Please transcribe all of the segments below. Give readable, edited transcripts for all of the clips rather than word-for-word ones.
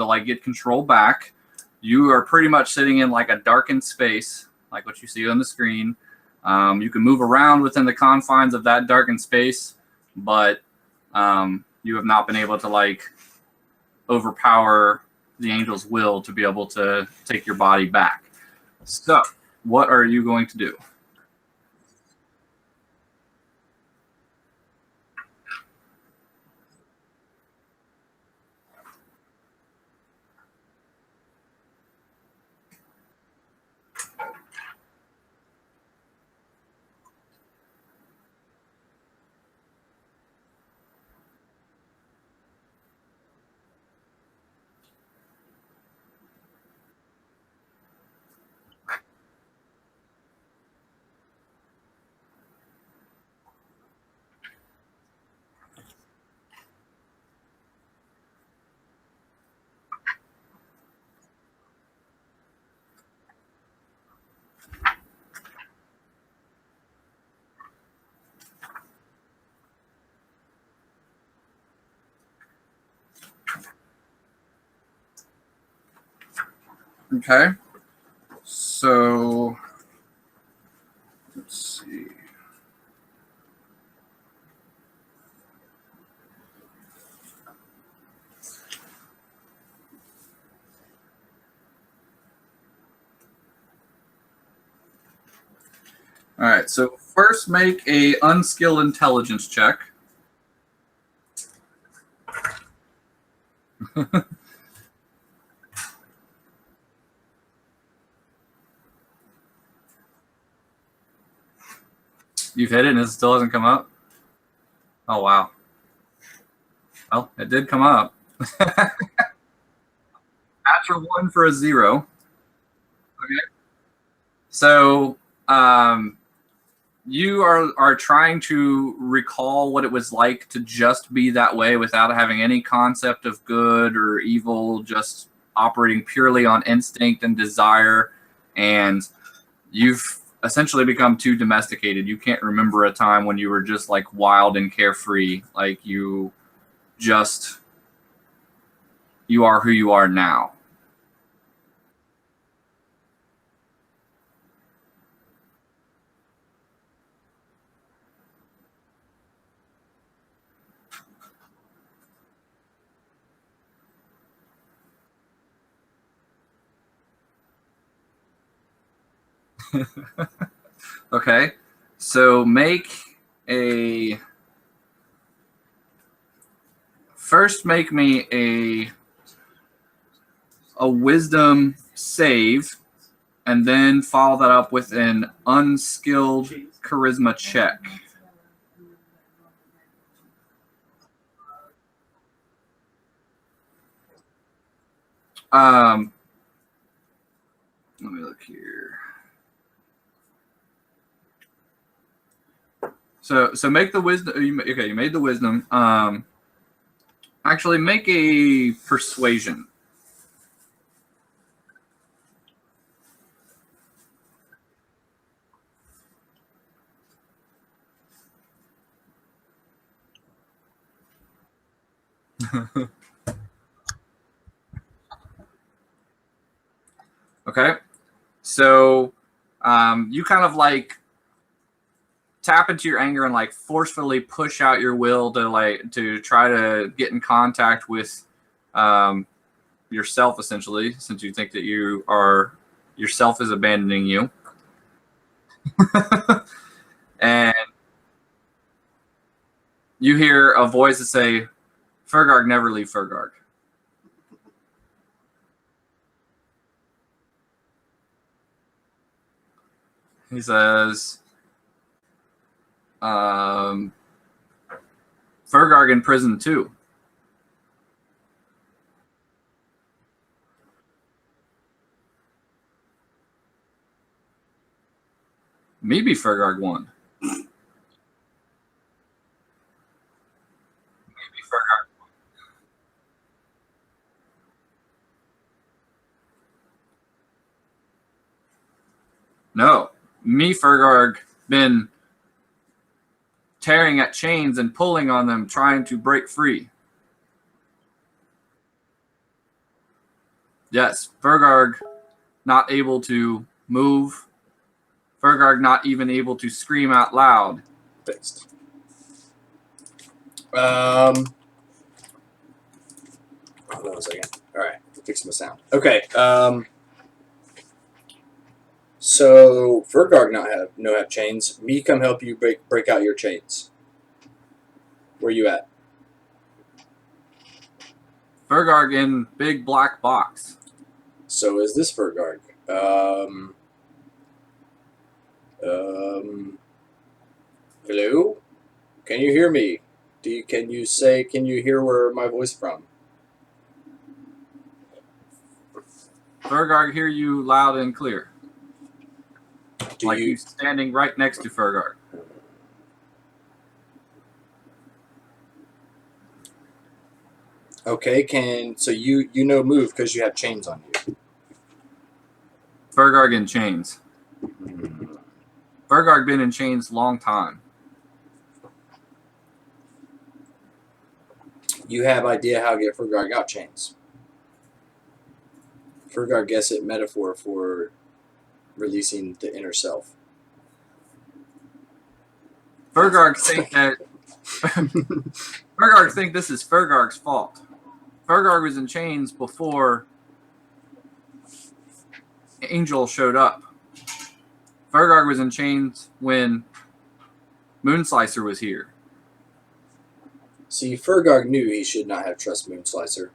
to like get control back. You are pretty much sitting in like a darkened space, like what you see on the screen. You can move around within the confines of that darkened space, but you have not been able to like overpower the angel's will to be able to take your body back. So, what are you going to do? Okay. So, let's see. All right, so first make a unskilled intelligence check. You've hit it and it still hasn't come up? Oh, wow. Well, it did come up. Natural 1 for a 0. Okay. So you are trying to recall what it was like to just be that way without having any concept of good or evil, just operating purely on instinct and desire. And you've essentially become too domesticated. You can't remember a time when you were just like wild and carefree. Like you are who you are now. Okay, so make me a wisdom save, and then follow that up with an unskilled charisma check. Let me look here. So make the wisdom. Okay, you made the wisdom. Actually, make a persuasion. Okay, so you kind of like tap into your anger and like forcefully push out your will to try to get in contact with yourself, essentially, since you think that yourself is abandoning you. And you hear a voice that say, "Furgarg, never leave Furgarg." He says, Furgarg in prison too. Maybe Furgarg won. Maybe Furgarg. No, me Furgarg been tearing at chains and pulling on them, trying to break free. Yes, Furgarg not able to move. Furgarg not even able to scream out loud. Fixed. Hold on a second. All right, fix my sound. Okay. So Furgarg no have chains. Me come help you break out your chains. Where you at? Furgarg in big black box. So is this Furgarg. Hello? Can you hear me? Can you hear where my voice from? Furgarg hear you loud and clear. Do like you he's standing right next to Furgarg. Okay, so you know move because you have chains on you. Furgarg in chains. Furgarg been in chains long time. You have idea how to get Furgarg out chains. Furgarg guess it metaphor for releasing the inner self. Furgarg think that Furgarg think this is Furgarg's fault. Furgarg was in chains before Angel showed up. Furgarg was in chains when Moonslicer was here. See, Furgarg knew he should not have trust Moonslicer.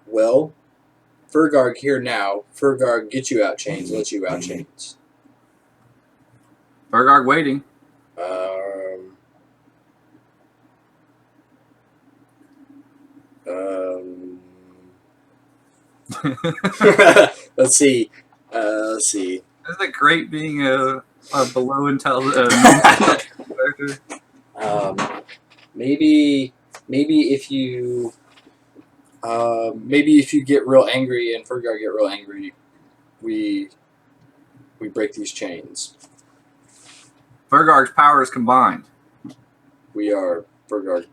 Well, Furgarg here now. Furgarg get you out chains, let you out chains. Furgarg waiting. Let's see. Let's see. Isn't it great being a below intelligent character? Maybe if you get real angry and Furgarg get real angry, we break these chains. Furgarg's powers combined. We are Furgarg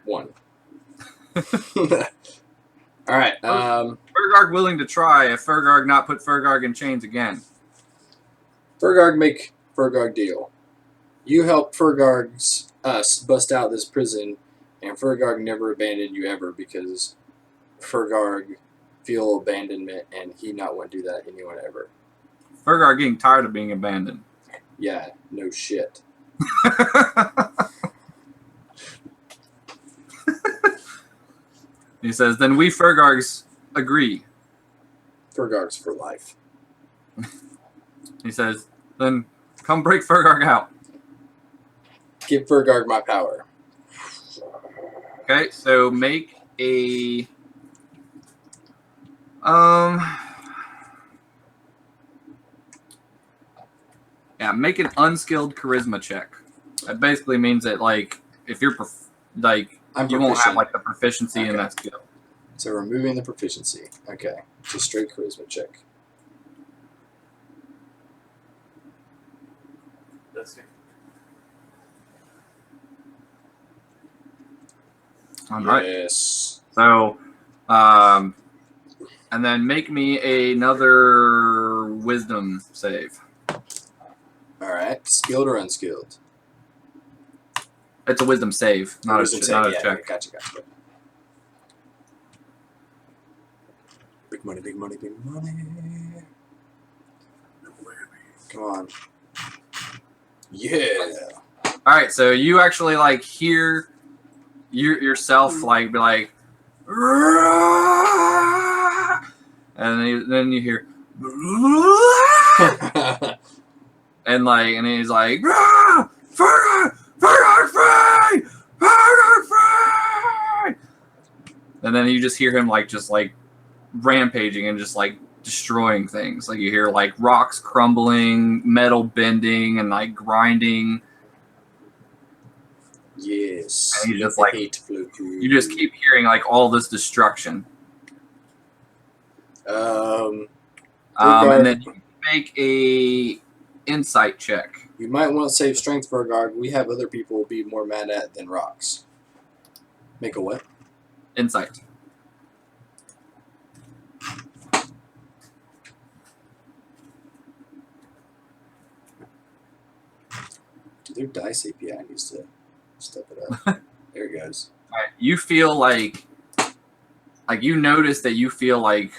1. All right. Furgarg willing to try if Furgarg not put Furgarg in chains again. Furgarg make Furgarg deal. You help us bust out this prison, and Furgarg never abandon you ever because Furgarg feel abandonment and he not want to do that anyone ever. Furgarg getting tired of being abandoned. Yeah, no shit. He says, then we Furgargs agree. Furgarg's for life. He says, then come break Furgarg out. Give Furgarg my power. Okay, so make a make an unskilled charisma check. That basically means that like if you're you won't have like the proficiency in that skill. So removing the proficiency. Okay, just straight charisma check. That's it. All right. Yes. So, and then make me another wisdom save. All right. Skilled or unskilled? It's a wisdom save, not a check. Gotcha. Big money, big money, big money. Come on. Yeah. All right. So you actually like hear yourself like be like, and then you hear, and he's like, Furgarg free! Furgarg free! And then you just hear him like rampaging and just like destroying things. Like you hear like rocks crumbling, metal bending, and like grinding. Yes. And you just like you just keep hearing like all this destruction. And then you make a insight check. You might want to save strength, Furgarg. We have other people be more mad at than rocks. Make a what? Insight. Dude, their dice API needs to step it up. There it goes. All right. You feel like you notice that you feel like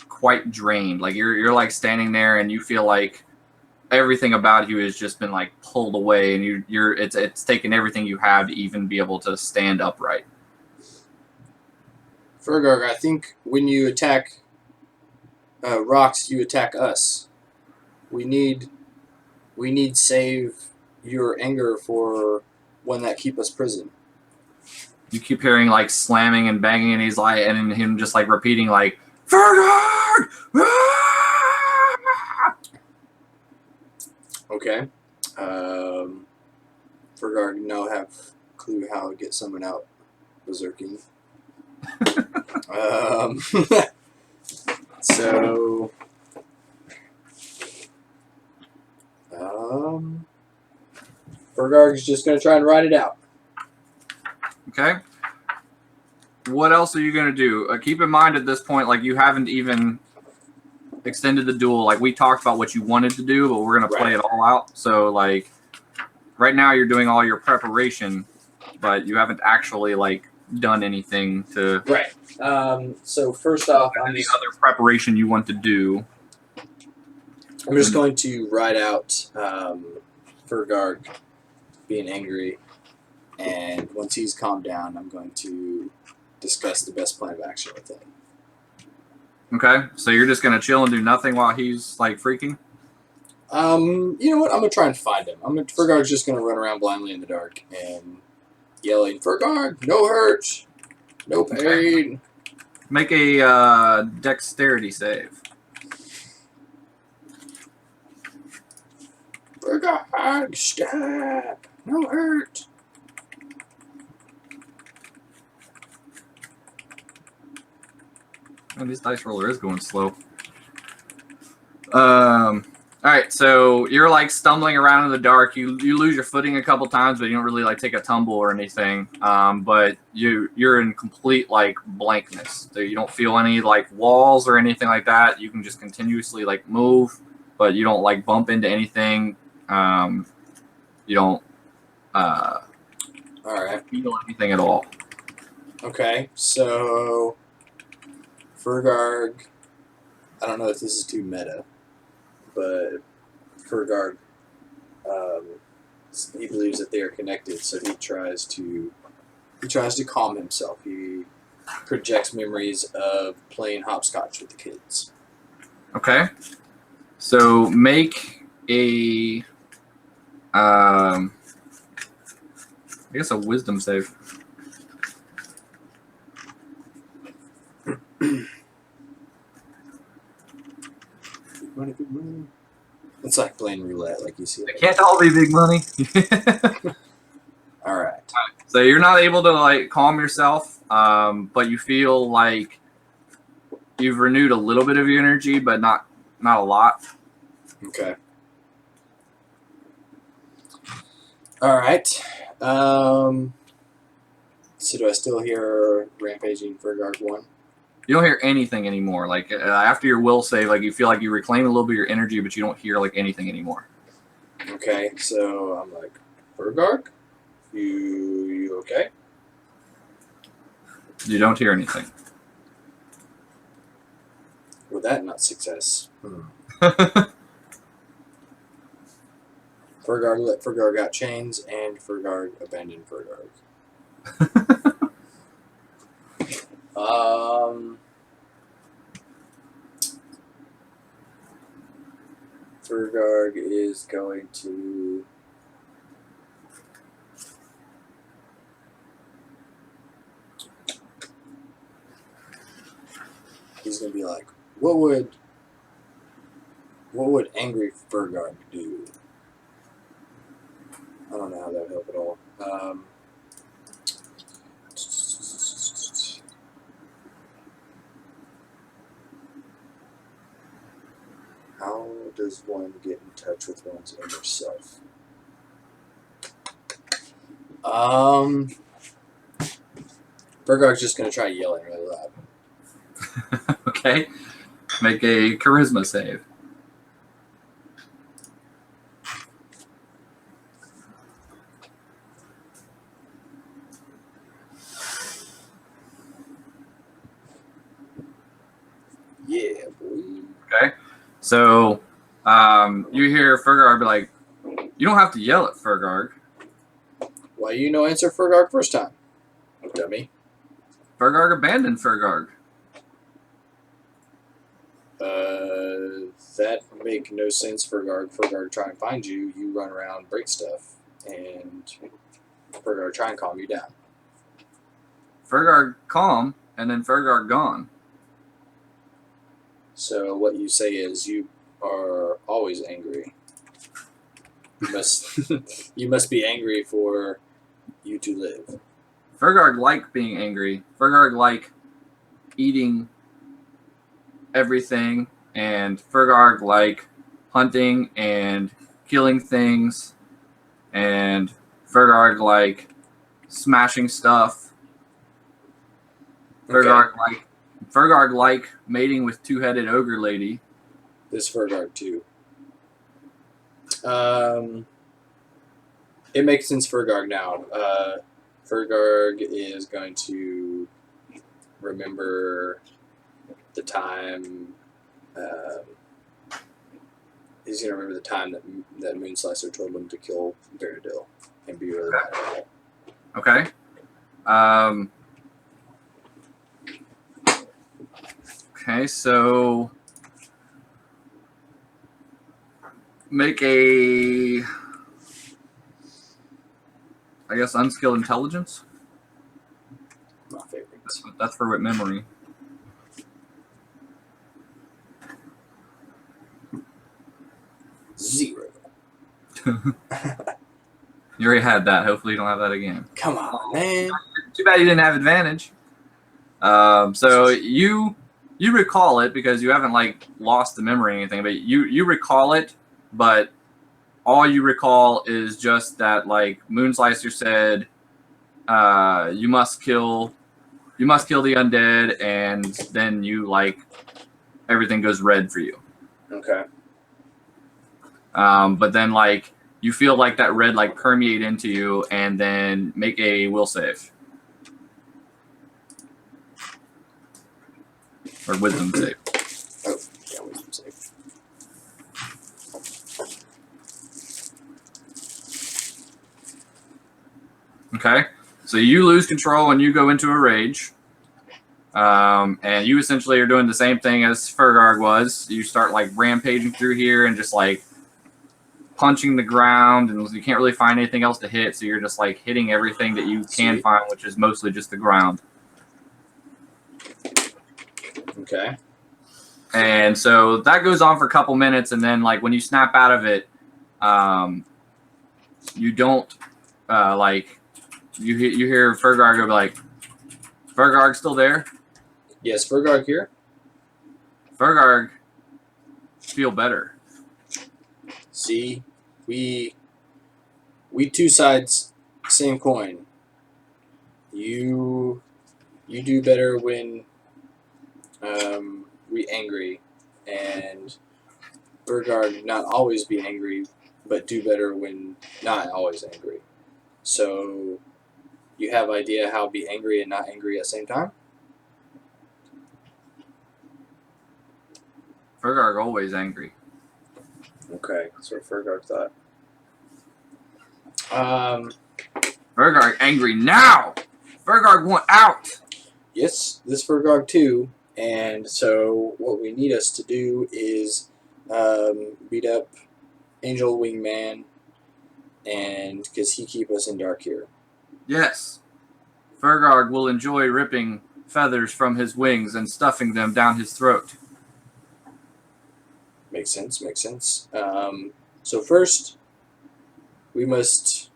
quite drained. Like you're like standing there and you feel like everything about you has just been like pulled away, and it's taken everything you have to even be able to stand upright. Furgarg, I think when you attack rocks, you attack us. We need save your anger for one that keep us prison. You keep hearing like slamming and banging, and he's like, and him just like repeating like, Furgarg! Ah! Okay. Furgarg now have clue how to get someone out berserking. So Furgarg's just gonna try and ride it out. Okay. What else are you gonna do? Keep in mind at this point, like you haven't even extended the duel. Like we talked about what you wanted to do, but we're gonna play it all out. So like right now you're doing all your preparation, but you haven't actually like done anything to. Right. So first off, any other preparation you want to do. I'm just going to ride out Furgarg being angry, and once he's calmed down, I'm going to discuss the best plan of action with him. Okay, so you're just gonna chill and do nothing while he's like freaking. You know what? I'm gonna try and find him. Furgarg's just gonna run around blindly in the dark and yelling, "Furgarg, no hurt, no pain." Okay. Make a dexterity save. Furgarg, stop, no hurt. Oh, this dice roller is going slow. All right, so you're like stumbling around in the dark. You lose your footing a couple times, but you don't really like take a tumble or anything. But you're in complete like blankness. So you don't feel any like walls or anything like that. You can just continuously like move, but you don't like bump into anything. You don't all right, feel anything at all. Okay, so Furgarg, I don't know if this is too meta, but Furgarg, he believes that they are connected, so he tries to calm himself. He projects memories of playing hopscotch with the kids. Okay, so make a I guess a wisdom save. Big money. It's like playing roulette, like you see. It can't all be big money. All right. So you're not able to like calm yourself, but you feel like you've renewed a little bit of your energy, but not a lot. Okay. All right. So do I still hear rampaging Furgarg 1? You don't hear anything anymore. Like after your will save, like you feel like you reclaim a little bit of your energy, but you don't hear like anything anymore. Okay, so I'm like, Furgarg, you okay? You don't hear anything. Well, that not success. Furgarg got chains, and Furgarg abandoned Furgarg. Furgarg is going to he's going to be like, what would angry Furgarg do? I don't know how that would help at all. How does one get in touch with one's inner self? Furgarg's just going to try yelling really loud. Okay. Make a charisma save. Yeah, boy. Okay. So you hear Furgarg be like, you don't have to yell at Furgarg. Why you no answer Furgarg first time, dummy? Furgarg abandoned Furgarg. That make no sense, Furgarg. Furgarg try and find you. You run around, break stuff, and Furgarg try and calm you down. Furgarg calm, and then Furgarg gone. So what you say is you are always angry. You must you must be angry for you to live. Furgarg like being angry. Furgarg like eating everything, and Furgarg like hunting and killing things, and Furgarg like smashing stuff. Furgarg like mating with two-headed ogre lady. This Furgarg too. It makes sense, Furgarg now. Furgarg is going to remember the time. He's going to remember the time that Moonslicer told him to kill Beardil and be really mad at it. Okay. Okay, so make a, I guess, unskilled intelligence. My favorite. That's for wit memory. Zero. You already had that. Hopefully you don't have that again. Come on, man. Too bad you didn't have advantage. So you recall it because you haven't like lost the memory or anything, but you recall it, but all you recall is just that like Moonslicer said, you must kill the undead, and then you like everything goes red for you. Okay. But then like you feel like that red like permeate into you, and then make a will save. Or wisdom save. Oh, yeah, wisdom save. Okay. So you lose control and you go into a rage. And you essentially are doing the same thing as Furgarg was. You start like rampaging through here and just like punching the ground, and you can't really find anything else to hit, so you're just like hitting everything that you can find, which is mostly just the ground. Okay. And so that goes on for a couple minutes, and then like when you snap out of it, you don't like you hear Furgarg go like, Furgarg still there? Yes, Furgarg here. Furgarg feel better. See, we two sides, same coin. You do better when we angry, and Furgarg not always be angry, but do better when not always angry. So you have idea how be angry and not angry at the same time? Furgarg always angry. Okay, that's what Furgarg thought. Furgarg angry now. Furgarg want out. Yes, this Furgarg too. And so what we need us to do is beat up Angel Wingman, and because he keep us in dark here. Yes. Furgarg will enjoy ripping feathers from his wings and stuffing them down his throat. Makes sense, makes sense. So first, we must...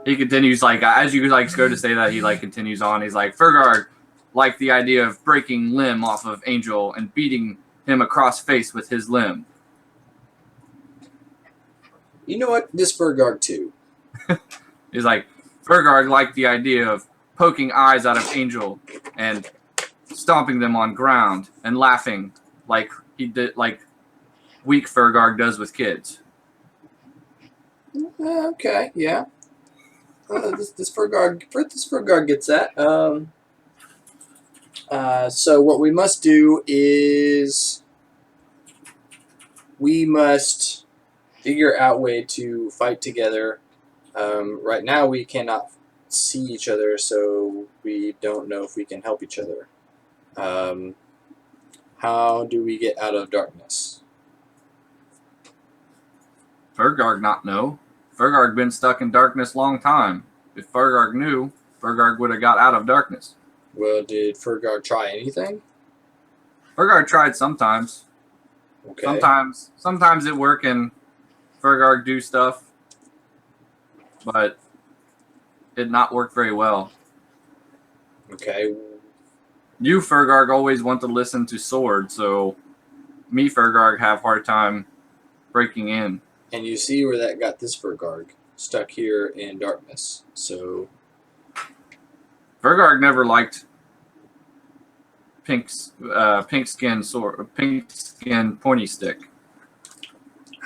He continues, like, as you like go to say that, he like continues on. He's like, Furgarg liked the idea of breaking limb off of Angel and beating him across face with his limb. You know what? This Furgarg too. He's like, Furgarg liked the idea of poking eyes out of Angel and stomping them on ground and laughing like he did, like weak Furgarg does with kids. Okay, yeah. This Furgarg gets that. So what we must do is we must figure out a way to fight together. Right now we cannot see each other, so we don't know if we can help each other. How do we get out of darkness? Furgarg not know. Furgarg been stuck in darkness long time. If Furgarg knew, Furgarg would have got out of darkness. Well, did Furgarg try anything? Furgarg tried sometimes. Okay. Sometimes it work and Furgarg do stuff, but it not work very well. Okay. You Furgarg always want to listen to Sword, so me Furgarg have hard time breaking in. And you see where that got this Furgarg stuck here in darkness. So Furgarg never liked pink skin pointy stick.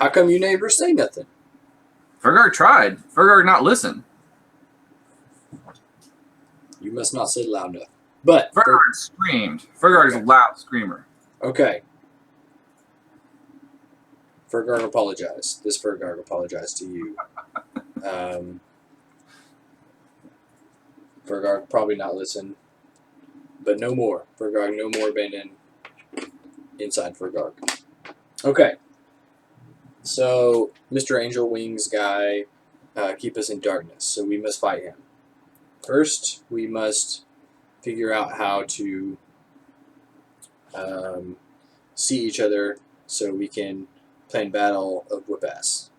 how come you neighbors say nothing? Furgarg tried. Furgarg not listen. You must not say loud enough. But Furgarg screamed. Furgarg's a loud screamer. okay. Furgarg apologized. This Furgarg apologized to you. Furgarg probably not listen. But no more. Furgarg, no more abandon inside Furgarg. Okay. So, Mr. Angel Wings guy keep us in darkness, so we must fight him. First, we must figure out how to see each other so we can plan battle of whoop ass.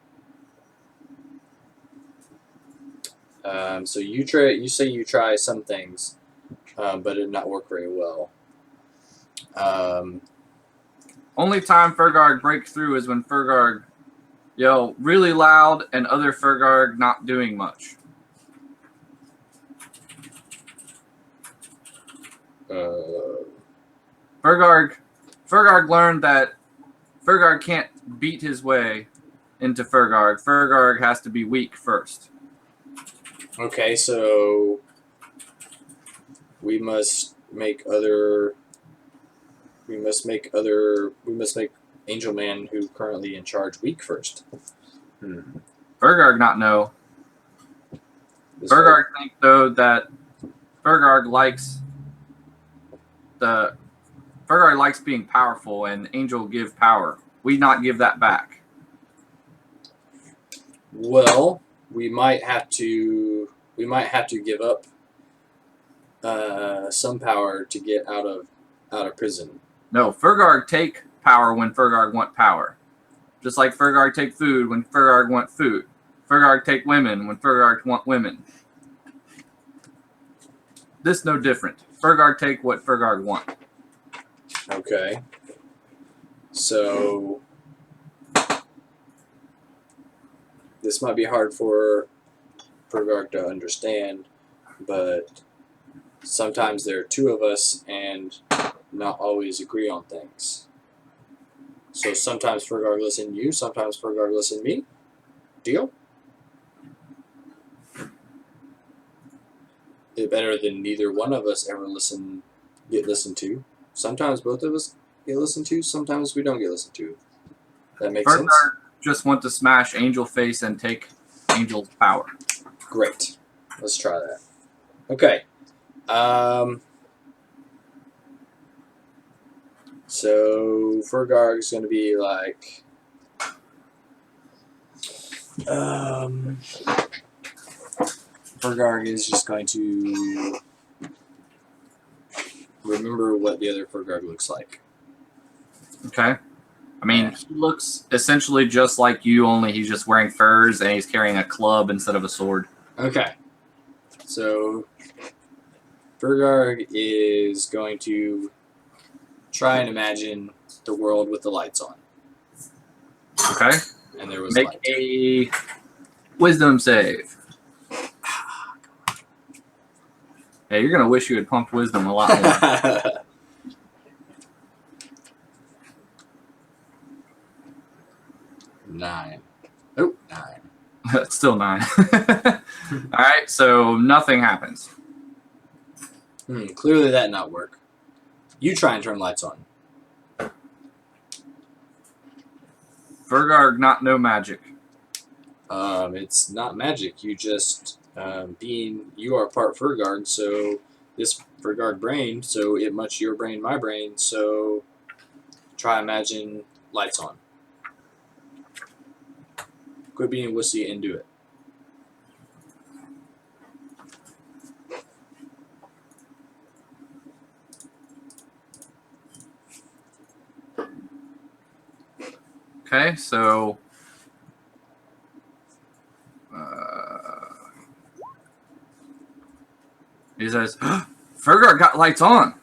So you say you try some things, but it did not work very well. Only time Furgarg break through is when Furgarg yell really loud and other Furgarg not doing much. Furgarg learned that Furgarg can't beat his way into Furgarg. Furgarg has to be weak first. Okay, so we must make Angel Man, who currently in charge, weak first. Furgarg not know. Furgarg think though that Furgarg likes being powerful, and Angel give power. We not give that back. Well, we might have to give up some power to get out of prison. No, Furgarg take power when Furgarg want power. Just like Furgarg take food when Furgarg want food. Furgarg take women when Furgarg want women. This no different. Furgarg take what Furgarg want. Okay. So this might be hard for Furgarg to understand, but sometimes there are two of us and not always agree on things. So sometimes Furgarg listen to you, sometimes Furgarg listen to me. Deal? It's better than neither one of us ever get listened to. Sometimes both of us get listened to, sometimes we don't get listened to. That makes sense? Furgarg just want to smash Angel face and take Angel's power. Great. Let's try that. Okay. So Furgarg's going to be like, Furgarg is just going to remember what the other Furgarg looks like. Okay. I mean, he looks essentially just like you, only he's just wearing furs and he's carrying a club instead of a sword. Okay. So Furgarg is going to try and imagine the world with the lights on. Okay. And there was Make light. a wisdom save. Yeah, you're gonna wish you had pumped wisdom a lot more. 9. Oh, 9. It's still 9. All right, so nothing happens. Clearly that not work. You try and turn lights on. Furgarg, not no magic. It's not magic. You just you are part Furgarg, so this Furgarg brain, so it much your brain, my brain. So try imagine lights on. Quit being wussy and do it. Okay, so he says, Furgarg got lights on.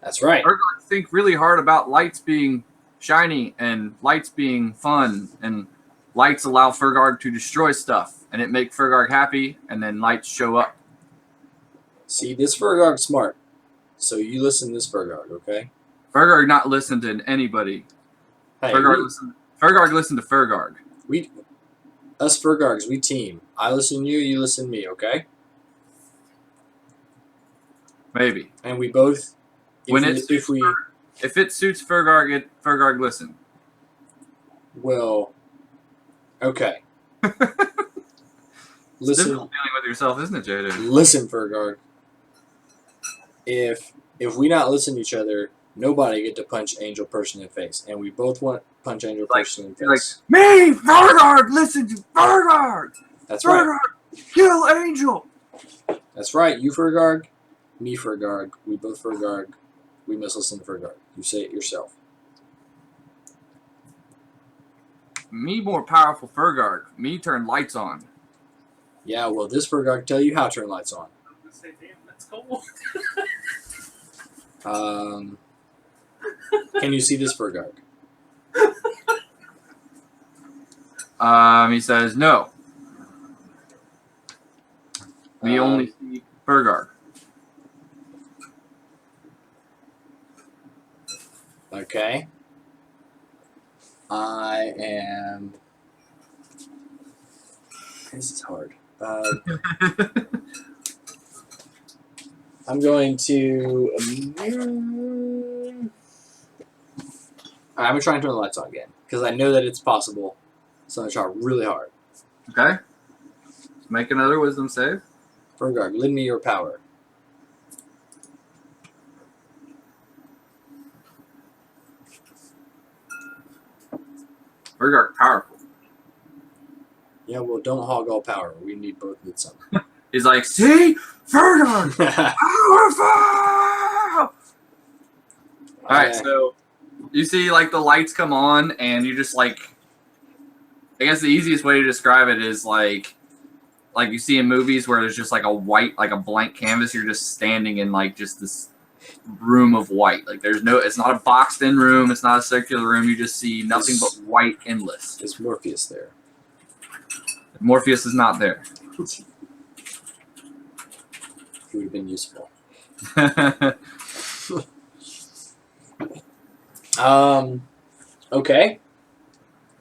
That's right. Furgarg think really hard about lights being shiny and lights being fun, and lights allow Furgarg to destroy stuff, and it make Furgarg happy, and then lights show up. See, this Furgarg's smart. So you listen to this Furgarg, okay? Furgarg not listen to anybody. Hey, Furgarg listen to Furgarg. Us Furgargs, we team. I listen to you, you listen to me, okay? Maybe. And we both. If it suits Furgarg, Furgarg listen. Well, okay. It's Listen, difficult dealing with yourself, isn't it, Jaden? listen, Furgarg. If we not listen to each other, nobody get to punch Angel Person in the face, and we both want to punch Angel Person in the face. Me, Furgarg, listen to Furgarg. That's right. Furgarg, kill Angel. That's right. You Furgarg, me Furgarg. We both Furgarg. We must listen to Furgarg. You say it yourself. Me more powerful Furgarg. Me turn lights on. Yeah, well, this Furgarg tell you how to turn lights on. Say, damn, that's cold. Can you see this Furgarg? He says no. We only see Furgarg. Okay. I am. This is hard. I'm going to. I'm gonna try and turn the lights on again because I know that it's possible. So I'm gonna try really hard. Okay. Make another wisdom save. Furgarg, lend me your power. Furgarg powerful. Yeah, well, don't hog all power. We need both need some. He's like, see, Furgarg, powerful. All right, so you see, like the lights come on, and you just like. I guess the easiest way to describe it is like you see in movies where there's just like a white, like a blank canvas. You're just standing in like just this room of white. Like there's no, it's not a boxed in room. It's not a circular room. You just see nothing but white, endless. Is Morpheus there? Morpheus is not there. He would have been useful. Okay.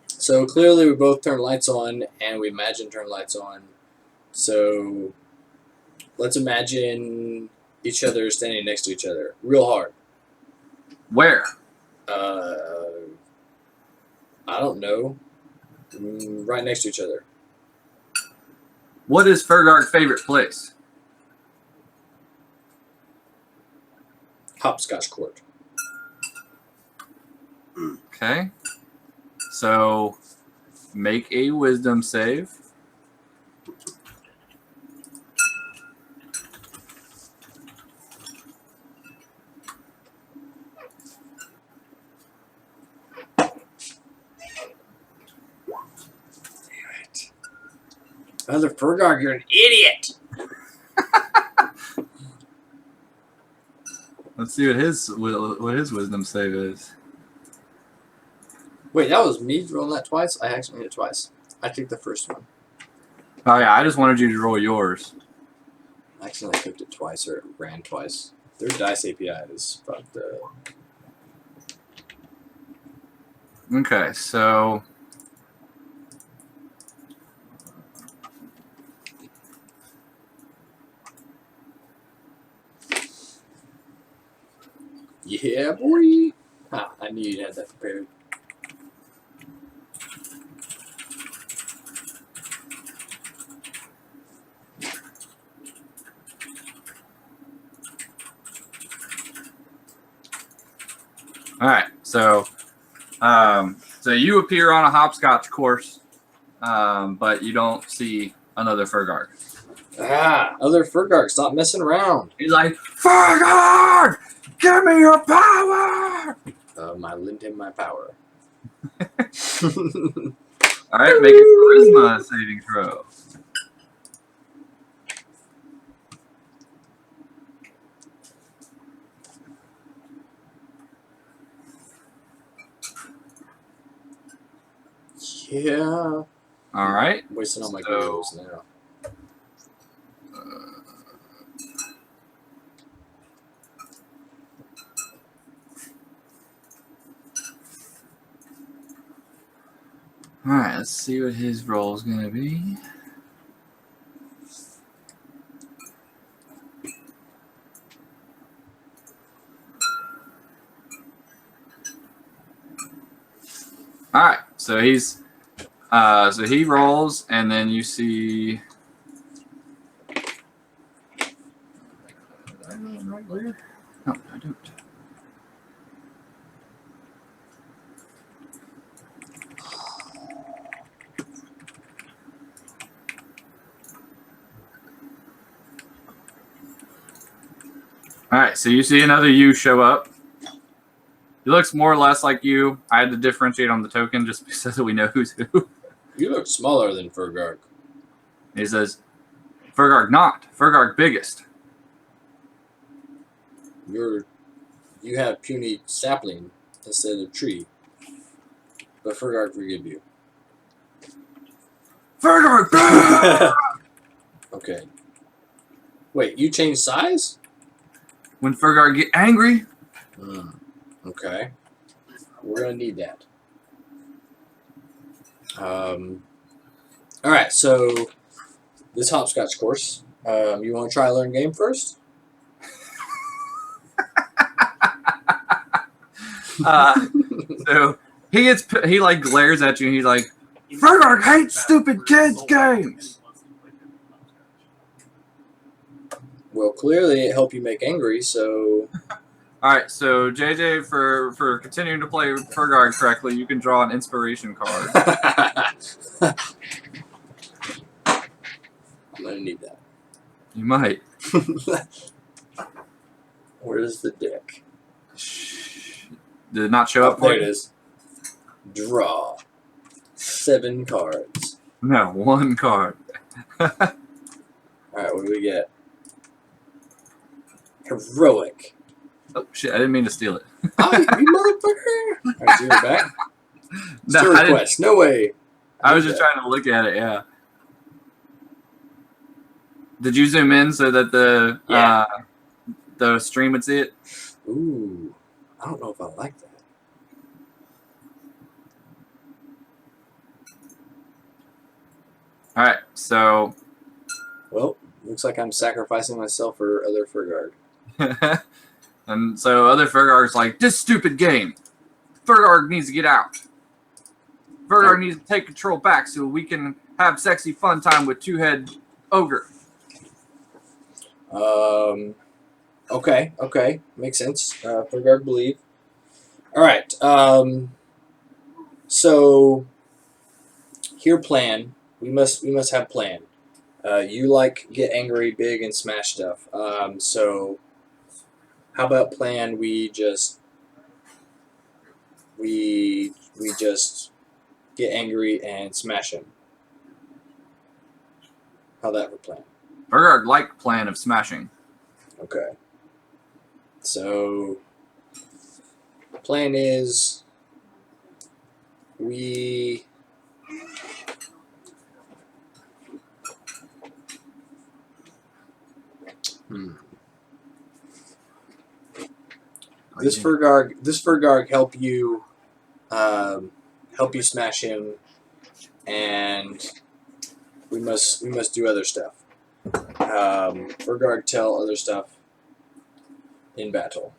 So clearly we both turn lights on, and we imagine turn lights on. So let's imagine each other standing next to each other, real hard. Where? I don't know. Right next to each other. What is Furgarg's favorite place? Hopscotch court. Okay. So, make a wisdom save. Mother Furgarg, you're an idiot! Let's see what his wisdom save is. Wait, that was me rolling that twice? I actually hit it twice. I took the first one. Oh yeah, I just wanted you to roll yours. I accidentally cooked it twice, or it ran twice. Their dice API is fucked up. Okay, so Yeah, boy. Ah, I knew you had that prepared. all right, so you appear on a hopscotch course, but you don't see another Furgarg. Ah, other Furgarg, stop messing around. He's like, Furgarg, give me your power! I lend him my power. All right, make a charisma saving throw. Yeah. All right. I'm wasting all my So- goals now. All right, let's see what his roll is going to be. All right, so he's so he rolls, and then you see. No, I don't. All right, so you see another you show up. He looks more or less like you. I had to differentiate on the token just so that we know who's who. You look smaller than Furgarg. He says, Furgarg not. Furgarg biggest. You have puny sapling instead of tree. But Furgarg forgive you. Furgarg big! Okay. Wait, you changed size? When Furgarg get angry, Okay. We're gonna need that. Alright, so this hopscotch course. You wanna try learn game first? so he like glares at you and he's like, Furgarg hates stupid kids games. Well, clearly it helped you make angry, so All right, so JJ, for continuing to play Furgarg correctly, you can draw an inspiration card. I'm gonna need that. You might. Where's the deck? Did it not show Oh, up for there it you? is. Draw 7 cards. No, one card. Alright, what do we get? Heroic. Oh shit! I didn't mean to steal it. Oh, you motherfucker! Alright, do it back. No, Still I didn't. request. No way. I was just trying to look at it. Yeah. Did you zoom in so that the stream would see it? Ooh, I don't know if I like that. All right. So, Well, looks like I'm sacrificing myself for other Furgarg. and so other Furgarg's like, this stupid game. Furgarg needs to get out. Furgarg needs to take control back so we can have sexy fun time with two-head ogre. Okay, makes sense. Furgarg believe. All right. So here plan. We must have plan. You like get angry, big, and smash stuff. So how about plan? We just get angry and smash him. How that for plan? Furgarg like plan of smashing. Okay. So plan is we This Furgarg help you smash him, and we must do other stuff. Furgarg tell other stuff in battle.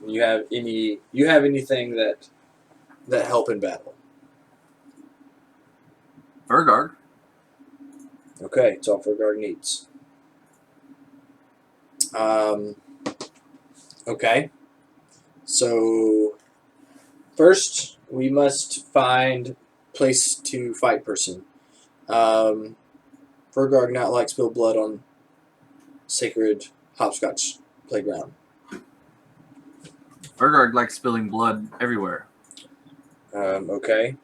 You have anything that help in battle? Furgarg. Okay, it's all Furgarg needs. Okay. So first we must find place to fight person. Furgarg not like spill blood on sacred hopscotch playground. Furgarg likes spilling blood everywhere. Okay.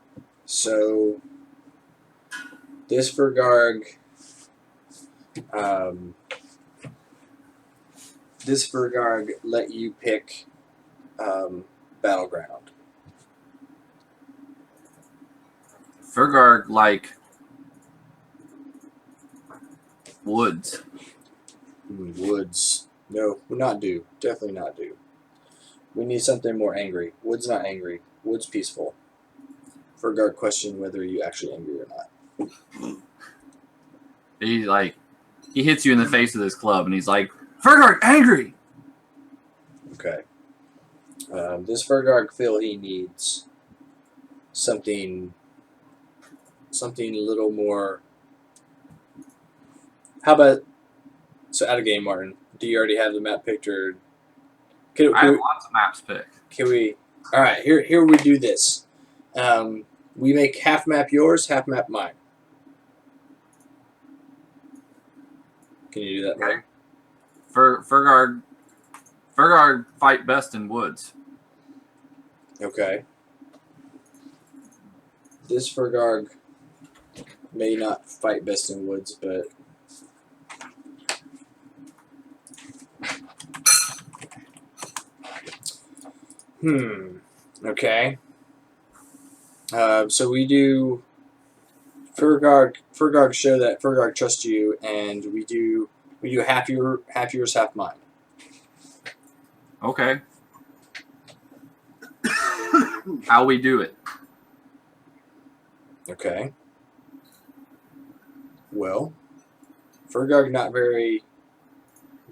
So this Furgarg let you pick battleground. Furgarg like woods. Woods. No, would not do. Definitely not do. We need something more angry. Wood's not angry. Wood's peaceful. Furgarg question whether you actually angry or not. He hits you in the face with his club, and he's like, Furgarg, angry! Okay. This Furgarg feel he needs something a little more. How about, so out of game, Martin, do you already have the map picked, or I have lots of maps picked. can we? All right, here we do this. We make half map yours, half map mine. Can you do that, Martin? Furgarg fight best in woods. Okay. This Furgarg may not fight best in woods, but okay. So we do Furgarg show that Furgarg trusts you, and we do half yours, half mine. Okay. How we do it? Okay. Well, Furgarg not very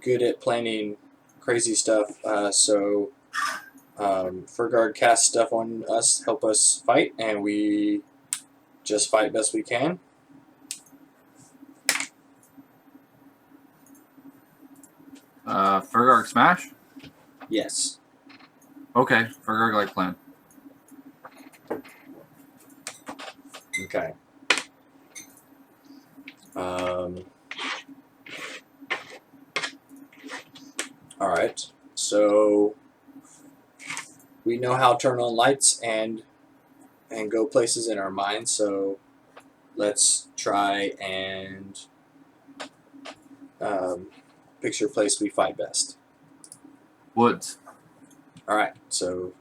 good at planning crazy stuff, so Furgarg casts stuff on us, help us fight, and we just fight best we can. Furgarg smash? Yes. Okay, Furgarg like plan. Okay. All right. So we know how to turn on lights and go places in our mind. So let's try and picture a place we fight best. Woods. All right. So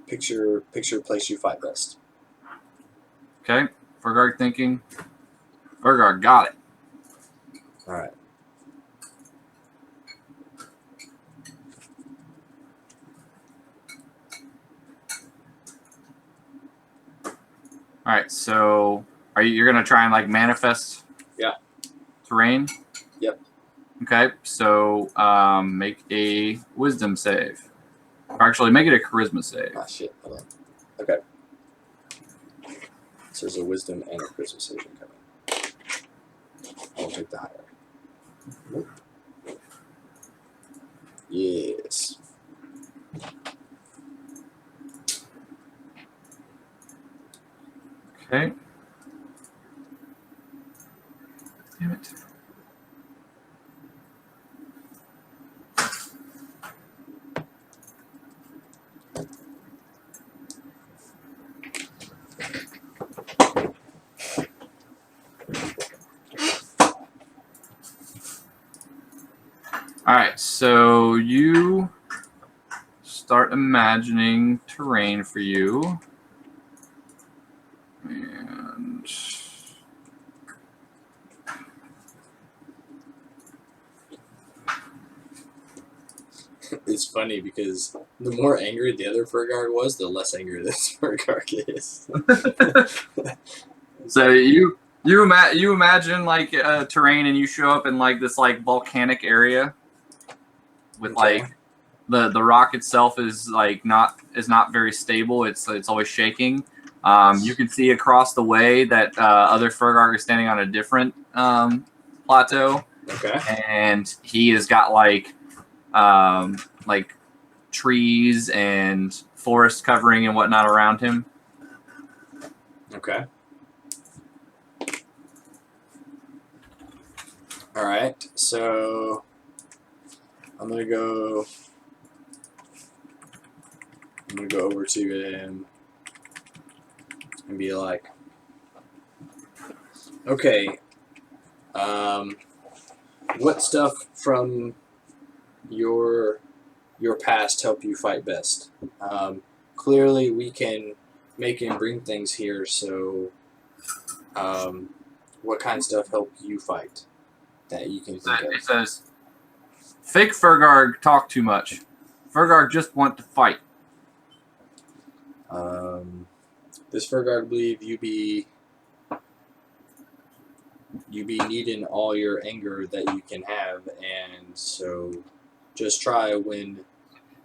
picture a place you fight best. Okay, Furgarg thinking. Furgarg got it. All right. All right, so you're gonna try and like manifest? Yeah. Terrain. Yep. Okay, so make a wisdom save, or actually make it a charisma save. Ah, shit. Hold on. Okay. So there's a wisdom and a charisma save coming. I'll take the higher. Nope. Yes. Okay. Damn it. All right, so you start imagining terrain for you. And It's funny because the more angry the other Furgarg was, the less angry this Furgarg is. So you imagine like terrain, and you show up in like this like volcanic area with Okay. like the rock itself is like not very stable. It's always shaking. You can see across the way that other Furgarg is standing on a different plateau, Okay. and he has got like trees and forest covering and whatnot around him. Okay. All right. So I'm gonna go over to him and be like, okay, what stuff from your past help you fight best? Clearly, we can make and bring things here. So, what kind of stuff help you fight that you can think It of? says, "Fake Furgarg talk too much. Furgarg just want to fight." This Furgarg believe you be needing all your anger that you can have, and so just try when.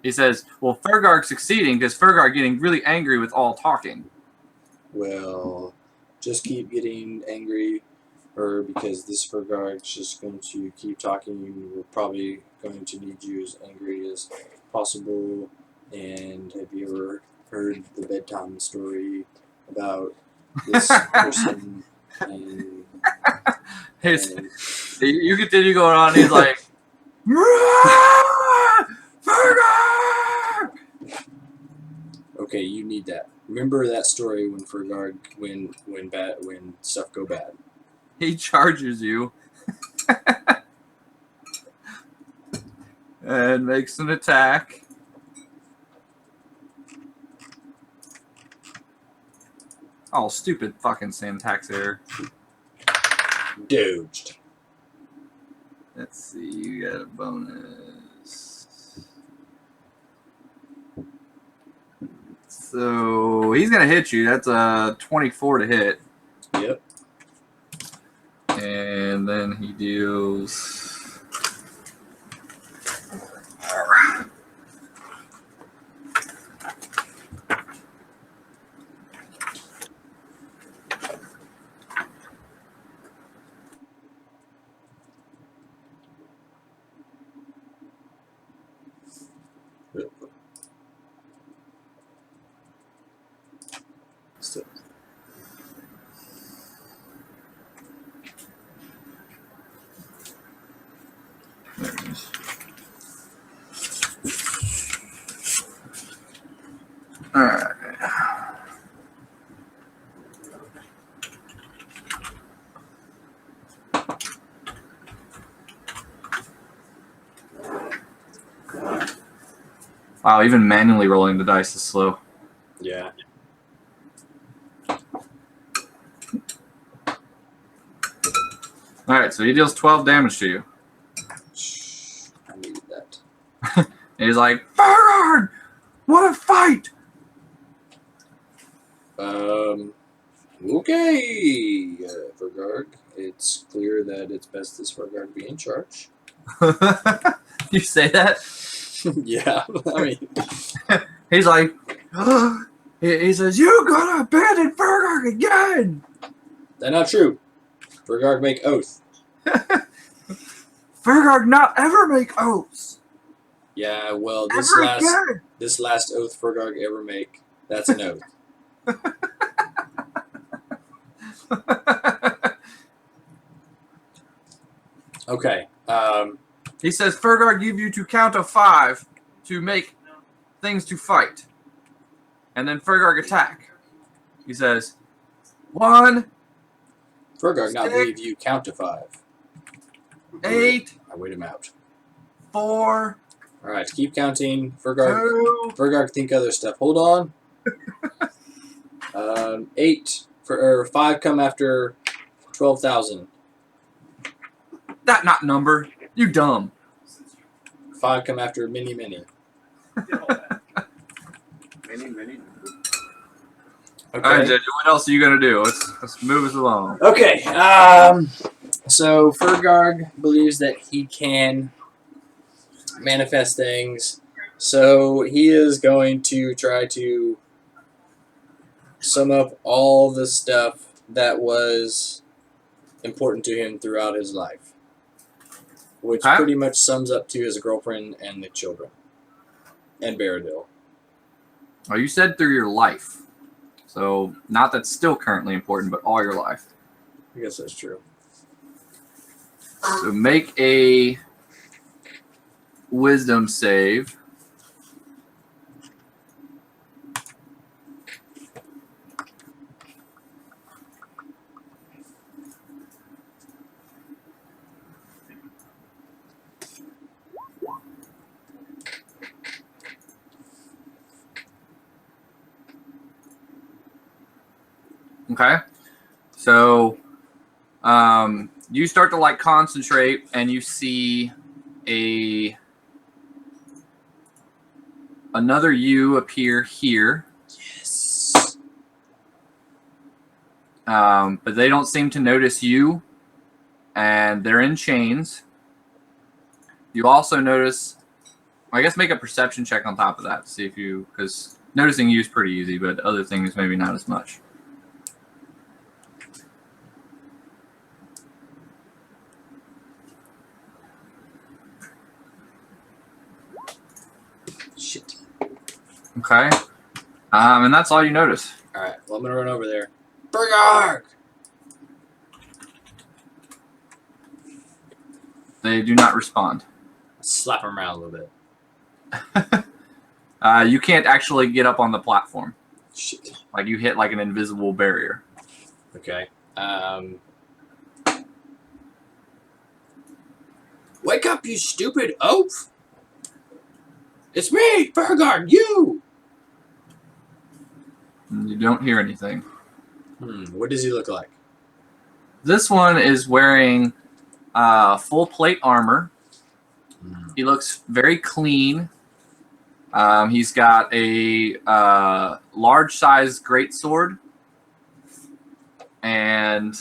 He says, "Well, Furgarg succeeding because Furgarg getting really angry with all talking." Well, just keep getting angry, or because this Furgarg's just going to keep talking. We're probably going to need you as angry as possible. And have you ever heard the bedtime story about this person? And You continue going on. He's like, Furgarg! okay, you need that. Remember that story when Furgarg when stuff go bad. He charges you and makes an attack. Oh, stupid fucking syntax error. Doged. Let's see, you got a bonus. So he's gonna hit you. That's a 24 to hit. Yep. And then he deals. Alright. Wow, even manually rolling the dice is slow. Yeah. Alright, so he deals 12 damage to you. I needed that. And he's like, Furgarg! What a fight! Okay, Furgarg. It's clear that it's best this Furgarg be in charge. You say that? Yeah, I mean, He's like, he says, "You gonna abandon Furgarg again?" that's not true. Furgarg make oath. Furgarg not ever make oaths. Yeah, well, Ever this last oath Furgarg ever make, that's an oath. again. Okay. He says, Furgarg give you to count of 5 to make things to fight. And then Furgarg attack. He says, 1, Furgarg not 6, believe you count to 5. 8, I wait him out. 4, All right, keep counting. Furgarg 2. think other stuff. Hold on. 8 or 5 come after 12,000. That not number. You dumb. 5 come after many, many. Many. All right, Judge, what else are you gonna do? Let's move us along. Okay. So Furgarg believes that he can manifest things. So he is going to try to sum up all the stuff that was important to him throughout his life, which Okay. pretty much sums up to his girlfriend and the children, and Baradil. Oh, you said through your life. So, not that's still currently important, but all your life. I guess that's true. So, make a wisdom save. Okay. So, you start to like concentrate, and you see another you appear here. Yes. But they don't seem to notice you, and they're in chains. You also notice, I guess, make a perception check on top of that to see if you, because noticing you is pretty easy, but other things maybe not as much. Shit. Okay. And that's all you notice. All right. Well, I'm gonna run over there. Furgarg! They do not respond. Slap him around a little bit. You can't actually get up on the platform. Shit. Like you hit like an invisible barrier. Okay. Wake up, you stupid oaf! It's me, Furgarg, you! And you don't hear anything. What does he look like? This one is wearing full plate armor. He looks very clean. He's got a large size greatsword, and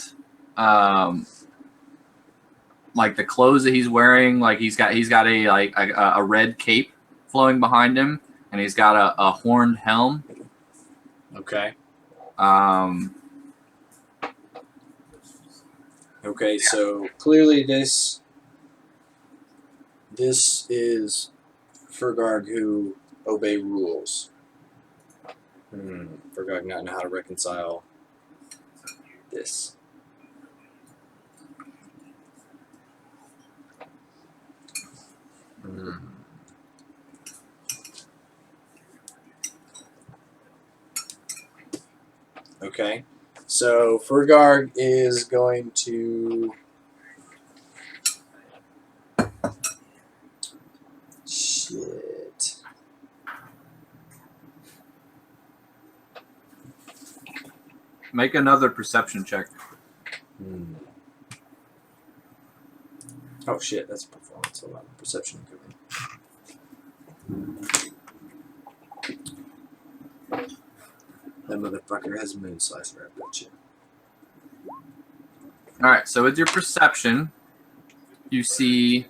like the clothes that he's wearing, like he's got a red cape flowing behind him, and he's got a horned helm. Okay. Okay, Yeah. so clearly this is Furgarg who obey rules. Furgarg not know how to reconcile this. Okay, so Furgarg is going to shit. Make another perception check. Oh shit, that's a performance. Hold on, perception coming. That motherfucker has a moon slicer. I bet you. All right, so with your perception, you see,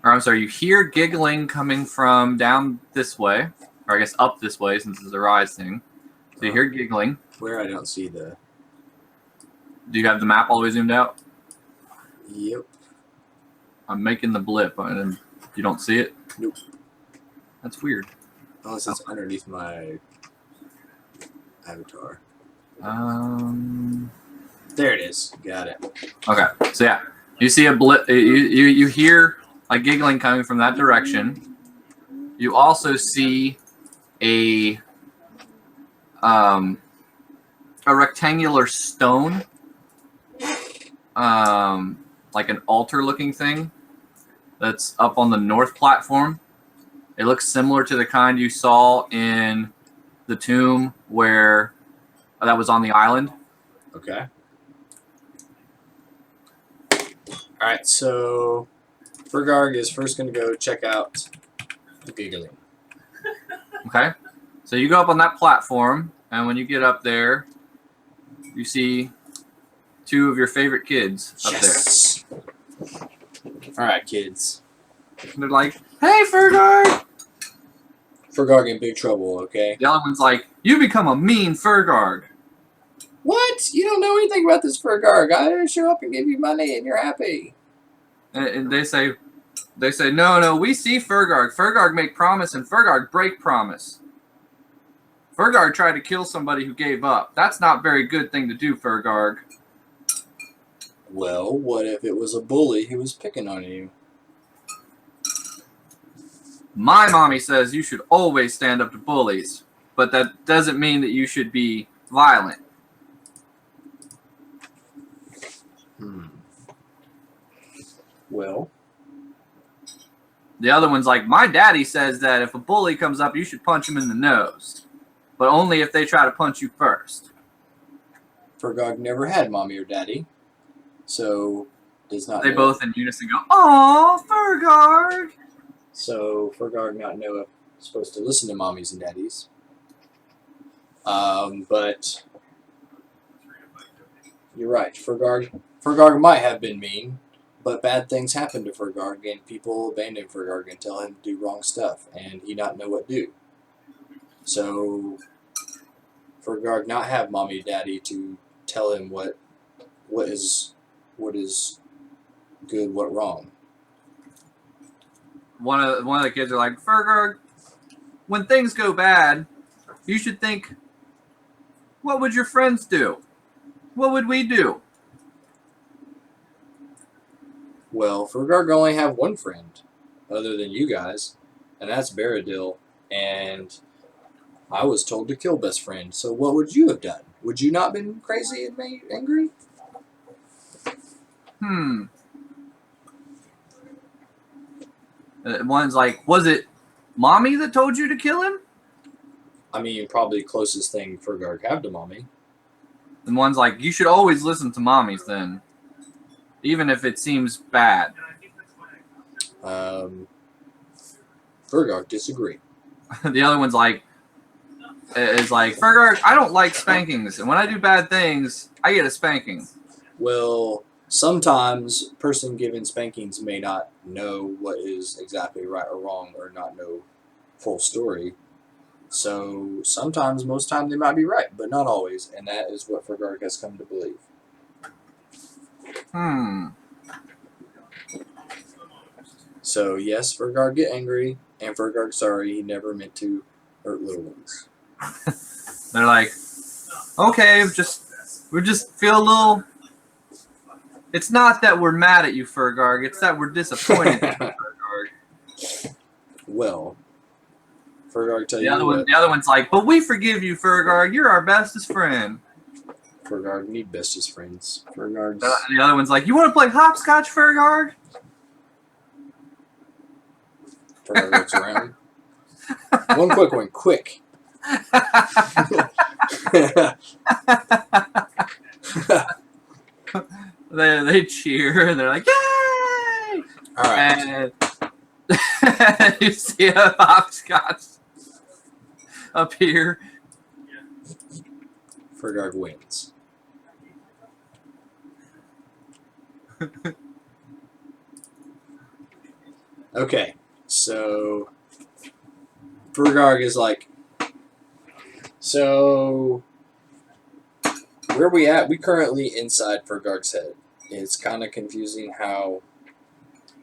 or I'm sorry, you hear giggling coming from down this way, or I guess up this way since it's a rise thing. So you hear giggling. Where I don't see the. Do you have the map all the way zoomed out? Yep. I'm making the blip, and you don't see it? Nope. That's weird. Unless it's underneath my avatar. There it is. Got it. Okay, so yeah, you see a blip. You hear like giggling coming from that direction. You also see a rectangular stone, like an altar-looking thing that's up on the north platform. It looks similar to the kind you saw in the tomb where that was on the island. Okay. Alright, so Furgarg is first going to go check out Giggling. Okay, so you go up on that platform, and when you get up there, you see two of your favorite kids up Yes. All right, kids. there. And they're like, "Hey, Furgarg!" Furgarg in big trouble, okay? The other one's like, "You become a mean Furgarg." What? You don't know anything about this Furgarg. I show up and give you money and you're happy. And they say, no, we see Furgarg. Furgarg make promise and Furgarg break promise. Furgarg tried to kill somebody who gave up. That's not a very good thing to do, Furgarg. Well, what if it was a bully who was picking on you? My mommy says you should always stand up to bullies, but that doesn't mean that you should be violent. Well, The other one's like, my daddy says that if a bully comes up, you should punch him in the nose, but only if they try to punch you first. Furgarg never had mommy or daddy, so does not. They know. both in unison go, "Aw, Furgarg." So Furgarg not know if he's supposed to listen to mommies and daddies. But you're right. Furgarg might have been mean, but bad things happen to Furgarg, and people abandon Furgarg and tell him to do wrong stuff, and he not know what to do. So Furgarg not have mommy and daddy to tell him what is good, what wrong. One of the kids are like, Furgarg, when things go bad, you should think, what would your friends do? What would we do? Well, Furgarg only have one friend, other than you guys, and that's Baradil, and I was told to kill best friend, so what would you have done? Would you not been crazy and angry? One's like, was it mommy that told you to kill him? I mean, probably the closest thing Furgarg have to mommy. And one's like, you should always listen to mommies then, even if it seems bad. Furgarg disagree. The other one's like, Furgarg, I don't like spankings, and when I do bad things, I get a spanking. Well, sometimes person given spankings may not know what is exactly right or wrong, or not know full story. So sometimes, most times, they might be right, but not always, and that is what Furgarg has come to believe. So yes, Furgarg get angry, and Furgarg sorry, he never meant to hurt little ones. They're like, okay, we just feel a little. It's not that we're mad at you, Furgarg. It's that we're disappointed in you, Furgarg. Well, Furgarg tell you what. The other one's like, but we forgive you, Furgarg. You're our bestest friend. Furgarg need bestest friends. Furgarg's... The other one's like, you want to play hopscotch, Furgarg? Furgarg looks around. One quick one, quick. They cheer and they're like, yay! All right. And you see a hopscotch up here. Furgarg wins. Okay, so Furgarg is like, so where we at? We currently inside Furgarg's head. It's kind of confusing how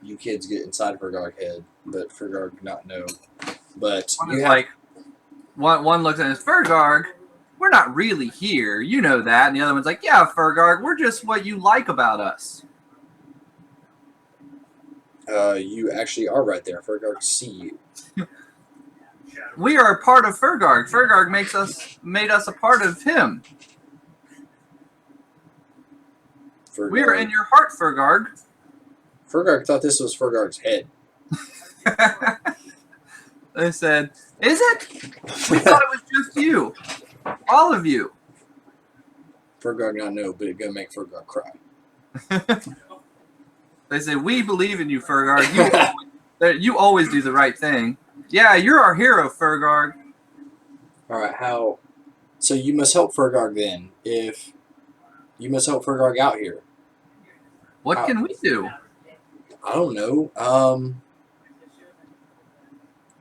you kids get inside Furgarg's head, but Furgarg not know. But you have one looks at it as Furgarg. We're not really here, you know that. And the other one's like, yeah, Furgarg, we're just what you like about us. You actually are right there. Furgarg see you. We are a part of Furgarg. Furgarg made us a part of him. Furgarg. We are in your heart, Furgarg. Furgarg thought this was Furgarg's head. They said, is it? We thought it was just you. All of you. Furgarg not know, but it gonna make Furgarg cry. They said, we believe in you, Furgarg. You always do the right thing. Yeah, you're our hero, Furgarg. All right, how? So you must help Furgarg then. If you must help Furgarg out here. What How? can we do? I don't know.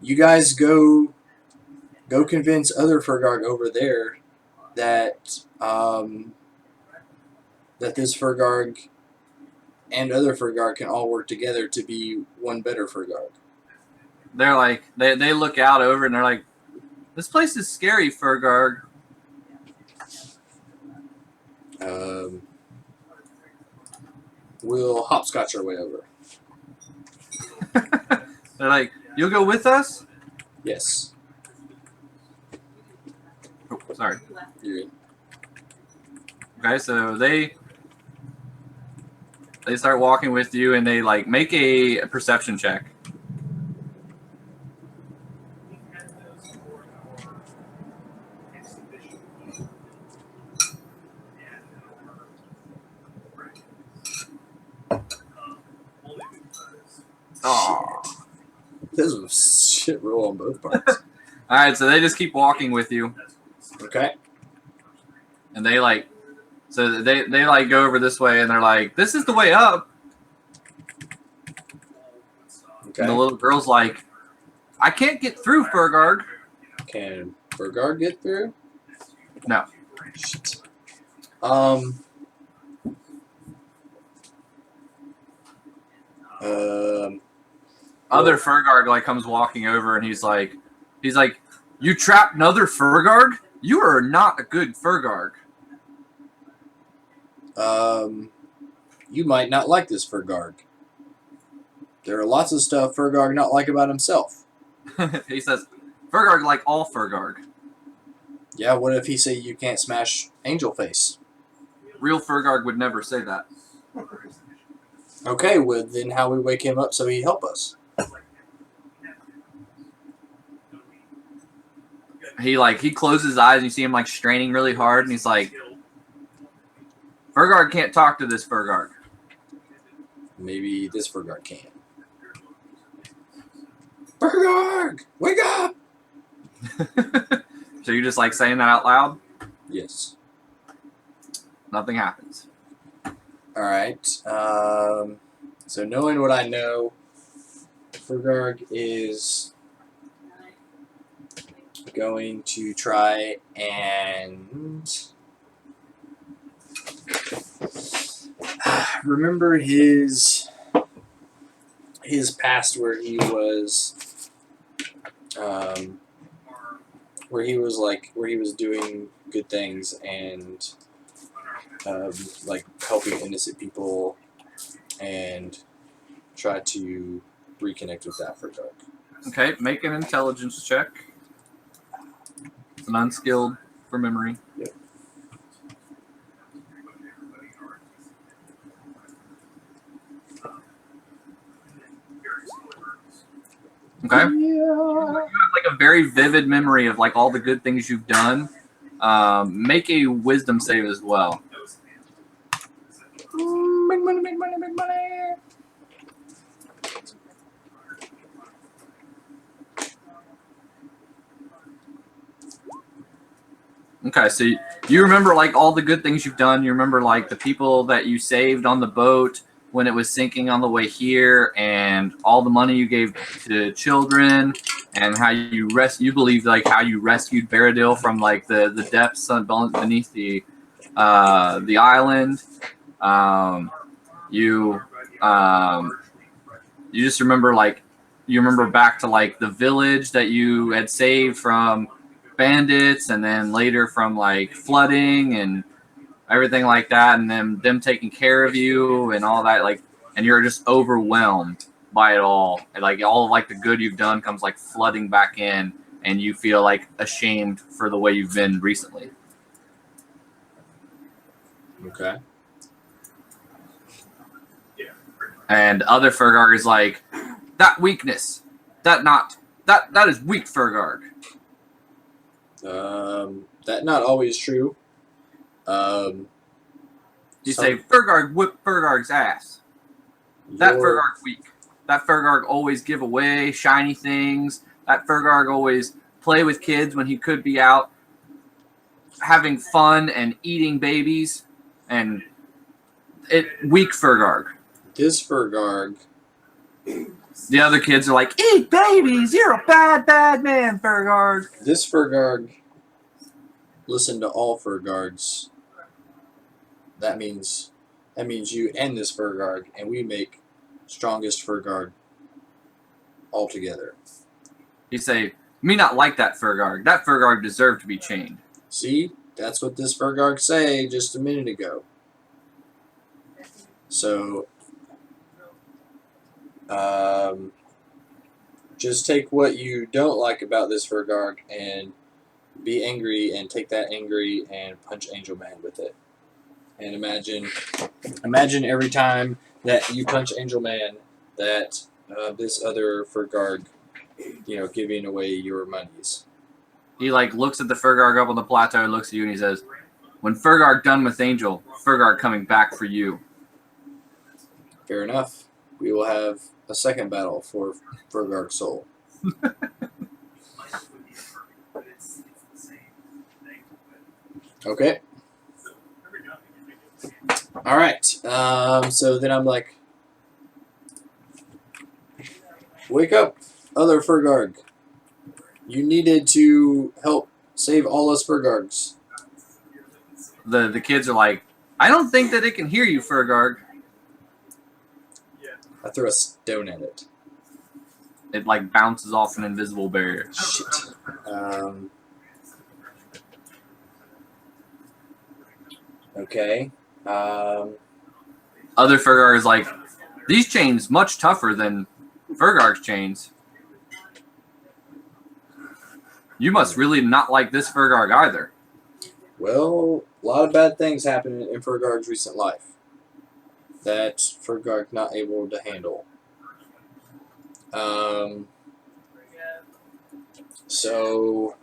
You guys go convince other Furgarg over there that that this Furgarg and other Furgarg can all work together to be one better Furgarg. They're like, they look out over and they're like, this place is scary, Furgarg. Um, we'll hopscotch our way over. They're like, you'll go with us? Yes. Oh, sorry. You're good. Okay, so they start walking with you and they like make a perception check. Oh. This was a shit roll on both parts. All right, so they just keep walking with you, Okay. and they like, so they like go over this way, and they're like, "This is the way up." Okay. And the little girl's like, "I can't get through, Furgarg." Can Furgarg get through? No. Shit. Other Furgarg like comes walking over, and he's like, "You trapped another Furgarg? You are not a good Furgarg." You might not like this Furgarg. There are lots of stuff Furgarg not like about himself. He says, "Furgarg like all Furgarg. Yeah, what if he say you can't smash Angel Face? Real Furgarg would never say that." Okay, well then how we wake him up so he help us? He closes his eyes and you see him like straining really hard, and he's like, "Furgarg can't talk to this Furgarg." Maybe this Furgarg can. Furgarg, wake up! So you're just like saying that out loud? Yes. Nothing happens. All right. So knowing what I know, Furgarg is going to try and remember his past where he was doing good things and like helping innocent people, and try to reconnect with that Furgarg. Okay, make an intelligence check. It's an unskilled for memory. Yep. Okay. Yeah. You have like a very vivid memory of like all the good things you've done. Make a wisdom save as well. Make money, make money, make money. Okay, so you remember like all the good things you've done. You remember like the people that you saved on the boat when it was sinking on the way here, and all the money you gave to children, and how you believe like how you rescued Baradil from like the depths beneath the island. You just remember like you remember back to like the village that you had saved from bandits, and then later from like flooding and everything like that, and then them taking care of you and all that, like, and you're just overwhelmed by it all, and like all of like the good you've done comes like flooding back in, and you feel like ashamed for the way you've been recently. Okay. And other Furgarg is like, that weakness, that is weak Furgarg. That not always true. You say Furgarg whipped Furgarg's ass. That Furgarg's weak. That Furgarg always give away shiny things. That Furgarg always play with kids when he could be out having fun and eating babies. And weak Furgarg. This Furgarg. The other kids are like, eat babies! You're a bad, bad man, Furgarg. This Furgarg. Listen to all Furgargs. That means you and this Furgarg, and we make strongest Furgarg altogether. You say, me not like that Furgarg. That Furgarg deserved to be chained. See? That's what this Furgarg say just a minute ago. So, just take what you don't like about this Furgarg and be angry, and take that angry and punch Angel Man with it. And imagine every time that you punch Angel Man that this other Furgarg, giving away your monies. He looks at the Furgarg up on the plateau and looks at you and he says, when Furgarg done with Angel, Furgarg coming back for you. Fair enough. We will have a second battle for Furgarg's soul. Okay. All right. So then I'm like, wake up, other Furgarg. You needed to help save all us Furgargs. The kids are like, I don't think that it can hear you, Furgarg. I threw a stone at it. It bounces off an invisible barrier. Shit. Okay. Other Furgarg is like, these chains much tougher than Furgarg's chains. You must really not like this Furgarg either. Well, a lot of bad things happened in Furgarg's recent life that Furgarg not able to handle. So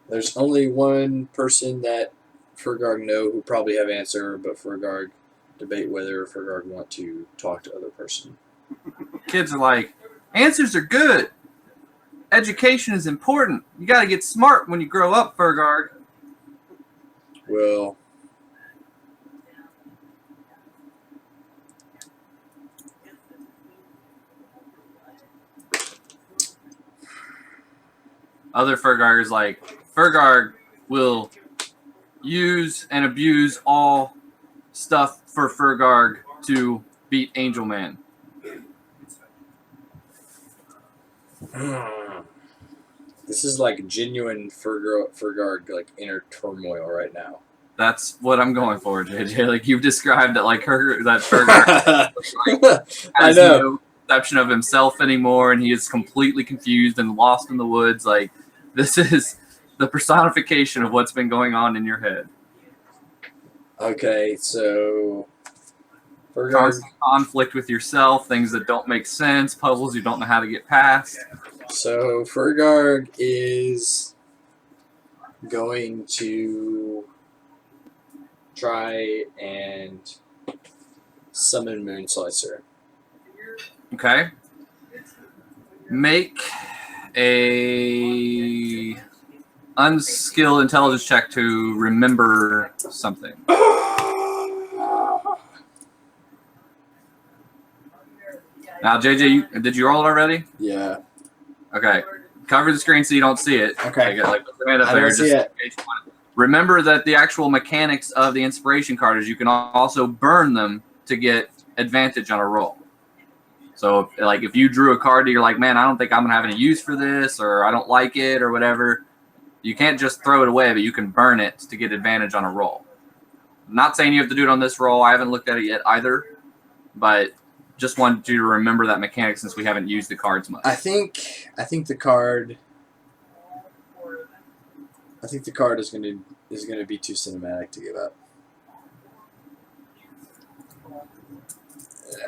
there's only one person that Furgarg know who probably have answer, but Furgarg debate whether Furgarg want to talk to other person. Kids are like, answers are good. Education is important. You got to get smart when you grow up, Furgarg. Well, other Furgarg is like, Furgarg will use and abuse all stuff for Furgarg to beat Angel Man. This is like genuine Furgarg inner turmoil right now. That's what I'm going for, JJ. You've described it that Furgarg has no perception of himself anymore, and he is completely confused and lost in the woods. This is the personification of what's been going on in your head. Okay, so Furgarg, constant conflict with yourself, things that don't make sense, puzzles you don't know how to get past. So Furgarg is going to try and summon Moon Slicer. Okay. Make a unskilled intelligence check to remember something. Now, JJ, did you roll it already? Yeah. Okay. Cover the screen so you don't see it. Okay. I don't see it. Remember that the actual mechanics of the inspiration card is you can also burn them to get advantage on a roll. So, if you drew a card that you're like, man, I don't think I'm going to have any use for this, or I don't like it, or whatever, you can't just throw it away, but you can burn it to get advantage on a roll. I'm not saying you have to do it on this roll. I haven't looked at it yet either, but just wanted you to remember that mechanic since we haven't used the cards much. I think the card is gonna be too cinematic to give up.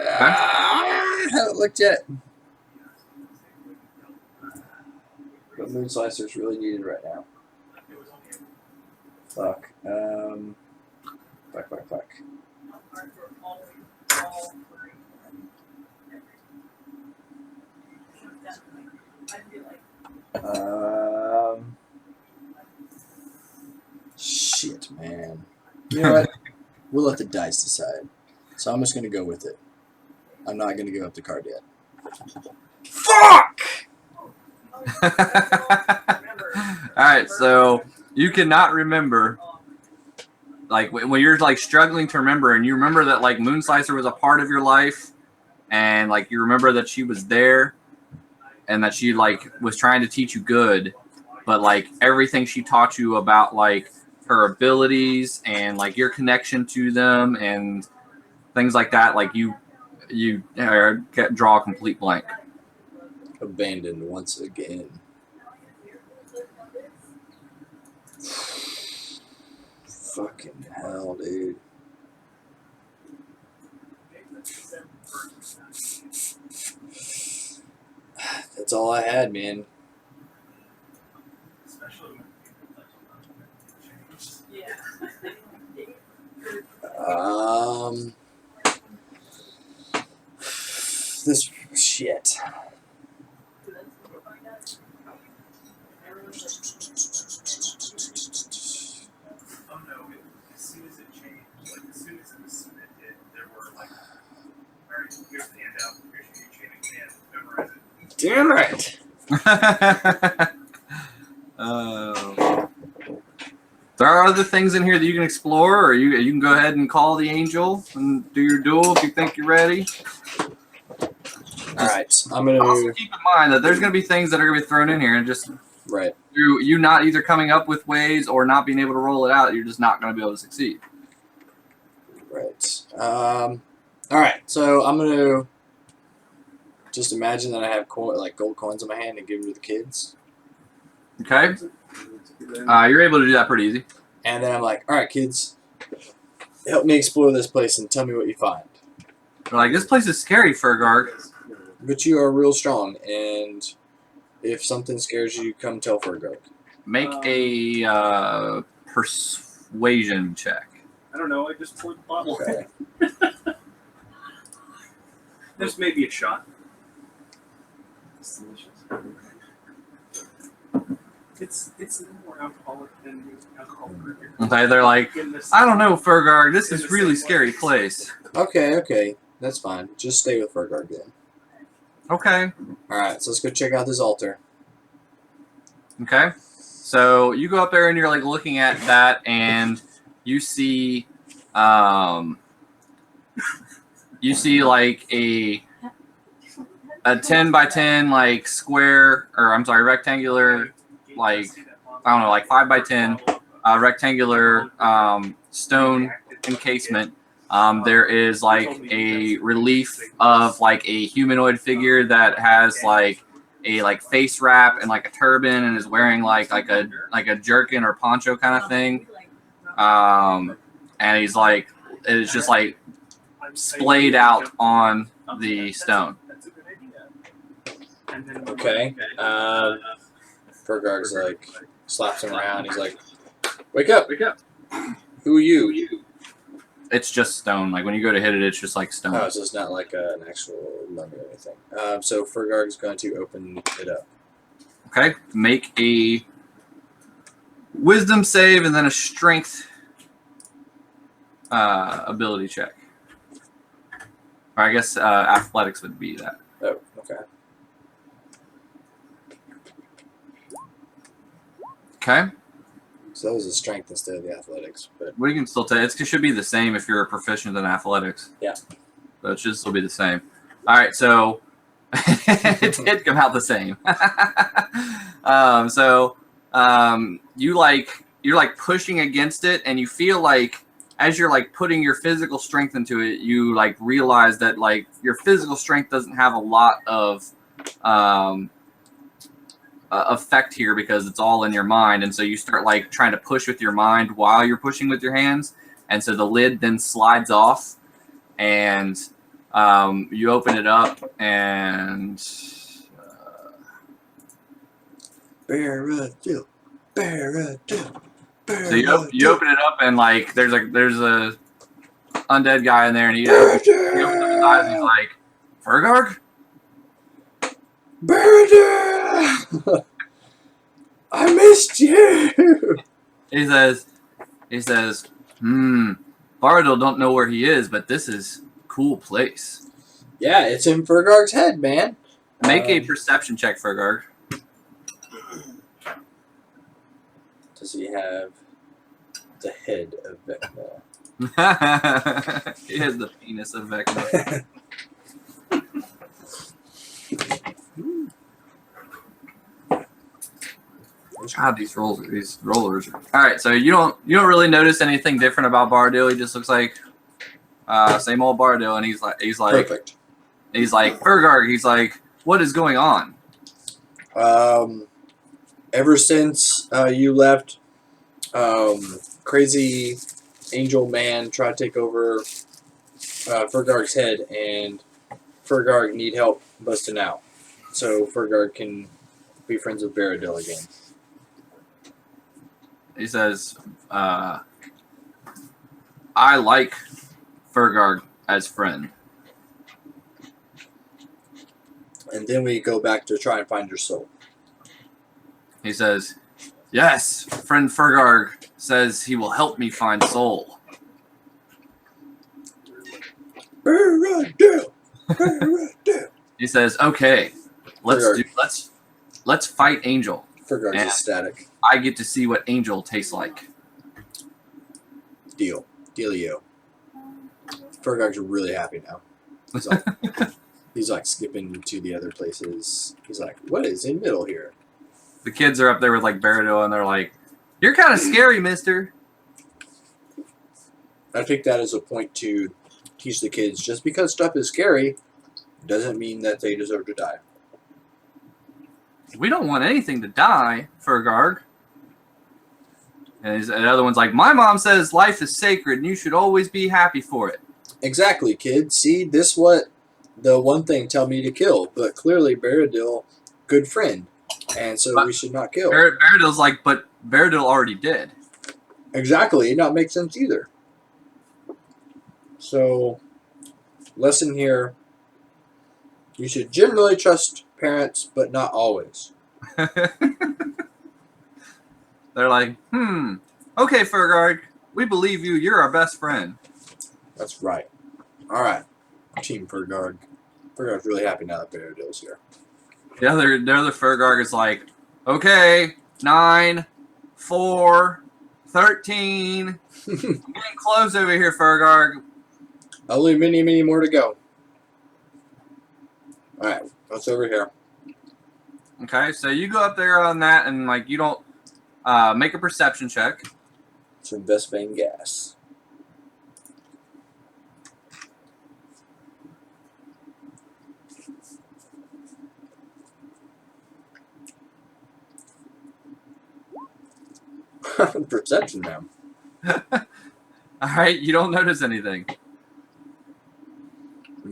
I haven't looked yet. But Moon Slicer is really needed right now. Fuck. Fuck. Shit, man. You know what? We'll let the dice decide. So I'm just going to go with it. I'm not going to give up the card yet. Fuck! All right, so you cannot remember, like when you're like struggling to remember, and you remember that like Moonslicer was a part of your life, and like you remember that she was there, and that she like was trying to teach you good, but like everything she taught you about like her abilities and like your connection to them and things like that, like you draw a complete blank. Abandoned once again. Fucking hell, dude. That's all I had, man. This shit. Damn it! There are other things in here that you can explore, or you can go ahead and call the angel and do your duel if you think you're ready. All right, I'm gonna also keep in mind that there's gonna be things that are gonna be thrown in here, and just right. You not either coming up with ways or not being able to roll it out, you're just not gonna be able to succeed. Right. All right. So I'm gonna just imagine that I have like gold coins in my hand and give them to the kids. Okay. You're able to do that pretty easy. And then I'm like, all right, kids, help me explore this place and tell me what you find. They're like, this place is scary, Furgarg. But you are real strong, and if something scares you, come tell Furgarg. Make a persuasion check. I don't know. I just poured the bottle. Okay. There's maybe a shot. It's delicious. It's a little more alcoholic than alcohol. Okay, they're like, I don't know, Furgarg. This is really scary place. Okay. That's fine. Just stay with Furgarg then. Okay. All right, so let's go check out this altar. Okay. So you go up there and you're like looking at that, and you see like a 10 by 10 like square, or I'm sorry, rectangular, like I don't know, like 5 by 10 rectangular stone encasement. There is like a relief of like a humanoid figure that has like a face wrap and like a turban and is wearing like a jerkin or poncho kind of thing. And he's like, it's just like splayed out on the stone. Okay. Furgarg's like slaps him around. He's like, "Wake up! Wake up! Who are you?" It's just stone. Like when you go to hit it, it's just like stone. Oh, so it's not like an actual mummy or anything. So Furgarg's going to open it up. Okay. Make a wisdom save and then a strength ability check. Or I guess athletics would be that. Oh, okay. Okay. So that was a strength instead of the athletics, but We can still take it. Should be the same if you're proficient in athletics. Yeah. So it should still be the same. All right, so it did come out the same. You're like pushing against it, and you feel like as you're like putting your physical strength into it, you like realize that like your physical strength doesn't have a lot of effect here because it's all in your mind, and so you start like trying to push with your mind while you're pushing with your hands, and so the lid then slides off, and you open it up, and so you open it up, and like there's a undead guy in there, and he opens up his eyes, and he's like, Furgarg? I missed you. He says, Bardil don't know where he is, but this is a cool place. Yeah, it's in Furgarg's head, man. Make a perception check, Furgarg. Does he have the head of Vecna? He has the penis of Vecna. God, these rollers. All right, so you don't really notice anything different about Bardil. He just looks like same old Bardil, and he's like Perfect. He's like Furgarg. He's like, what is going on? Ever since you left, crazy angel man tried to take over Furgarg's head, and Furgarg need help busting out, so Furgarg can be friends with Baradil again. He says, I like Furgarg as friend. And then we go back to try and find your soul. He says, yes, friend Furgarg says he will help me find soul. Baradil! He says, okay, let's fight Angel. Furgarg's And ecstatic. I get to see what Angel tastes like. Deal. Dealio. Furgarg's really happy now. He's like skipping to the other places. He's like, what is in middle here? The kids are up there with like Baradil, and they're like, you're kind of scary, mister. I think that is a point to teach the kids. Just because stuff is scary doesn't mean that they deserve to die. We don't want anything to die, Furgarg. And the other one's like, my mom says life is sacred and you should always be happy for it. Exactly, kid. See, this what the one thing tell me to kill, but clearly Baradil, good friend, and so we should not kill. Baradil's like, but Baradil already did. Exactly, it not make sense either. So, lesson here, you should generally trust parents, but not always. They're like, okay, Furgarg, we believe you. You're our best friend. That's right. All right, Team Furgarg. Furgarg's really happy now that Baradil's here. The other Furgarg is like, okay, 9, 4, 13. I'm getting close over here, Furgarg. Only many more to go. All right, what's over here? Okay, so you go up there on that, and like you don't make a perception check. Some Vespane gas. Perception now. All right, you don't notice anything.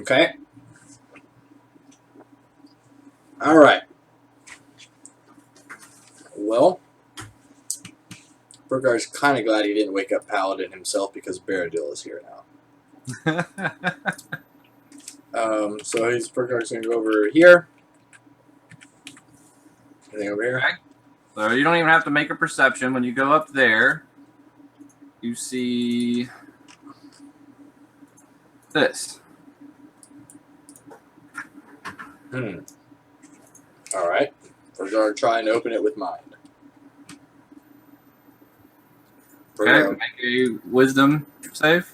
Okay. All right. Well, Furgarg's kind of glad he didn't wake up Paladin himself because Baradil is here now. So Furgarg's going to go over here. Anything over here? Okay. So you don't even have to make a perception. When you go up there, you see this. All right. Furgarg trying to open it with mind. Okay, make a wisdom save.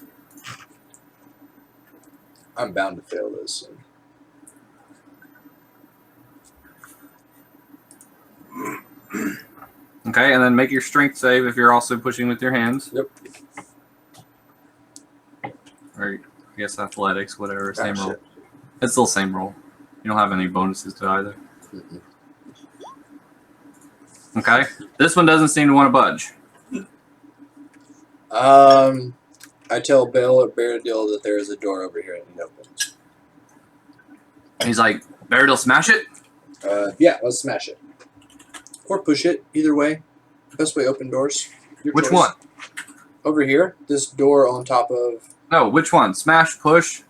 I'm bound to fail this. Okay, and then make your strength save if you're also pushing with your hands. Yep. Or I guess athletics, whatever, same roll. Shit. It's still the same roll. You don't have any bonuses to either. Mm-mm. Okay, this one doesn't seem to want to budge. I tell Baradil that there is a door over here and it opens. He's like, Baradil, smash it? Yeah, let's smash it. Or push it, either way. Best way open doors. Your Which choice. one? Over here, this door on top of, No, which one? Smash, push?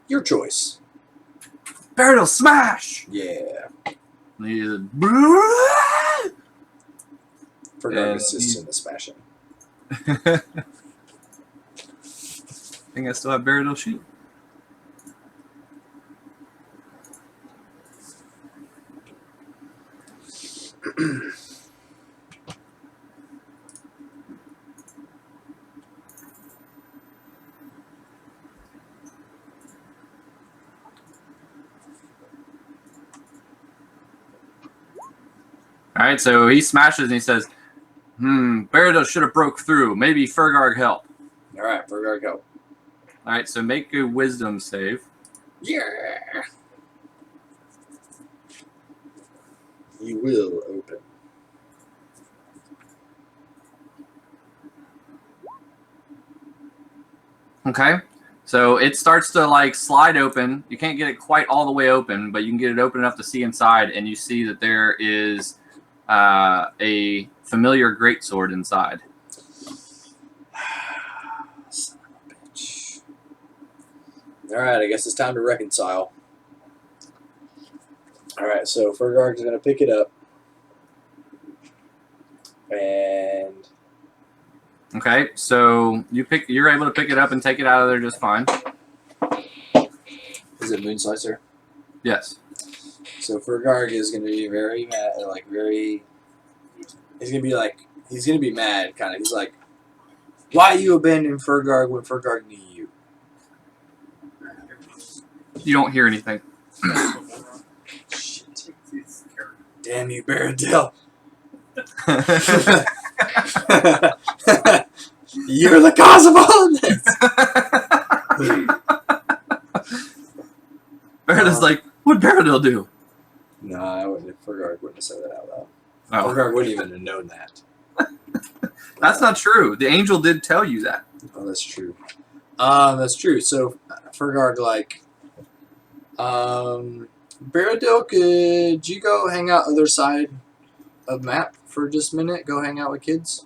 your choice. Baradil, smash! Yeah. And he's Furgarg And assists he- in the smashing. I think I still have Burial sheet. All right, so he smashes and he says, Burial should have broke through. Maybe Furgarg help. All right, Furgarg, go. All right, so make a wisdom save. Yeah. You will open. Okay, so it starts to like slide open. You can't get it quite all the way open, but you can get it open enough to see inside, and you see that there is a familiar greatsword inside. Son of a bitch. All right, I guess it's time to reconcile. All right, so Furgarg's gonna pick it up, and Okay, so you're able to pick it up and take it out of there just fine. is it Moonslicer? Yes. So Furgarg is gonna be very mad, like very. He's gonna be mad, kind of. He's like, "Why you abandon Furgarg when Furgarg need you?" You don't hear anything. Shit! Damn you, Baradell! You're the cause of all of this. Baradell's like, what'd Baradell do? No, I wouldn't. Furgarg wouldn't have said that out loud. Oh, Furgarg wouldn't even have known that. that's not true. The angel did tell you that. Oh, that's true. That's true. So Furgarg, like, Baradell, could you go hang out other side of map for just a minute? Go hang out with kids.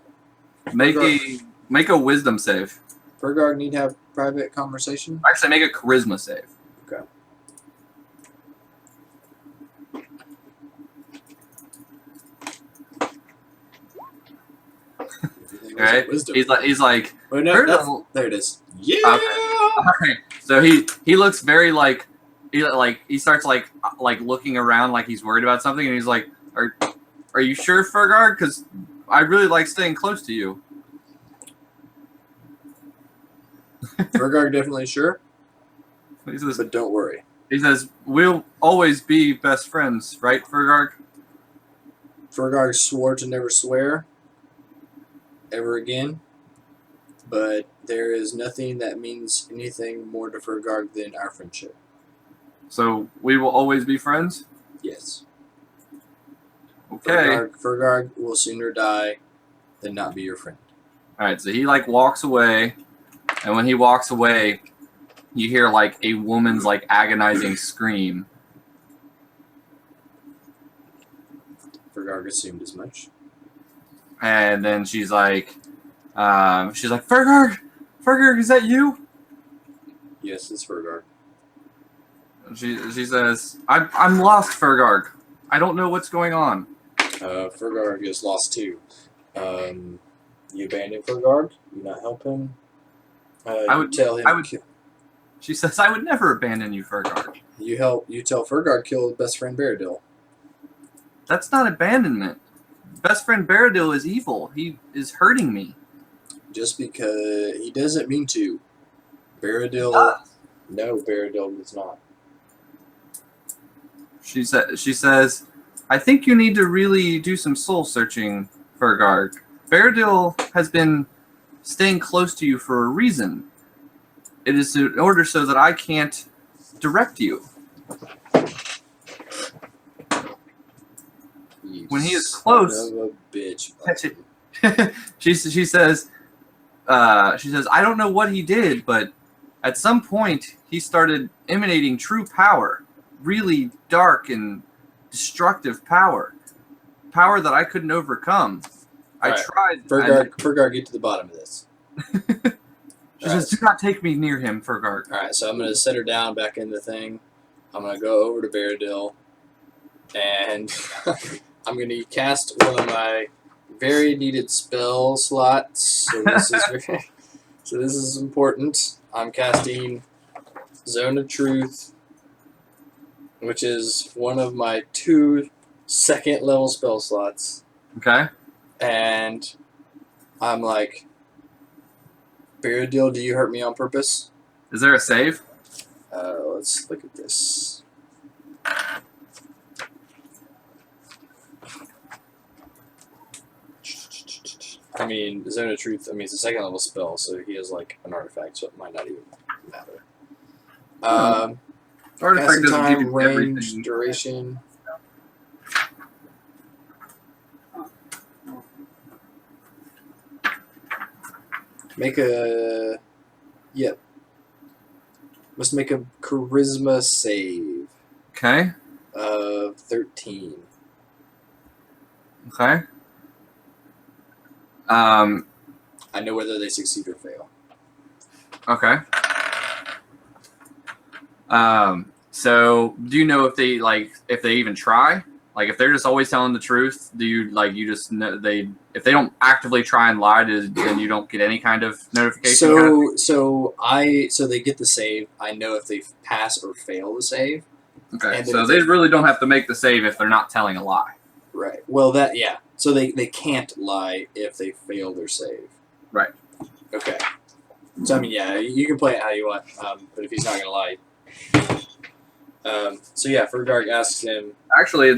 Make a wisdom save. Furgarg need to have private conversation. Actually, make a charisma save. Okay. All right. Wisdom. He's like. Wait, no, Baradell- there it is. Yeah. Okay. All right. So he looks very like he starts like looking around like he's worried about something, and he's like, "Are you sure, Furgarg? Because I really like staying close to you." Furgarg definitely sure, He says, but don't worry. "We'll always be best friends, right, Furgarg?" Furgarg swore to never swear ever again, but there is nothing that means anything more to Furgarg than our friendship. So we will always be friends. Yes. Okay. Furgarg will sooner die than not be your friend. All right. So he like walks away, and when he walks away, you hear like a woman's like agonizing scream. Furgarg assumed as much. And then she's like, Furgarg, is that you? Yes, it's Furgarg. She says, I'm lost, Furgarg. I don't know what's going on. Furgarg is lost too. You abandon Furgarg? You not help him? I would tell him. She says, I would never abandon you, Furgarg. You tell Furgarg kill his best friend Baradell. That's not abandonment. Best friend Baradell is evil. He is hurting me. Just because he doesn't mean to. Baradell. No, Baradell does not. She says, I think you need to really do some soul searching, Furgarg. Baradell has been staying close to you for a reason. It is in order so that I can't direct you. When he is close, son of a bitch. she says, I don't know what he did, but at some point he started emanating true power, really dark and destructive power that I couldn't overcome. I tried. Furgarg, get to the bottom of this. She says, do not take me near him, Furgarg. Alright, so I'm going to set her down back in the thing. I'm going to go over to Baradell. and I'm going to cast one of my very needed spell slots. So this is this is important. I'm casting Zone of Truth, which is one of my 2 second-level spell slots. Okay. And I'm like, Burial, do you hurt me on purpose? Is there a save? Let's look at this. I mean, Zone of Truth, I mean, it's a second level spell, so he has like an artifact, so it might not even matter. Artifact Casting doesn't give time, you range, everything. duration. Make a. Yep. Must make a charisma save Okay. of 13. Okay. I know whether they succeed or fail. Okay. So do you know if they even try? Like if they're just always telling the truth, do you you just know if they don't actively try and lie, then you don't get any kind of notification? So they get the save. I know if they pass or fail the save. Okay. And then So if they really don't have to make the save if they're not telling a lie. Right. Well, yeah. So they can't lie if they fail their save. Right. Okay. So I mean, yeah, you can play it how you want, but if he's not gonna lie. So yeah, Furgarg asks him. Actually,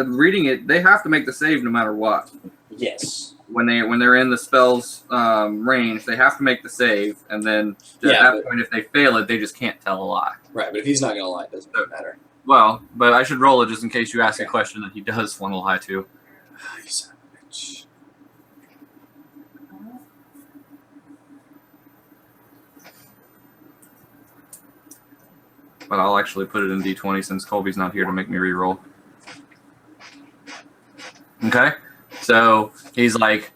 reading it, they have to make the save no matter what. Yes. When they're in the spell's range, they have to make the save, and then at that point, if they fail it, they just can't tell a lie. Right, but if he's not gonna lie, it doesn't matter. Well, but I should roll it just in case you ask a question that he does want to lie to. You son of a bitch. But I'll actually put it in D20 since Colby's not here to make me re-roll. Okay, so he's like,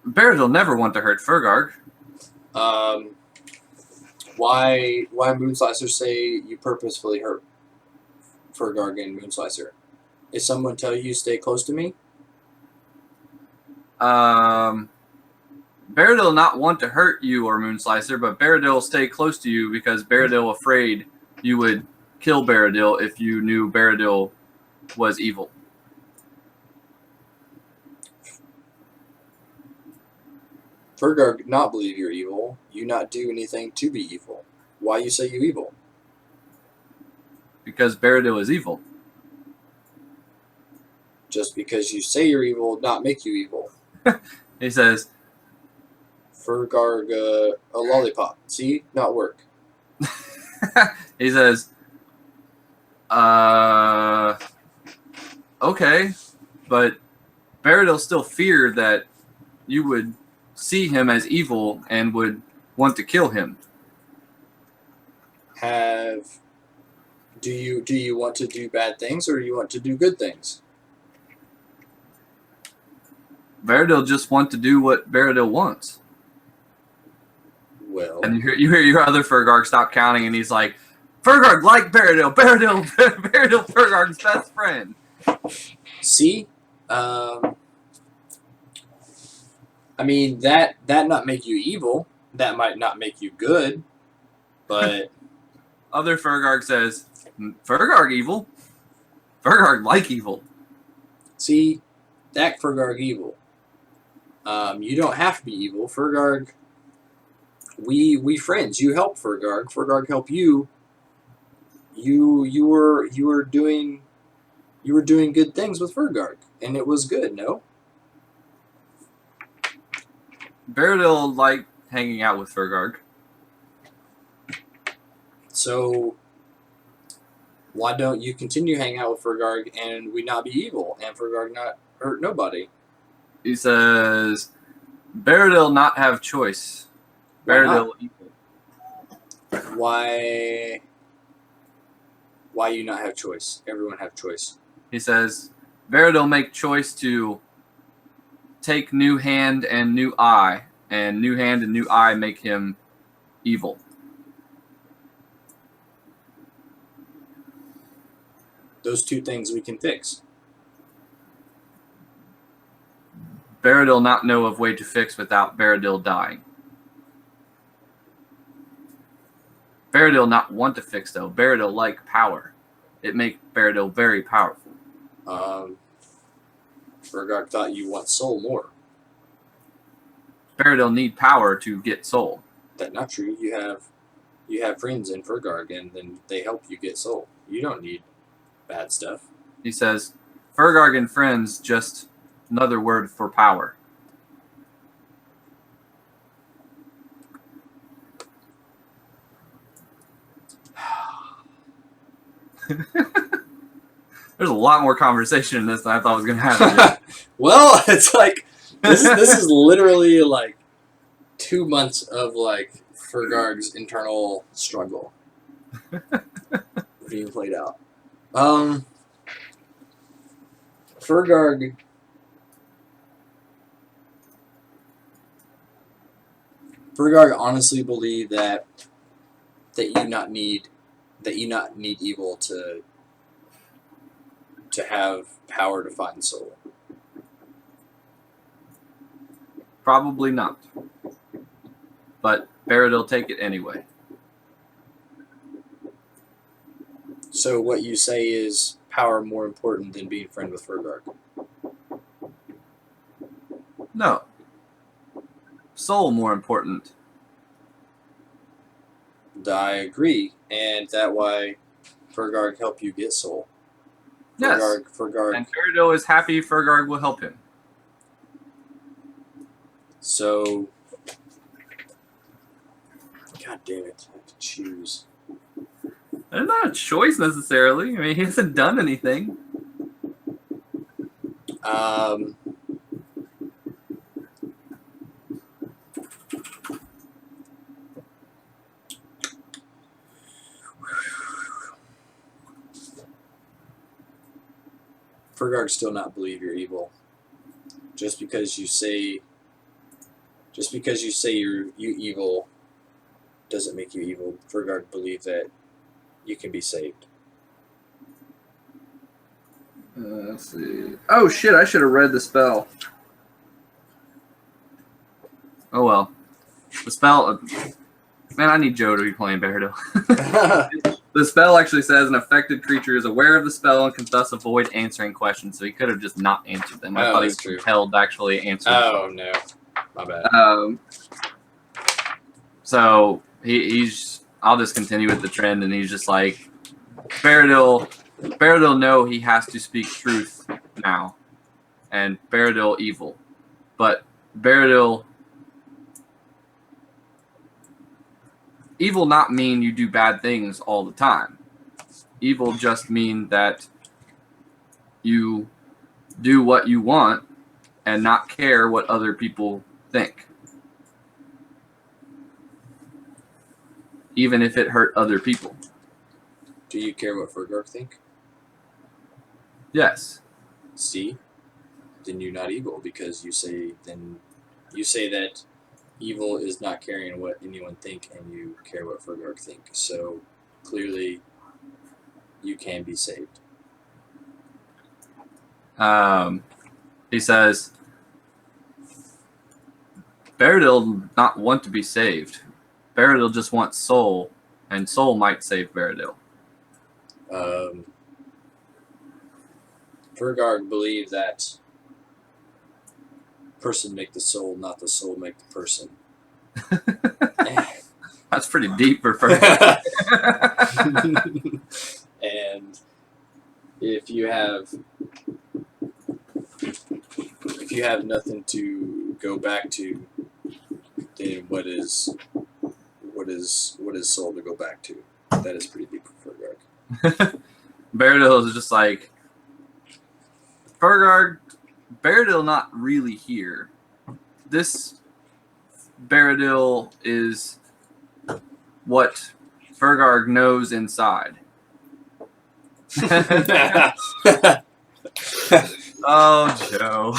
Barrett will never want to hurt Furgarg. Why Moonslicer say you purposefully hurt Furgarg and Moonslicer? If someone tell you stay close to me? Barradil will not want to hurt you or Moonslicer, but Barradil will stay close to you because Barradil afraid you would kill Barradil if you knew Barradil was evil. Furgarg not believe you're evil. You not do anything to be evil. Why you say you evil? Because Barradil is evil. Just because you say you're evil, not make you evil. He says, Furgarg, a lollipop. See? Not work. he says, okay, but Barradil still feared that you would see him as evil and would want to kill him. Do you want to do bad things or do you want to do good things? Barradil just want to do what Barradil wants. Well, And you hear your other Furgarg stop counting, and he's like, Furgarg like Barradil, Barradil Furgarg's best friend. see, I mean that not make you evil. That might not make you good, but Other Furgarg says, Furgarg evil? Furgarg like evil. see, that Furgarg evil. You don't have to be evil, Furgarg. We friends. You help Furgarg. Furgarg help you. You were doing good things with Furgarg, and it was good. No. Barradil liked hanging out with Furgarg. So why don't you continue hanging out with Furgarg and we not be evil and Furgarg not hurt nobody? He says, Barradil not have choice. Barradil evil. Why you not have choice? Everyone have choice. He says, Barradil make choice to take new hand and new eye, and new hand and new eye make him evil. Those two things we can fix. Baradil not know of way to fix without Baradil dying. Baradil not want to fix though. Baradil like power. It make Baradil very powerful. Furgarg thought you want soul more. Baradil need power to get soul. That's not true. You have friends in Furgarg, and then they help you get soul. You don't need bad stuff. He says, Furgarg and friends, just another word for power. There's a lot more conversation in this than I thought was going to happen. Well, it's like this is literally like 2 months of like Furgarg's internal struggle being played out. Furgarg honestly believed that you not need evil to have power to find soul. Probably not. But Baradil take it anyway. So what you say is power more important than being friend with Furgarg? No. Soul more important. I agree, and that why Furgarg help you get soul. Yes. Furgarg. And Baradil is happy Furgarg will help him. So, God damn it, I have to choose. It's not a choice necessarily. I mean, he hasn't done anything. Furgarg still not believe you're evil. Just because you say you're evil doesn't make you evil. Furgarg believe that you can be saved. Let's see. Oh shit! I should have read the spell. Oh well. The spell. Man, I need Joe to be playing Baradil. The spell actually says an affected creature is aware of the spell and can thus avoid answering questions. So he could have just not answered them. I thought he was compelled to actually answer. Oh no, my bad. So he's. I'll just continue with the trend, and he's just like, Baradil know he has to speak truth now, and Baradil evil, but Baradil evil not mean you do bad things all the time. Evil just mean that you do what you want and not care what other people think, even if it hurt other people. Do you care what Furgarg think? Yes. See? Then you're not evil because you say that evil is not caring what anyone think and you care what Furgarg think. So clearly you can be saved. He says Baradil not want to be saved. Baradil just wants soul, and soul might save Baradil. Furgarg believed that person make the soul, not the soul make the person. That's pretty deep for Furgarg. And if you have nothing to go back to, then what is soul to go back to? That is pretty deep for Furgarg. Baradil is just like, Baradil not really here. This Baradil is what Furgarg knows inside. Oh, Joe.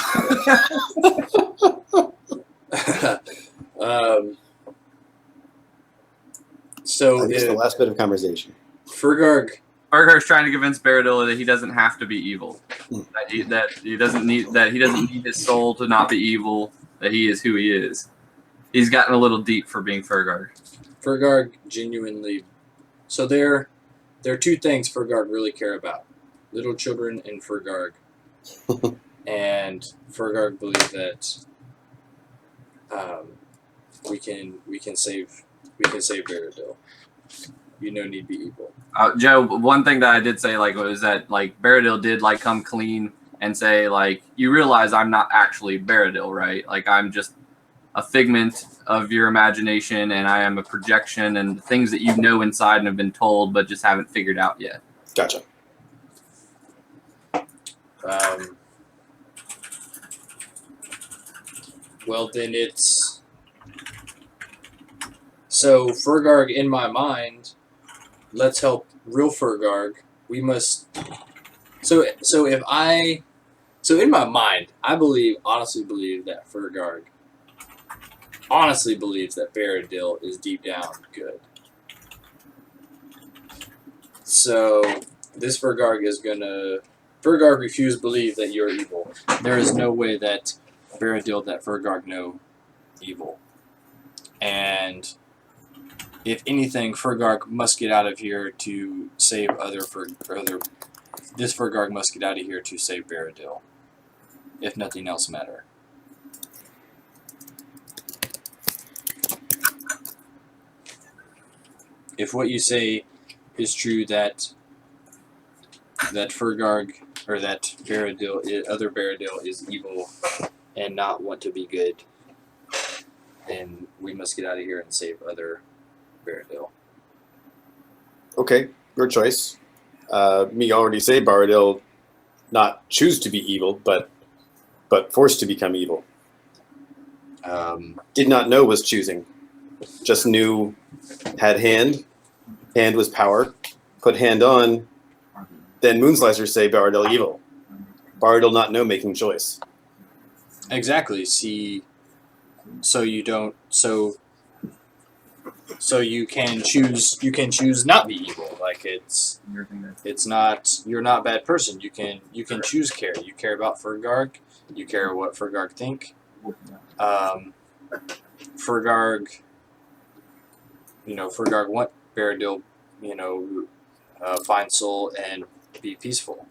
So I missed the last bit of conversation. Furgarg Furgarg's trying to convince Baradil that he doesn't have to be evil. That he doesn't need his soul to not be evil. That he is who he is. He's gotten a little deep for being Furgarg. Furgarg genuinely. So there are two things Furgarg really care about: little children and Furgarg. And Furgarg believes that we can save Baradil. You no need be evil. Joe, one thing that I did say was that Baradil did come clean and say you realize I'm not actually Baradil, right? I'm just a figment of your imagination, and I am a projection and things that you know inside and have been told but just haven't figured out yet. Gotcha. Well, then it's so Furgarg in my mind. Let's help real Furgarg. We must. So in my mind, I honestly believe that Furgarg honestly believes that Baradil is deep down good. So this Furgarg refused to believe that you're evil. There is no way that Baradil that Furgarg know evil. And if anything, Furgarg must get out of here to save this Furgarg must get out of here to save Baradil. If nothing else matter. If what you say is true, that Furgarg or that other Baradil is evil and not want to be good, then we must get out of here and save other Baradil. Okay, your choice. Me already say Baradil not choose to be evil, but forced to become evil. Did not know was choosing. Just knew had hand was power, put hand on, then Moonslicer say Baradil evil. Baradil not know making choice. Exactly. See, so you don't. So you can choose. You can choose not be evil. It's not. You're not a bad person. You can choose care. You care about Furgarg. You care what Furgarg think. Furgarg. Furgarg want Baradil. Find soul and be peaceful.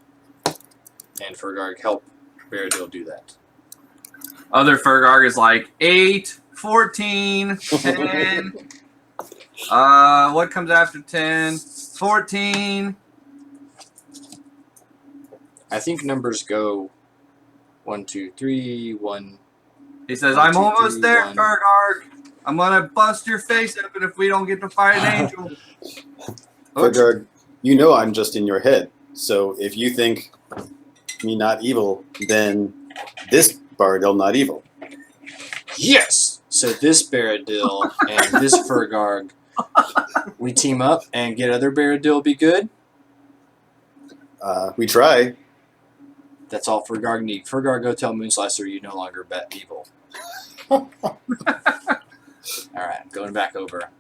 And Furgarg help Baradil do that. Other Furgarg is 8, 14, 10. What comes after 10? 14. I think numbers go 1, 2, 3, 1. He says, 1, I'm 2, almost 3, there, 1. Furgarg. I'm going to bust your face open if we don't get to fight an angel. Furgarg, you know I'm just in your head. So if you think me not evil, then this Baradil not evil. Yes! So this Baradil and this Furgarg, we team up and get other Baradil be good? We try. That's all Furgarg need. Furgarg, go tell Moonslicer you no longer bet evil. Alright, going back over.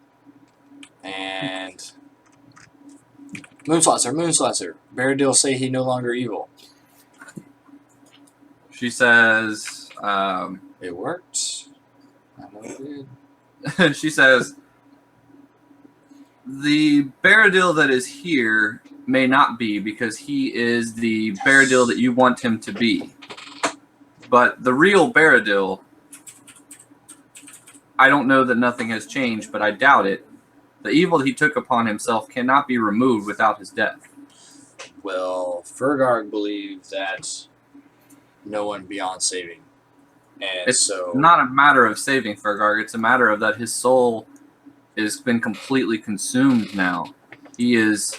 And Moonslicer. Baradil say he no longer evil. She says, It worked. I know it did. she says, the Baradil that is here may not be because he is the Baradil that you want him to be. But the real Baradil, I don't know that nothing has changed, but I doubt it. The evil that he took upon himself cannot be removed without his death. Well, Furgarg believes that no one beyond saving. And It's so not a matter of saving Furgarg. It's a matter of that his soul has been completely consumed now. He is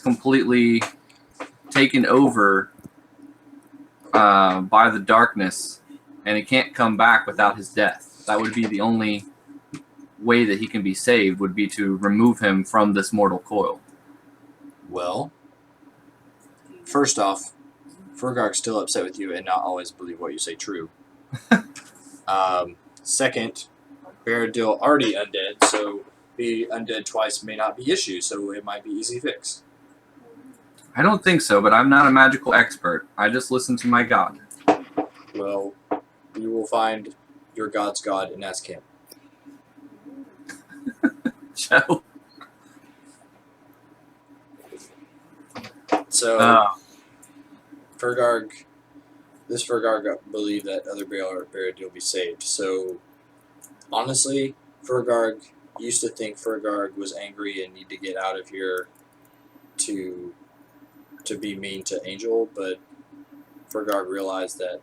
completely taken over by the darkness, and he can't come back without his death. That would be the only way that he can be saved, would be to remove him from this mortal coil. Well, first off, Furgarg's still upset with you and not always believe what you say true. Second, Baradil already undead, so be undead twice may not be issue, so it might be easy fix. I don't think so, but I'm not a magical expert. I just listen to my god. Well, you will find your god's god and ask him. Joe. So, this Furgarg believed that other Barad will be saved. So, honestly, Furgarg used to think Furgarg was angry and need to get out of here to be mean to Angel, but Furgarg realized that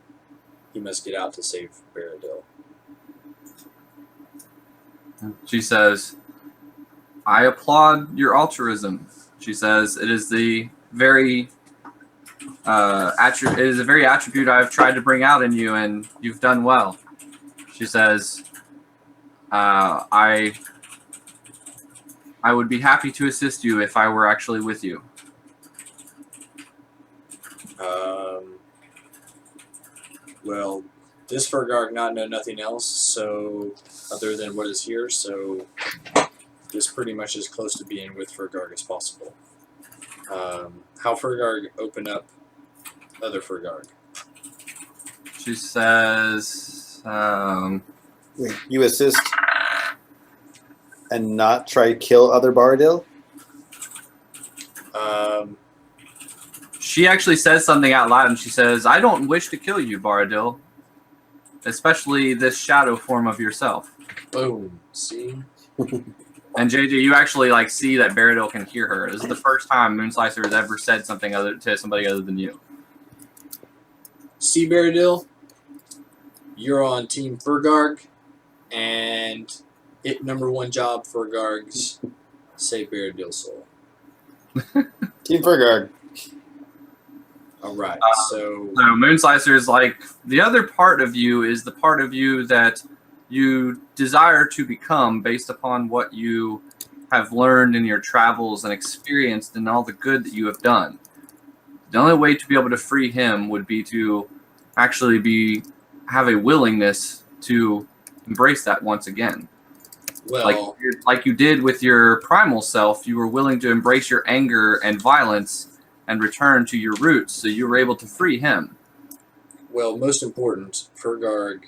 he must get out to save Baradil. She says, I applaud your altruism. She says, it is the very it is a very attribute I've tried to bring out in you, and you've done well. She says, I would be happy to assist you if I were actually with you. Well, this Furgarg not know nothing else, so other than what is here, so this pretty much as close to being with Furgarg as possible. How Furgarg open up other Furgarg? She says, Wait, you assist and not try to kill other Baradil? She actually says something out loud, and she says, I don't wish to kill you, Baradil. Especially this shadow form of yourself. Boom. See? And JJ, you actually see that Baradil can hear her. This is the first time Moonslicer has ever said something to somebody other than you. See, Baradil? You're on Team Furgarg, and #1 job Furgarg's save Baradil's soul. Team Furgarg. Alright, so Moonslicer is the other part of you is the part of you that you desire to become based upon what you have learned in your travels and experienced and all the good that you have done. The only way to be able to free him would be to actually have a willingness to embrace that once again. well, Like you did with your primal self, you were willing to embrace your anger and violence and return to your roots, so you were able to free him. well, most important, Furgarg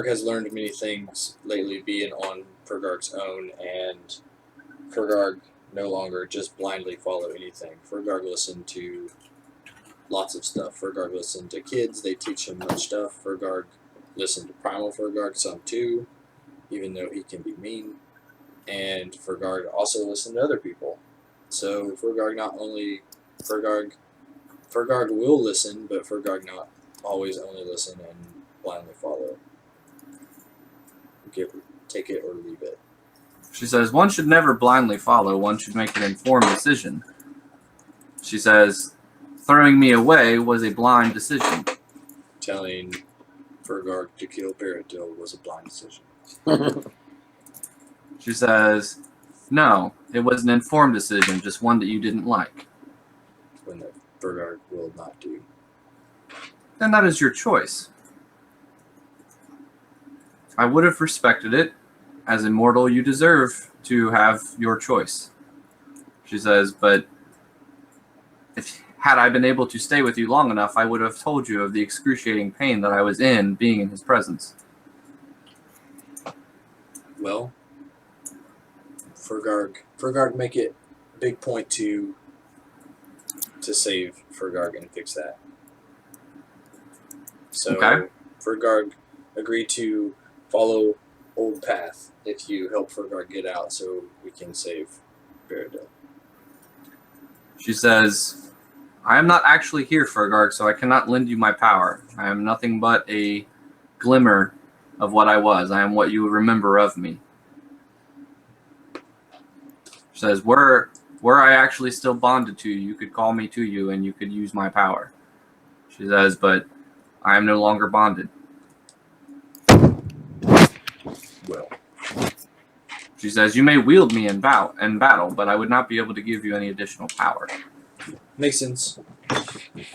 has learned many things lately being on Furgarg's own, and Furgarg no longer just blindly follow anything. Furgarg listened to lots of stuff. Furgarg listened to kids, they teach him much stuff. Furgarg listened to Primal Furgarg some too, even though he can be mean. And Furgarg also listened to other people. So Furgarg will listen, but Furgarg not always only listen and blindly follow. Take it or leave it. She says, one should never blindly follow, one should make an informed decision. She says, throwing me away was a blind decision. Telling Furgarg to kill Baradil was a blind decision. She says, no, it was an informed decision, just one that you didn't like. When the Furgarg will not do. Then that is your choice. I would have respected it. As immortal, you deserve to have your choice. She says, but had I been able to stay with you long enough, I would have told you of the excruciating pain that I was in being in his presence. Well, Furgarg make it a big point to save Furgarg and fix that. So Okay. Furgarg agreed to follow old path if you help Furgarg get out, so we can save Baradil. She says, I am not actually here, Furgarg, so I cannot lend you my power. I am nothing but a glimmer of what I was. I am what you would remember of me. She says, were I actually still bonded to you, you could call me to you and you could use my power. She says, but I am no longer bonded. Well, She says, you may wield me in battle, but I would not be able to give you any additional power. makes sense.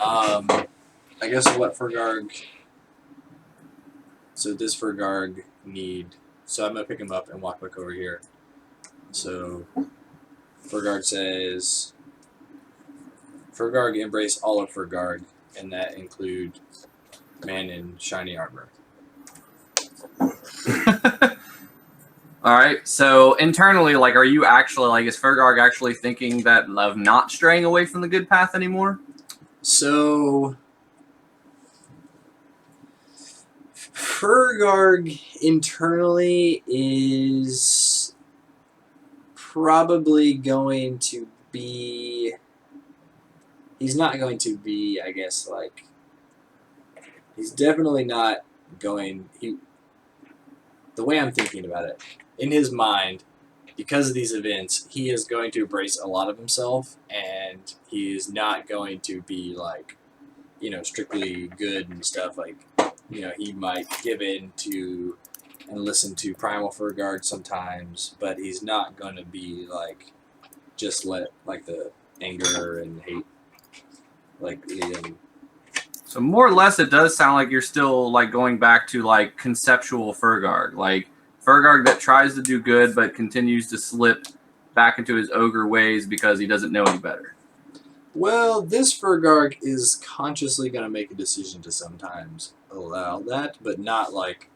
I guess what Furgarg. So this Furgarg need So I'm gonna pick him up and walk back over here. So Furgarg says, Furgarg embrace all of Furgarg, and that include man in shiny armor. All right. So internally, like, are you actually like, is Furgarg actually thinking that of not straying away from the good path anymore? So Furgarg internally is probably going to be. He's not going to be, I guess, like. He's definitely not going. The way I'm thinking about it, in his mind, because of these events, he is going to embrace a lot of himself, and he is not going to be like, strictly good and stuff. Like, he might give in to and listen to Primal Furgarg sometimes, but he's not going to be like, just let like the anger and hate like lead him. So more or less, it does sound like you're still like going back to like conceptual Furgarg, like Furgarg that tries to do good but continues to slip back into his ogre ways because he doesn't know any better. Well, this Furgarg is consciously going to make a decision to sometimes allow that, but not like,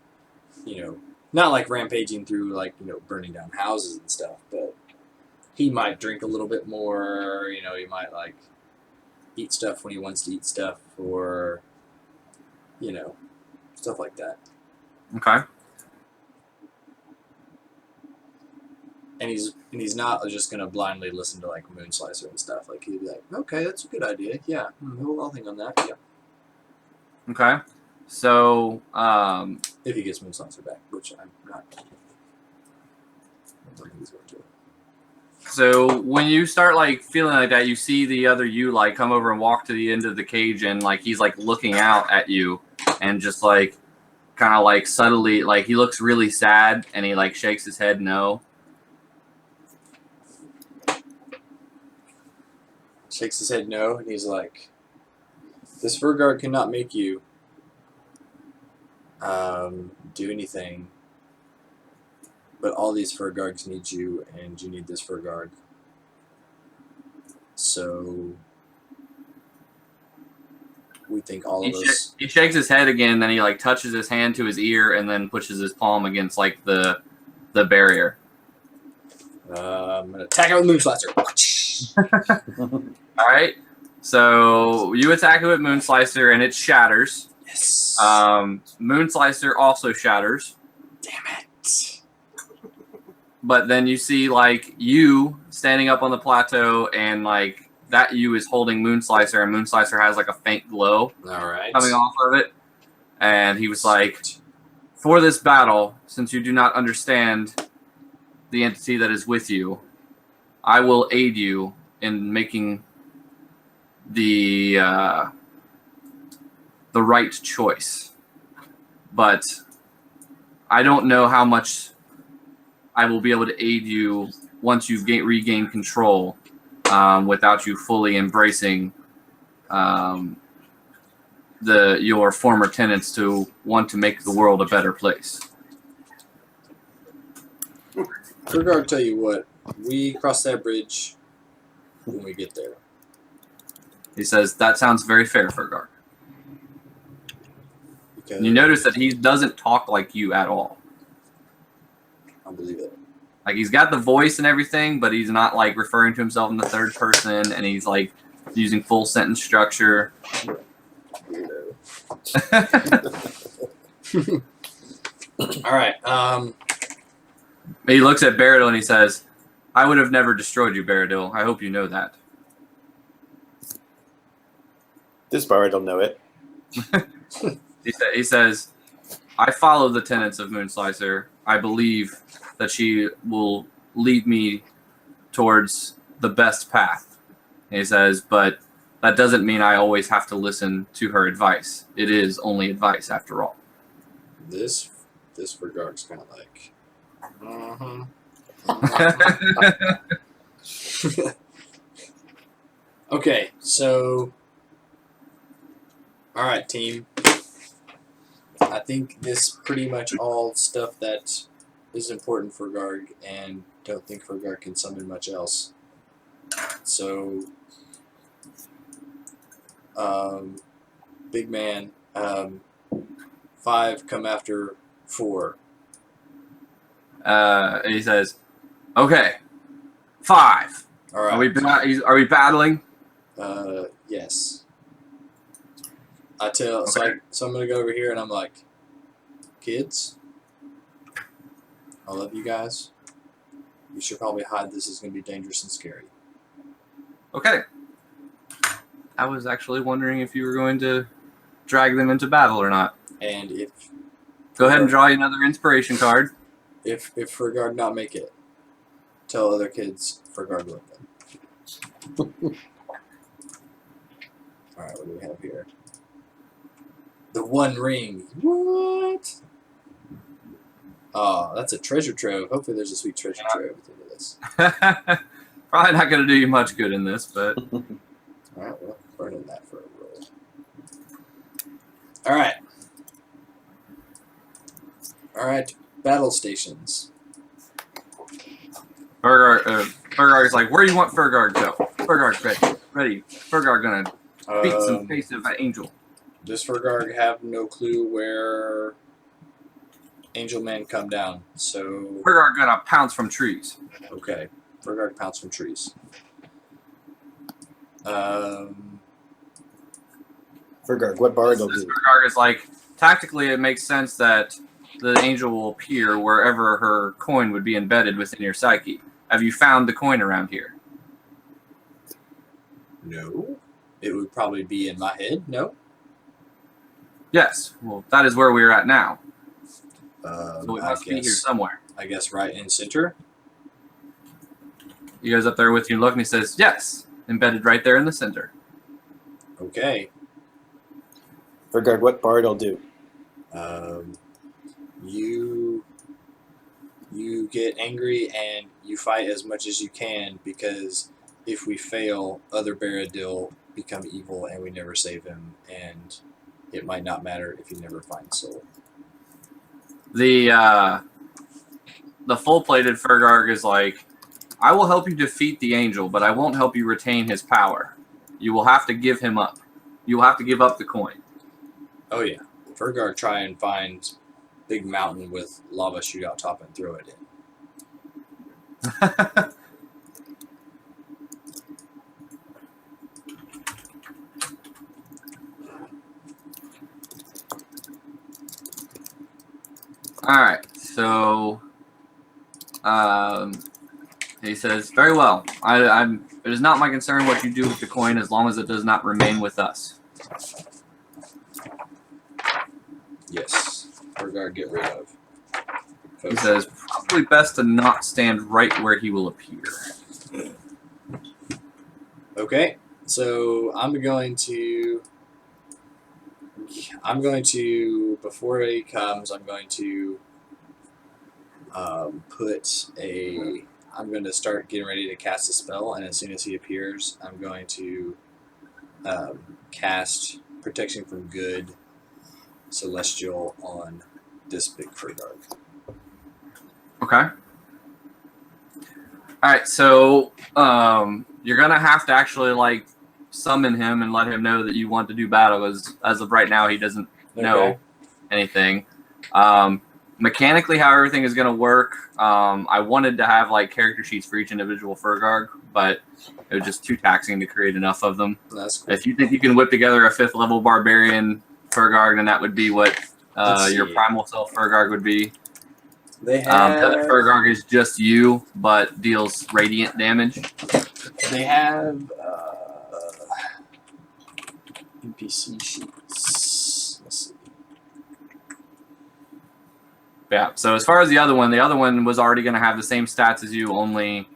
not like rampaging through like, burning down houses and stuff, but he might drink a little bit more, he might like eat stuff when he wants to eat stuff, or, stuff like that. Okay. And he's not just gonna blindly listen to like Moonslicer and stuff. Like he'd be like, okay, that's a good idea. Yeah, I'll think on that. Yeah. Okay. So, If he gets Moonslicer back, which I'm not. I don't think he's going to. so when you start like feeling like that, you see the other you like come over and walk to the end of the cage, and like he's like looking out at you, and just like kind of like subtly, like he looks really sad, and he like shakes his head no. Shakes his head no, and he's like, this Furgarg cannot make you do anything, but all these Furgargs need you, and you need this Furgarg. So we think all of us. He shakes his head again, then he like touches his hand to his ear, and then pushes his palm against like the barrier. I'm gonna attack it with Moonslicer. All right. So you attack it with Moonslicer, and it shatters. Yes. Moonslicer also shatters. Damn it. But then you see like you standing up on the plateau, and like that you is holding Moonslicer, and Moonslicer has like a faint glow All right. coming off of it. And he was like, for this battle, since you do not understand the entity that is with you, I will aid you in making the right choice. But I don't know how much I will be able to aid you once you regain control, without you fully embracing your former tenants to want to make the world a better place. Furgarg, tell you what, we cross that bridge when we get there. He says, that sounds very fair, Furgarg. Because You notice that he doesn't talk like you at all. I believe it. Like, he's got the voice and everything, but he's not, like, referring to himself in the third person, and he's, like, using full sentence structure. Weirdo. All right. He looks at Baradil and he says, I would have never destroyed you, Baradil. I hope you know that. This bard will know it. He says, I follow the tenets of Moonslicer. I believe that she will lead me towards the best path. And he says, but that doesn't mean I always have to listen to her advice. It is only advice after all. This Furgarg's kind of like. Okay, so. All right, team. I think this pretty much all stuff that is important for Furgarg and don't think Furgarg can summon much else. So, big man, 5 come after 4. He says, "Okay, 5. All right. Are we battling?" Yes. I tell so, Okay. so I'm gonna go over here and I'm like, kids, I love you guys. You should probably hide. This is gonna be dangerous and scary. Okay. I was actually wondering if you were going to drag them into battle or not. And if Go ahead and draw you another inspiration card. if Furgarg not make it, tell other kids Furgarg love them. All right, what do we have here? The One Ring. What? Oh, that's a treasure trove. Hopefully, there's a sweet treasure trove at the end of this. Probably not going to do you much good in this, but All right, well, burning that for a roll. All right. All right, battle stations. Furgarg is like, "Where do you want Furgarg to go?" Furgarg's ready. Furgarg gonna beat some face of an angel. Does Furgarg have no clue where Angel Man come down? So Furgarg gonna pounce from trees. okay, Furgarg pounce from trees. Furgarg, what Bardil This do? Furgarg is like, tactically it makes sense that the angel will appear wherever her coin would be embedded within your psyche. Have you found the coin around here? No, it would probably be in my head. No. Yes. Well, that is where we're at now. So it I must be here guess. somewhere. I guess right in center. He goes up there with you and look, and he says, "Yes, embedded right there in the center." Okay. Furgarg, what Bardil do? You get angry and you fight as much as you can, because if we fail, other Baradil become evil and we never save him, and it might not matter if you never find Soul. The full-plated Furgarg is like, "I will help you defeat the angel, but I won't help you retain his power. You will have to give him up. You will have to give up the coin." Oh yeah, Furgarg try and find big mountain with lava shoot out top and throw it in. All right, so he says, "Very well. It is not my concern what you do with the coin, as long as it does not remain with us." Yes, Furgarg get rid of. He says, "Probably best to not stand right where he will appear." Okay, so I'm going to, before he comes, I'm going to I'm going to start getting ready to cast a spell, and as soon as he appears, I'm going to cast Protection from Good Celestial on this big Furgarg. Okay. All right, so you're gonna have to actually like summon him and let him know that you want to do battle. As of right now, he doesn't know anything. Mechanically, how everything is gonna work, I wanted to have like character sheets for each individual Furgarg, but it was just too taxing to create enough of them. That's cool. If you think you can whip together a 5th level barbarian Furgarg, then that would be what your primal self Furgarg would be. They have The other Furgarg is just you, but deals radiant damage. They have NPC sheets. Let's see. Yeah, so as far as the other one was already going to have the same stats as you, only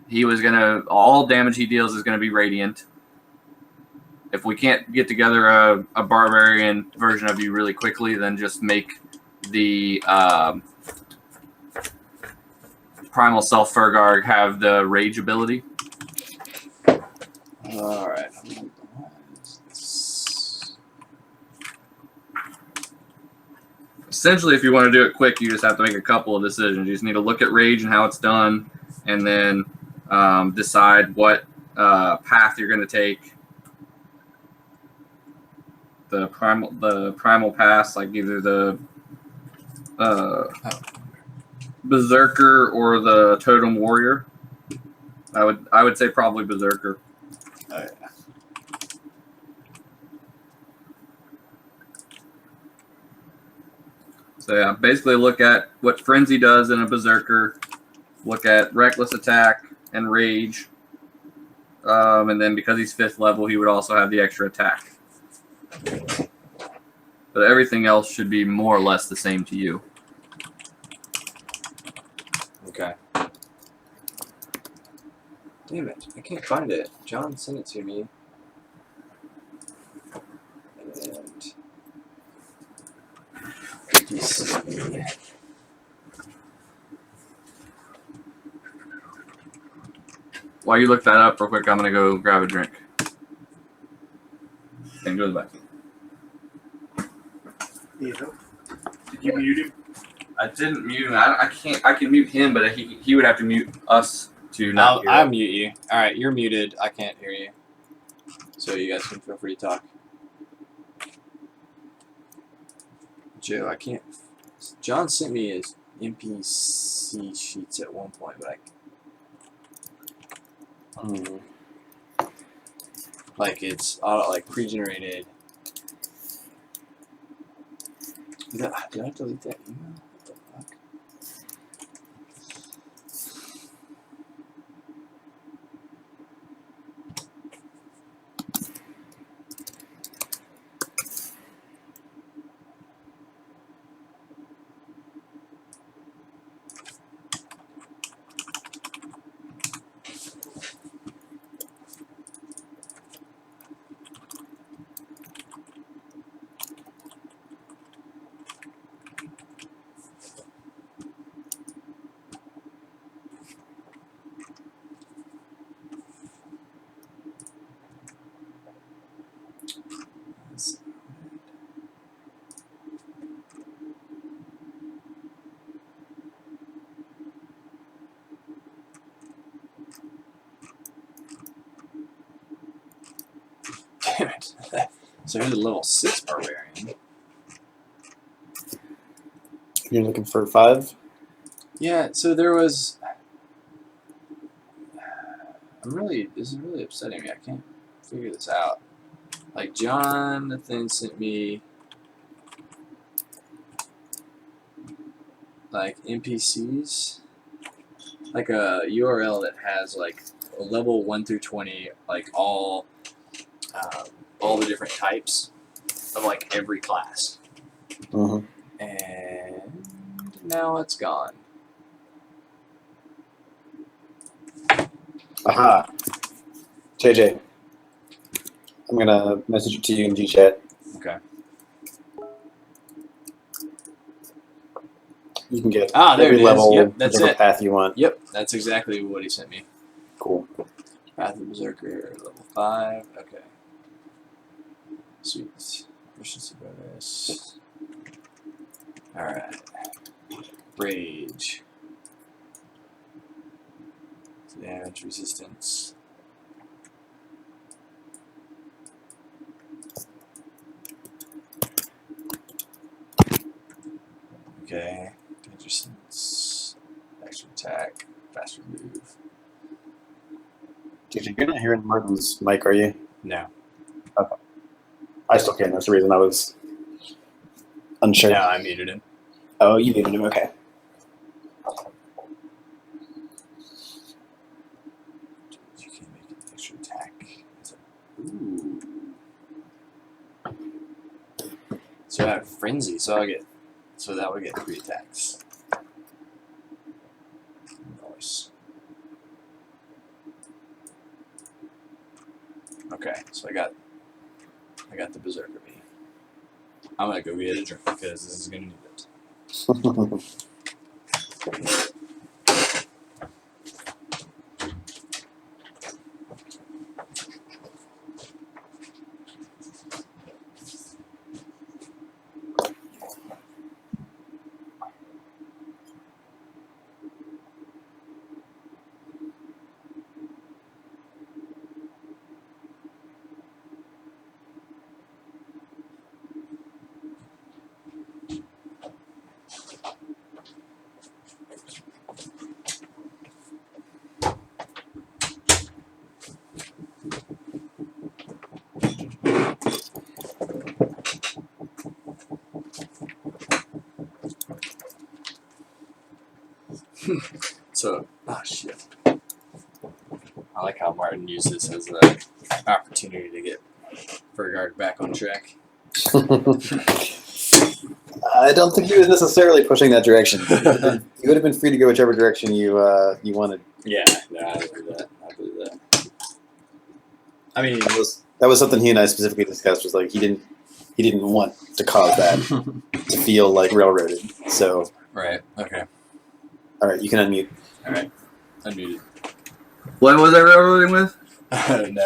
he was going to, all damage he deals is going to be radiant. If we can't get together a barbarian version of you really quickly, then just make the primal self Furgarg have the rage ability. All right. essentially, if you want to do it quick, you just have to make a couple of decisions. You just need to look at rage and how it's done, and then decide what path you're going to take. The primal pass, like either the berserker or the totem warrior. I would say probably berserker. Oh, yeah. So yeah, basically look at what frenzy does in a berserker. Look at reckless attack and rage, and then because he's 5th level, he would also have the extra attack. But everything else should be more or less the same to you. Okay. Damn it, I can't find it. John sent it to me. And While you look that up real quick, I'm going to go grab a drink. And go to the back. Did you mute him? I didn't mute him. I can't. I can mute him, but he would have to mute us to not hear. I'll mute you. Alright, you're muted. I can't hear you. So you guys can feel free to talk. Joe, I can't. John sent me his NPC sheets at one point, but like it's auto, like pre-generated. Did I delete that email? What the fuck? Damn it. So here's a level 6 barbarian. You're looking for 5? Yeah, so there was. This is really upsetting me. I can't figure this out. Like, Jonathan sent me, like, NPCs. Like a URL that has, like, a level 1 through 20, like, all the different types of, like, every class. Mm-hmm. And now it's gone. Aha. JJ. I'm going to message it to you in G-Chat. Okay. You can get there every it is. level, Yep, that's whichever it. path you want. Yep, that's exactly what he sent me. Cool. Path of Berserker, level 5. Okay. Sweet. Efficiency bonus. Alright. Rage. Damage resistance. Okay. Damage resistance. Extra attack. Faster move. JJ, you're not hearing Martin's mic, are you? No. Okay. I still can. That's the reason I was unsure. No, I muted him. Oh, you muted him. Okay. You can make an extra attack. Ooh. So I have frenzy, so that would get 3 attacks. Nice. Okay, so I got the berserker bee. I'm gonna go get a drink because this is gonna need it. So, shit. I like how Martin used this as an opportunity to get Furgarg back on track. I don't think he was necessarily pushing that direction. You would have been free to go whichever direction you wanted. Yeah, no, I believe that. I mean, That was something he and I specifically discussed. Was like he didn't want to cause that to feel like railroaded. So right, okay. all right, you can unmute. All right, unmuted. What was I railroading with? No.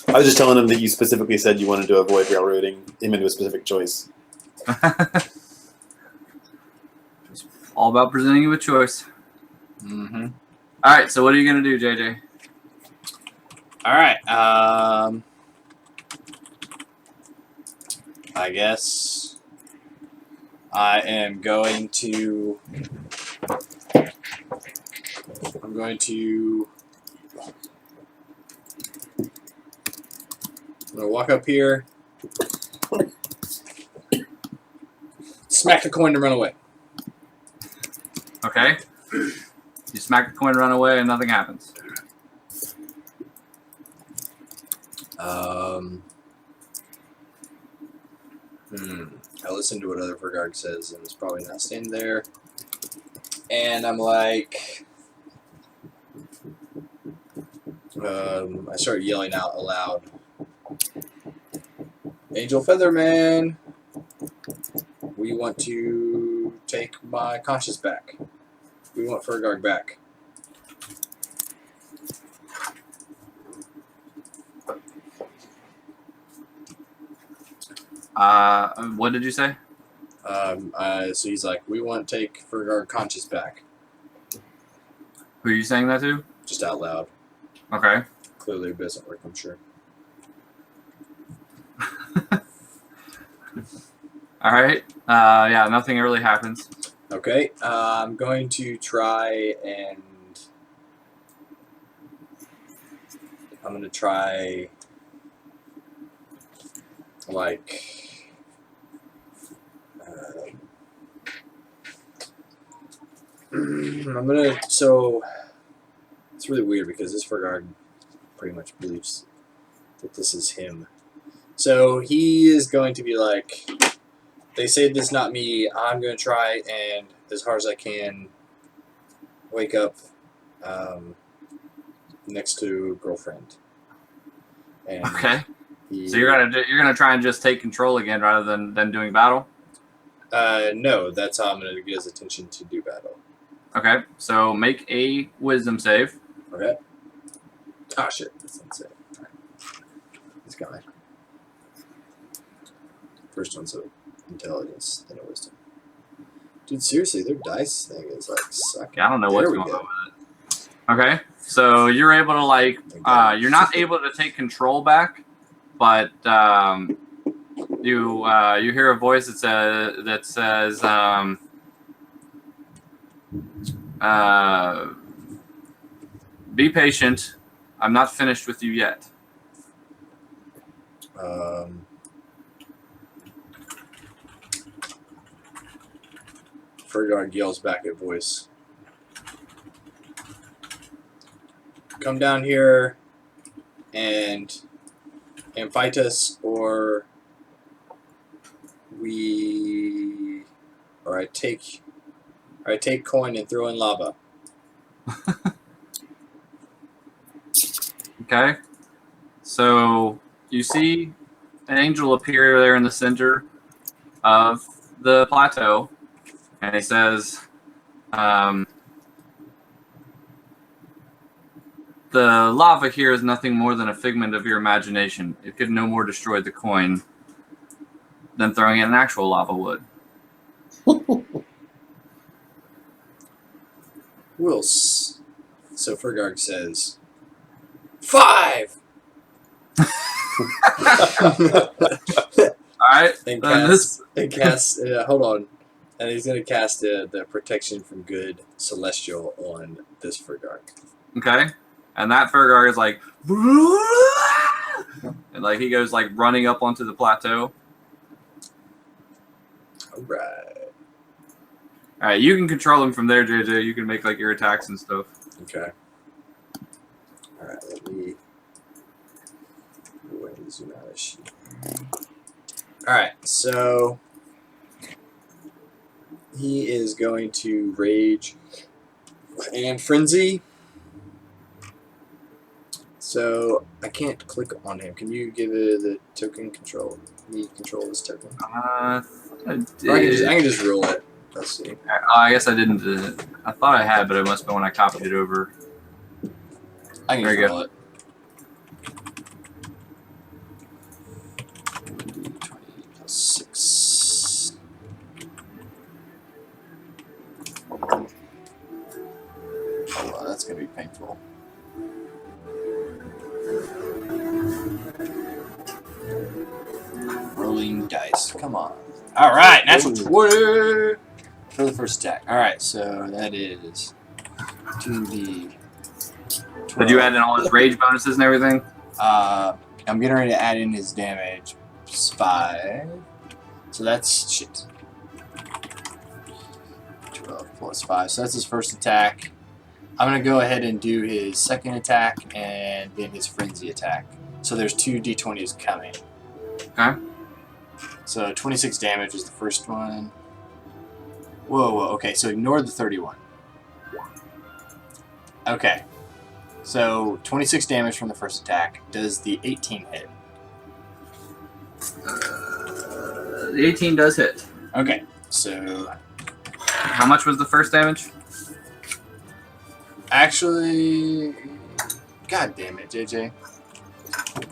I was just telling him that you specifically said you wanted to avoid railroading him into a specific choice. All about presenting you with choice. Mm-hmm. All right, so what are you gonna do, JJ? All right. I guess I am going to. I'm going to walk up here, smack the coin, and run away. Okay. You smack the coin, run away, and nothing happens. I listened to what other Furgarg says, and it's probably not staying there. And I'm like, I start yelling out aloud, Angel Featherman, we want to take my conscience back. We want Furgarg back. What did you say? So he's like, we want to take Furgarg conscience back. Who are you saying that to? Just out loud. Okay. Clearly it doesn't work, I'm sure. All right. Yeah, nothing really happens. Okay, I'm going to try and... I'm going to try... like... I'm gonna... So... It's really weird because this Furgarg pretty much believes that this is him. So he is going to be like, they say this is not me, I'm going to try and, as hard as I can, wake up next to girlfriend. And Okay. he, So you're gonna try and just take control again rather than doing battle. no, that's how I'm going to get his attention to do battle. Okay. So make a wisdom save. Okay. Ah, shit. That's not safe. Alright. He's coming. First one's a intelligence, then a wisdom. Dude, seriously, their dice thing is like sucking. Yeah, I don't know There what's we going go. on with it. Okay. So you're able to you're not able to take control back, but you hear a voice that says be patient. I'm not finished with you yet. Furgarg yells back at voice. Come down here and fight us, or I take coin and throw in lava. Okay. So you see an angel appear there in the center of the plateau, and he says, the lava here is nothing more than a figment of your imagination. It could no more destroy the coin than throwing in an actual lava would. So Furgarg says, 5! All right. And This cast hold on. And he's going to cast the protection from good celestial on this Furgarg. Okay. And that Furgarg is like, and like he goes like running up onto the plateau. Alright. All right, you can control him from there, JJ. You can make like your attacks and stuff. Okay. All right, let me go ahead and zoom out of sheet. All right, so he is going to rage and frenzy. So I can't click on him. Can you give it the token control? Me control this token. I Or I can just roll it. Let's see. I guess I didn't. I thought I had, but it must have been when I copied it over. I can There just you roll it. 20 plus 6. Oh, wow, that's going to be painful. Rolling dice. Come on. All right, natural 20 for the first attack. All right, so that is 2d. Did you add in all his rage bonuses and everything? I'm getting ready to add in his damage. 5. So that's shit. 12 plus 5. So that's his first attack. I'm going to go ahead and do his second attack and then his frenzy attack. So there's 2 d20s coming. Okay. So 26 damage is the first one. Whoa. Okay, so ignore the 31. Okay. So 26 damage from the first attack. Does the 18 hit? The 18 does hit. Okay, so How much was the first damage? actually, god damn it, JJ.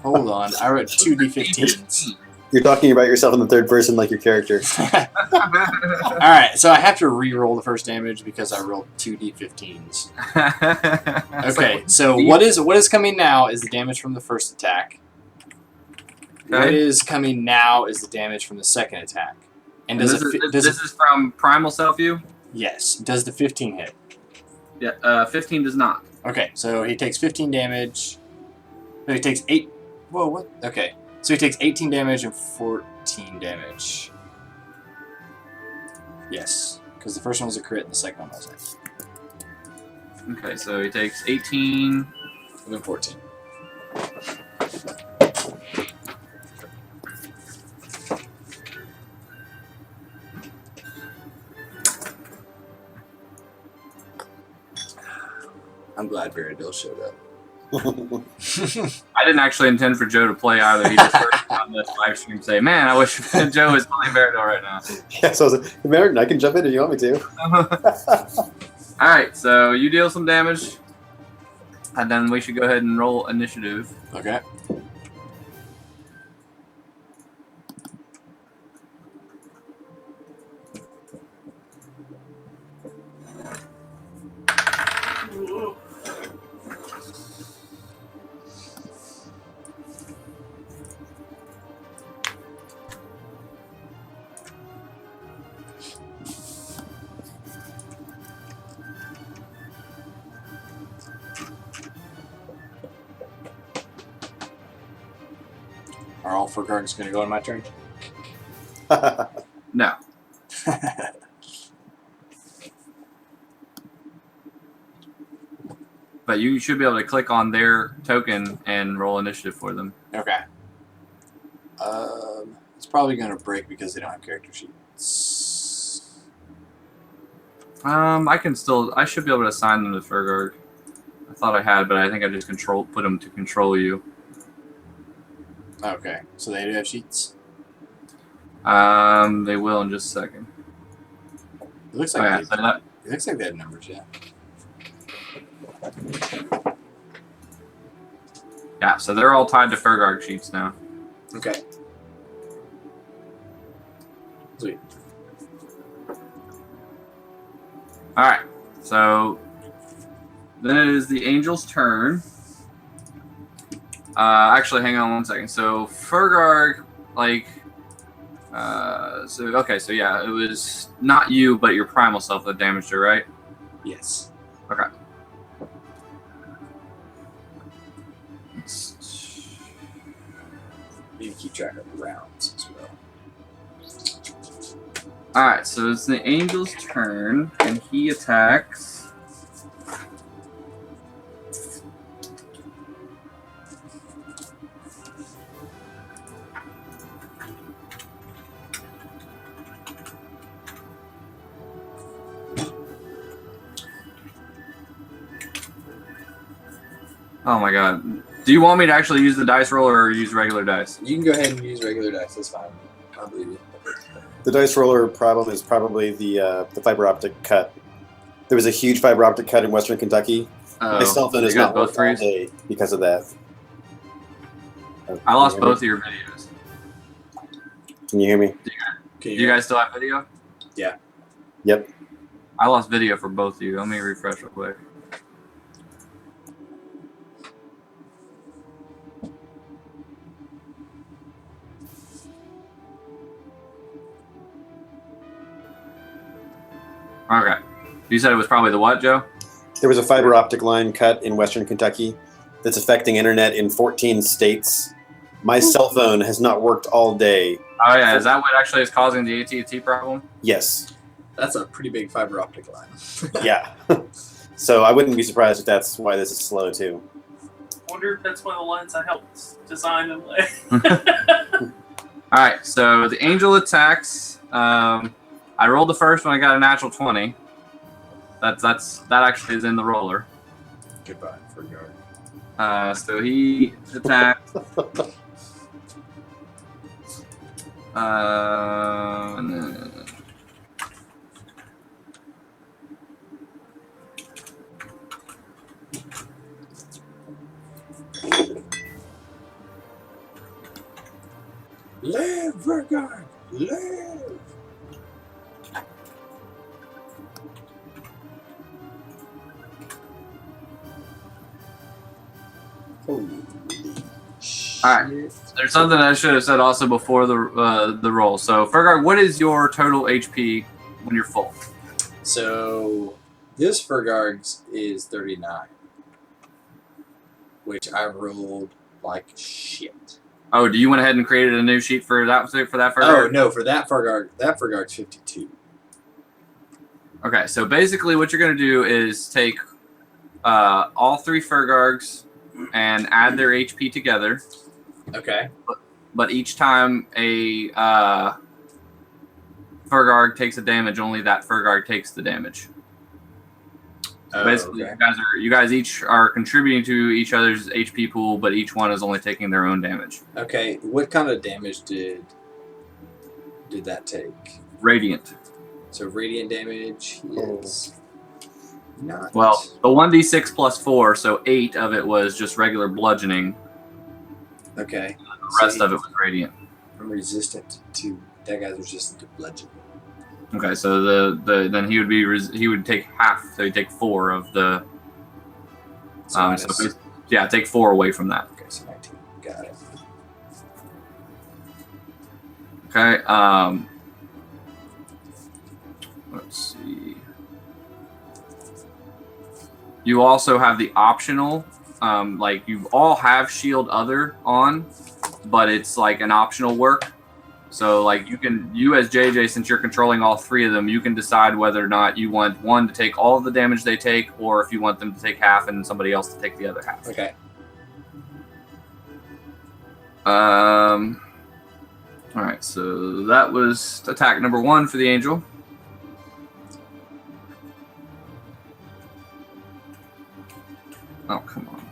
Hold on, I wrote 2d15s. You're talking about yourself in the third person like your character. Alright, so I have to re-roll the first damage because I rolled 2d15s. Okay, so what is coming now is the damage from the first attack. What is coming now is the damage from the second attack. And this is from Primal Self View? Yes. Does the 15 hit? Yeah, 15 does not. Okay, so he takes 15 damage. No, he takes 8. Whoa, what? Okay. So he takes 18 damage and 14 damage. Yes, because the first one was a crit and the second one wasn't. Okay, so he takes 18. And then 14. I'm glad Veradil showed up. I didn't actually intend for Joe to play either. He just heard me on this live stream say, "Man, I wish Joe was playing Veradil right now." Yeah, so I was like, American, I can jump in if you want me to. All right, so you deal some damage, and then we should go ahead and roll initiative. Okay. Are all Furgargs going to go on my turn? No. But you should be able to click on their token and roll initiative for them. Okay. It's probably going to break because they don't have character sheets. I should be able to assign them to Furgarg. I thought I had, but I think I just put them to control you. Okay, so they do have sheets? They will in just a second. It looks like, it looks like they have numbers, yeah. Yeah, so they're all tied to Furgarg sheets now. Okay. Sweet. All right, so then it is the Angel's turn. Actually, hang on one second. So Furgarg, so yeah, it was not you, but your primal self that damaged her, right? Yes. Okay. Need to keep track of the rounds as well. Alright, so it's the Angel's turn, and he attacks. Oh my god. Do you want me to actually use the dice roller or use regular dice? You can go ahead and use regular dice. That's fine. I believe you. The dice roller problem is probably the fiber optic cut. There was a huge fiber optic cut in Western Kentucky. My cell phone you is got not both worked all freeze? day because of that. I lost both of your videos. Can you hear me? Do you guys still have video? Yep. I lost video for both of you. Let me refresh real quick. Okay. You said it was probably the what, Joe? There was a fiber optic line cut in Western Kentucky that's affecting internet in 14 states. My cell phone has not worked all day. Oh yeah, is that what actually is causing the AT&T problem? Yes. That's a pretty big fiber optic line. Yeah. So I wouldn't be surprised if that's why this is slow too. Wonder if that's one of the lines I helped design and lay. All right, so the angel attacks. I rolled the first one. I got a natural 20. That actually is in the roller. Goodbye, Furgarg. So he attacks. And then- Live, Furgarg! Live! Holy shit. Alright. There's something I should have said also before the roll. So Furgarg, what is your total HP when you're full? So, this Furgarg's is 39. Which I rolled like shit. Oh, do you went ahead and created a new sheet for that Furgarg? Oh, no, for that Furgarg's 52. Okay, so basically what you're going to do is take all three Furgargs and add their HP together. Okay. But each time a Furgarg takes a damage, only that Furgarg takes the damage. So basically, okay. you guys each are contributing to each other's HP pool, but each one is only taking their own damage. Okay, what kind of damage did that take? Radiant. So radiant damage is not. Well, the 1d6 plus 4, so 8 of it was just regular bludgeoning. Okay. The rest of it was radiant. I'm resistant to that guy's resistant to bludgeoning. Okay, so then he would take half, so he'd take 4 of the. So minus- Yeah, take 4 away from that. okay, so 19. Got it. Okay. Let's see. You also have the optional, like you all have shield other on, but it's like an optional work. So like you as JJ, since you're controlling all three of them, you can decide whether or not you want one to take all of the damage they take, or if you want them to take half and somebody else to take the other half. Okay. All right, so that was attack number 1 for the angel. Oh, come on.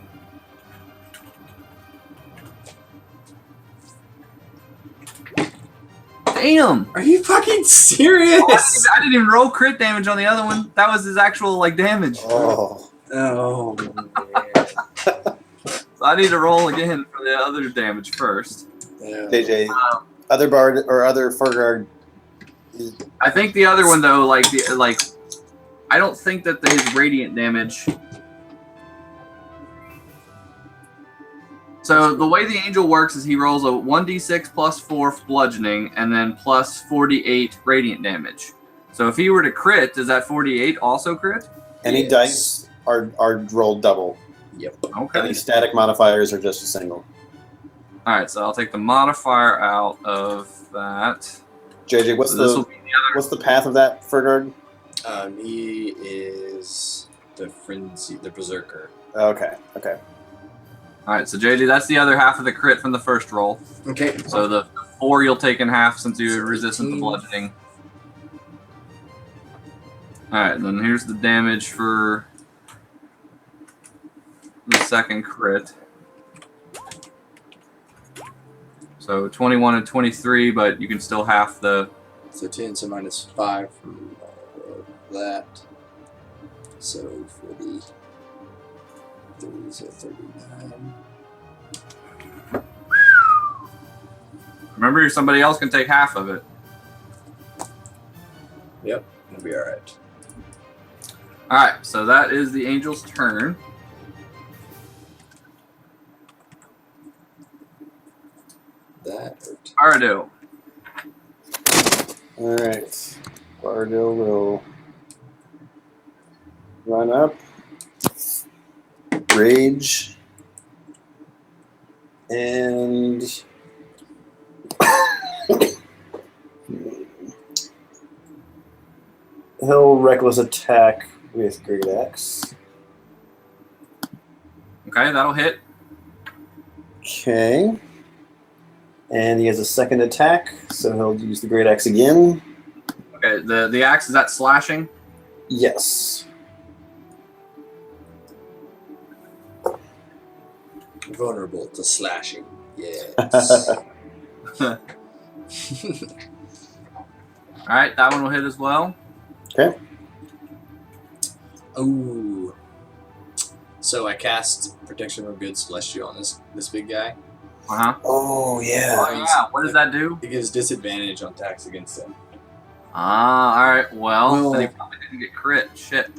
Damn! Are you fucking serious? I didn't even roll crit damage on the other one. That was his actual like damage. Oh. Oh man. So I need to roll again for the other damage first. Yeah. JJ, other bard or other Furgarg. I think the other one though, I don't think that his radiant damage. So the way the angel works is he rolls a 1d6 plus 4 bludgeoning and then plus 48 radiant damage. So if he were to crit, does that 48 also crit? Any Yes. dice are rolled double. Yep. Okay. Any static modifiers are just a single. All right, so I'll take the modifier out of that. JJ, what's So this will the be the what's the path of that Furgarg? He is the frenzy, the berserker. Okay. All right, so JD, that's the other half of the crit from the first roll. Okay. So the 4 you'll take in half since you So resistant to 18. bludgeoning. All right, then here's the damage for the second crit. So 21 and 23, but you can still half the. So 10, so minus 5 from that. So for the 30, so 39. Remember, somebody else can take half of it. Yep, it'll be alright. All right, so that is the angel's turn. That hurt. Ardo. All right. Bardil will run up, rage, and he'll reckless attack with Great Axe. Okay, that'll hit. Okay. And he has a second attack, so he'll use the Great Axe again. Okay, the axe, is that slashing? Yes. Vulnerable to slashing. Yes. All right, that one will hit as well. Okay. Ooh. So I cast Protection from Good Celestial on this big guy. Uh-huh. Oh, yeah. Oh, yeah. What does that do? It gives disadvantage on attacks against him. Ah, all right. Well, then he Well- probably didn't get crit. Shit.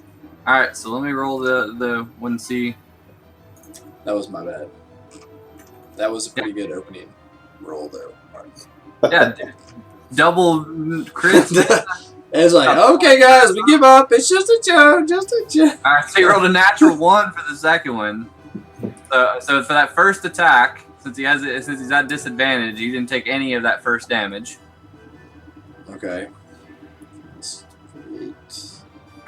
All right, so let me roll the 1C. That was my bad. That was a pretty good opening roll, though. Yeah, double crit. It's like, okay, guys, we give up. It's just a joke, just a joke. All right, so you rolled a natural 1 for the second one. So for that first attack, since he's at disadvantage, you didn't take any of that first damage. Okay. That's 8.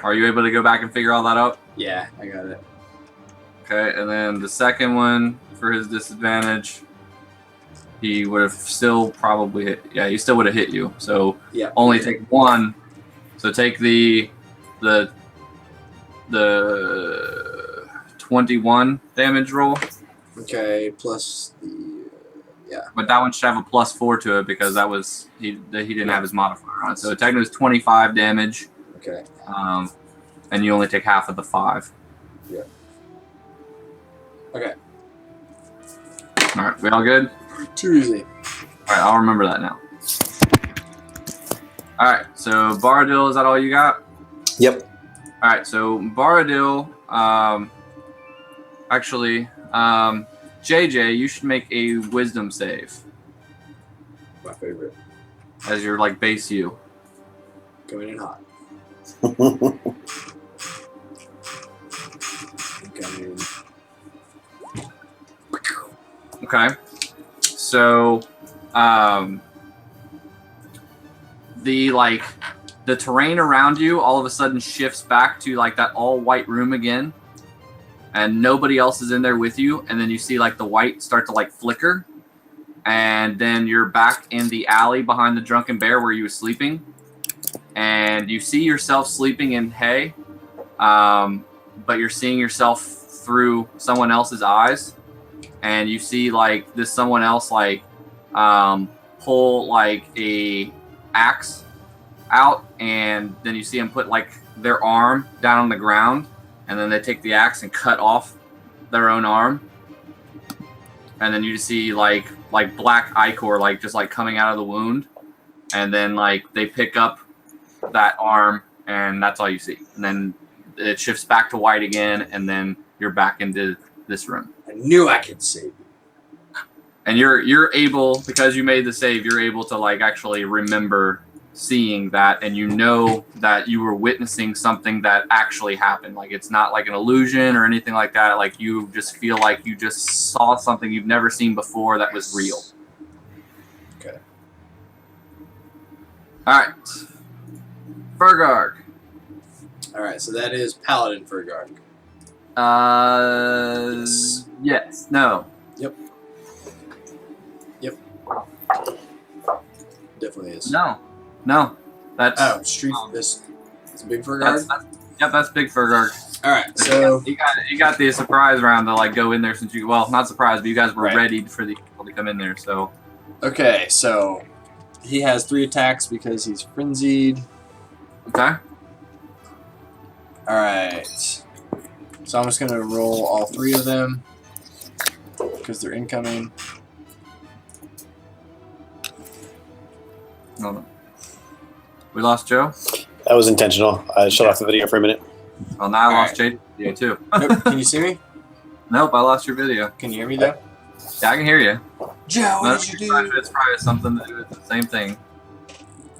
Are you able to go back and figure all that out? Yeah, I got it. Okay, and then the second one for his disadvantage, he would have still probably hit. Yeah, he still would have hit you. So Yeah. only take 1. So take the 21 damage roll. Okay, plus the But that one should have a +4 to it because that was he didn't have his modifier on it. So technically it's 25 damage, okay. and you only take half of the 5. Yeah. Okay. All right, we all good? Too easy. All right, I'll remember that now. All right, so Baradil, is that all you got? Yep. All right, so Baradil, JJ, you should make a wisdom save My favorite. as your like base you. Coming in hot. Coming. Okay. So, the terrain around you all of a sudden shifts back to like that all white room again, and nobody else is in there with you. And then you see like the white start to like flicker, and then you're back in the alley behind the drunken bear where you were sleeping, and you see yourself sleeping in hay, but you're seeing yourself through someone else's eyes. And you see like this someone else like pull like a axe out, and then you see them put like their arm down on the ground, and then they take the axe and cut off their own arm, and then you see like black ichor like just like coming out of the wound, and then like they pick up that arm, and that's all you see, and then it shifts back to white again, and then you're back into this room. I knew I could save you. And you're able, because you made the save, you're able to like actually remember seeing that, and you know that you were witnessing something that actually happened. Like it's not like an illusion or anything like that. Like you just feel like you just saw something you've never seen before that was real. Okay. All right. Furgarg. All right, so that is Paladin Furgarg. Yes. No. Definitely is. No. No. That's. Oh, street. This. It's Big Furgarg. That's Big Furgarg. All right, so You got the surprise round to like go in there since you not surprised, but you guys were Right. ready for the people to come in there. So okay, so he has 3 attacks because he's frenzied. okay. All right, so I'm just gonna roll all 3 of them because they're incoming. No. We lost Joe. That was intentional. I shut off the video for a minute. Well, now I All lost Jade's video too. Nope. Can you see me? Nope, I lost your video. Can you hear me though? Yeah, I can hear you. Joe, No, what did you do? it's probably something to do with the same thing.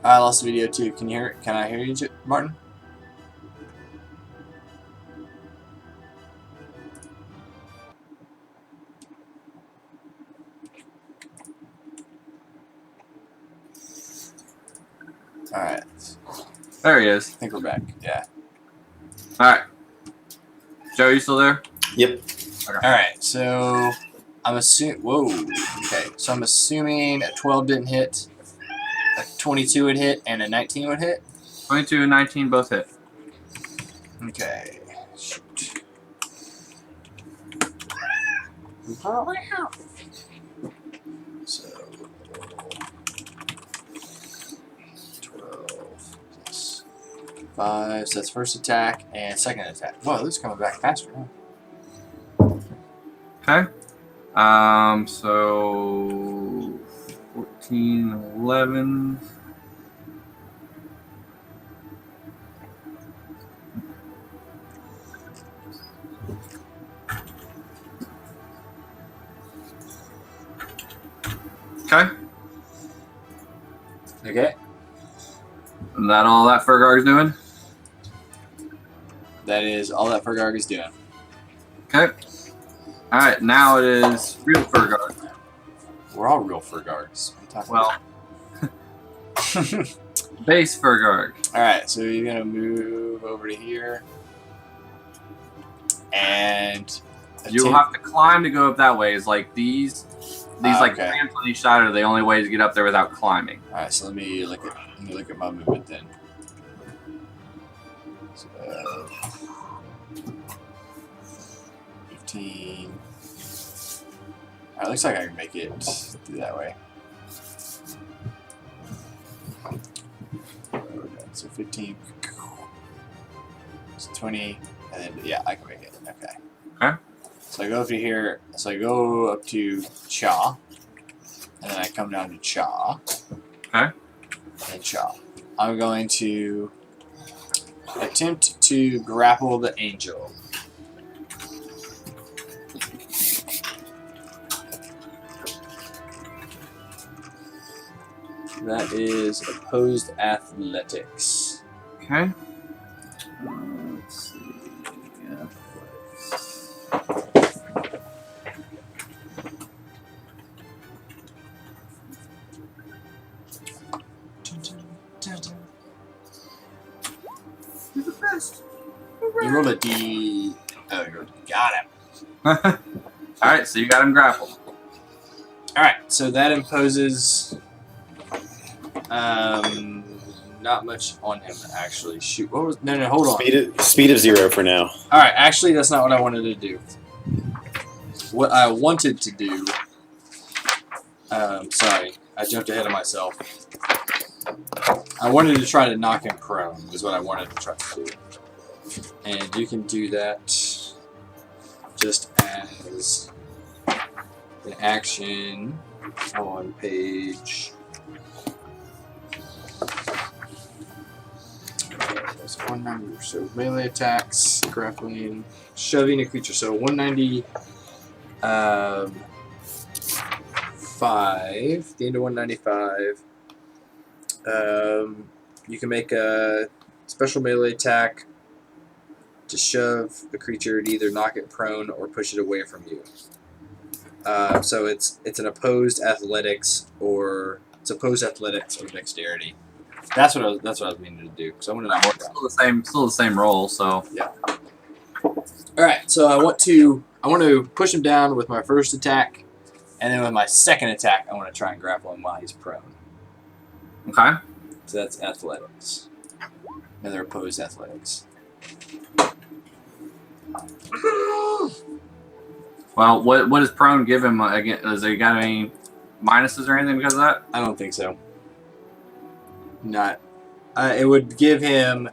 I lost the video too. Can you hear? Can I hear you, Martin? All right. There he is. I think we're back. Yeah. All right. Joe, you still there? Yep. All right. So I'm assuming. Whoa. Okay. So I'm assuming a 12 didn't hit, a 22 would hit, and a 19 would hit. 22 and 19 both hit. Okay. Shoot. So 12 plus 5. So that's first attack and second attack. Whoa, this is coming back faster. Huh? Okay. So 14, 11. Okay. Okay. And that all that Furgarg's doing? That is all that Furgarg is doing. Okay. Alright, now it is real Furgarg. We're all real Furgargs. Well, base Furgarg. Alright, so you're going to move over to here. And You'll have to climb to go up that way. It's like these like okay. ramps on each side are the only way to get up there without climbing. Alright, so let me look at my movement then. So 15. Alright, looks like I can make it through that way. Okay, so 15. So 20, and then yeah, I can make it. Okay. Okay. So I go up to here. So I go up to Cha, and then I come down to Cha. Okay. And Cha. I'm going to attempt to grapple the angel. That is opposed athletics. Okay. Let's see. You're the best. You rolled a D. Oh, you got him. Alright, so you got him grappled. Alright, so that imposes not much on him actually. Shoot, what was no hold on. Speed of 0 for now. Alright, actually that's not what I wanted to do. What I wanted to do sorry, I jumped ahead of myself. I wanted to try to knock him prone is what I wanted to try to do. And you can do that just as an action on page. That's 190. So melee attacks, grappling, shoving a creature. So 190. 5. The end of 195. You can make a special melee attack to shove a creature to either knock it prone or push it away from you. So it's an opposed athletics or dexterity. That's what I was meaning to do. So I wanted to work on. Still the same roll. So All right. So I want to push him down with my first attack, and then with my second attack, I want to try and grapple him while he's prone. okay. So that's athletics. Another opposed athletics. Well, what does prone give him again? Does he got any minuses or anything because of that? I don't think so. Not. It would give him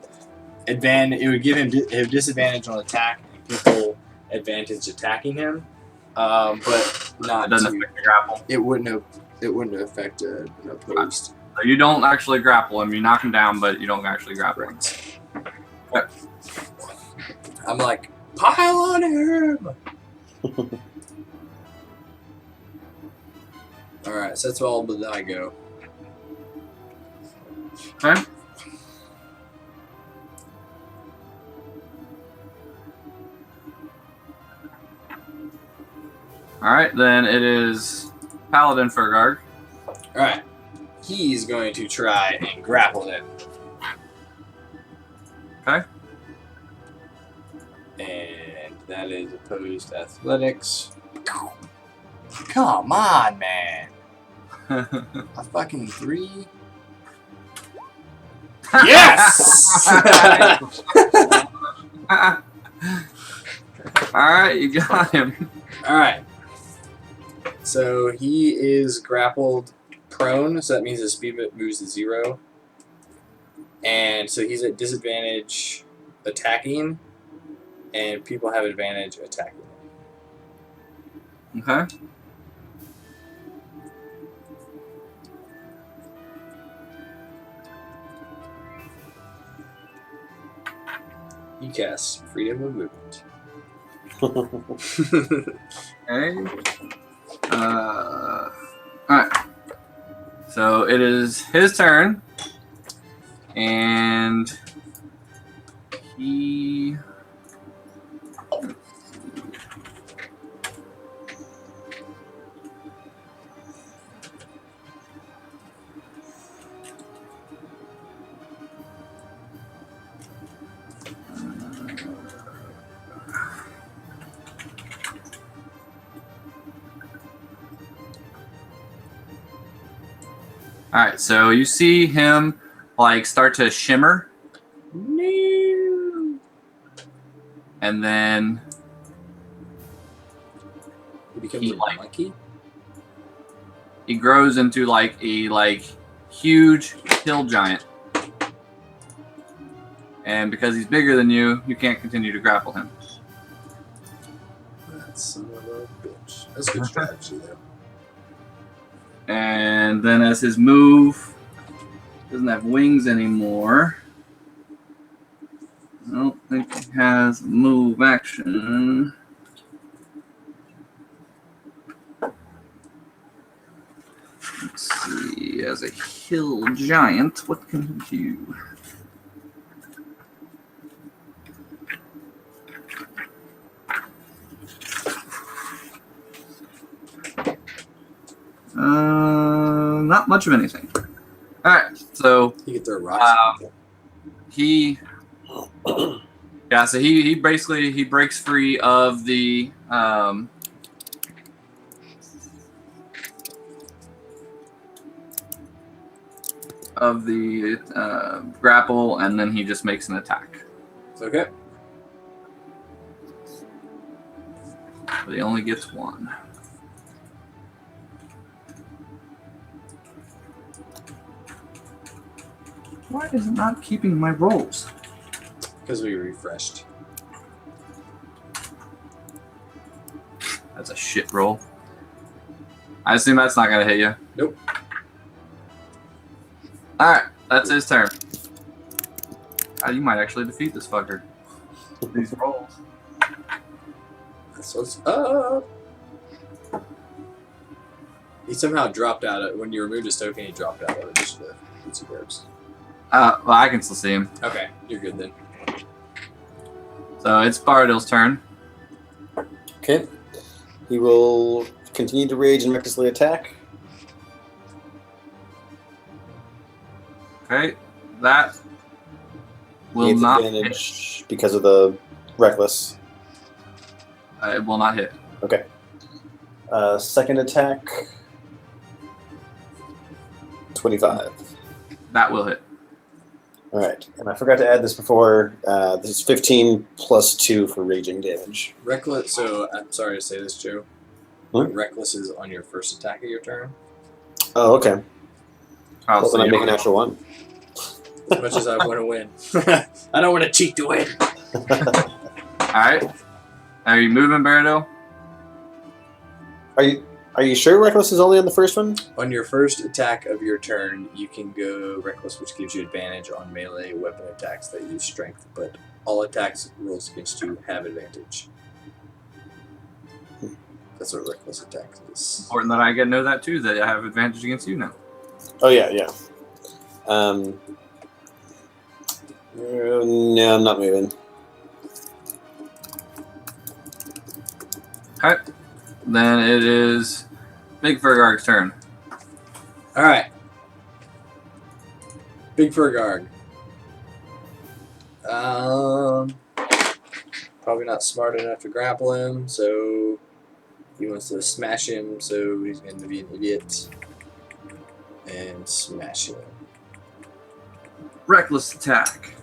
It would give him disadvantage on attack and critical advantage attacking him, but not. It doesn't affect the grapple. It wouldn't affect an opposed. So you don't actually grapple him. You knock him down, but you don't actually grapple him. Right. I'm like, pile on him. All right, so that's all but I go. Okay. All right, then it is Paladin Furgarg. All right, he's going to try and grapple him. Okay. And that is opposed athletics. Come on, man. A fucking 3. Yes! All right, you got him. All right. So he is grappled prone, so that means his speed moves to 0. And so he's at disadvantage attacking, and people have advantage attacking. Okay. He casts freedom of movement. Okay. Alright. So it is his turn. And he. All right, so you see him like start to shimmer, No. and then He becomes He a like- monkey. he grows into like a huge hill giant. And because he's bigger than you, you can't continue to grapple him. That son of a bitch. That's good strategy, though. And then as his move, doesn't have wings anymore. I don't think he has move action. Let's see, as a hill giant, what can he do? Not much of anything. All right, so He could throw rocks at people. he basically he breaks free of the grapple, and then he just makes an attack. Okay. But he only gets one. Why is it not keeping my rolls? Because we refreshed. That's a shit roll. I assume that's not gonna hit you. Nope. Alright, that's his turn. You might actually defeat this fucker. These rolls. That's what's up. He somehow dropped out of when you removed his token. He dropped out of it. Just the pizza burps. Well, I can still see him. Okay, you're good then. So it's Baradil's turn. Okay. He will continue to rage and recklessly attack. Okay, that will Gains not hit. advantage because of the reckless. It will not hit. Okay. Second attack. 25. That will hit. All right, and I forgot to add this before. This is 15 plus 2 for raging damage. Reckless. So I'm sorry to say this, Joe. Hmm? Reckless is on your first attack of your turn. Oh, okay. I'll Well, then I see. make an actual one. As much as I want to win, I don't want to cheat to win. All right. Are you moving, Baradil? Are you sure reckless is only on the first one? On your first attack of your turn, you can go reckless, which gives you advantage on melee weapon attacks that use strength, but all attacks rolls against you have advantage. That's what reckless attack is. Important that I get to know that too. That I have advantage against you now. Oh yeah, yeah. No, I'm not moving. Okay. Then it is Big Furgarg's turn. All right, Big Furgarg. Probably not smart enough to grapple him, so he wants to smash him. So he's going to be an idiot and smash him. Reckless attack.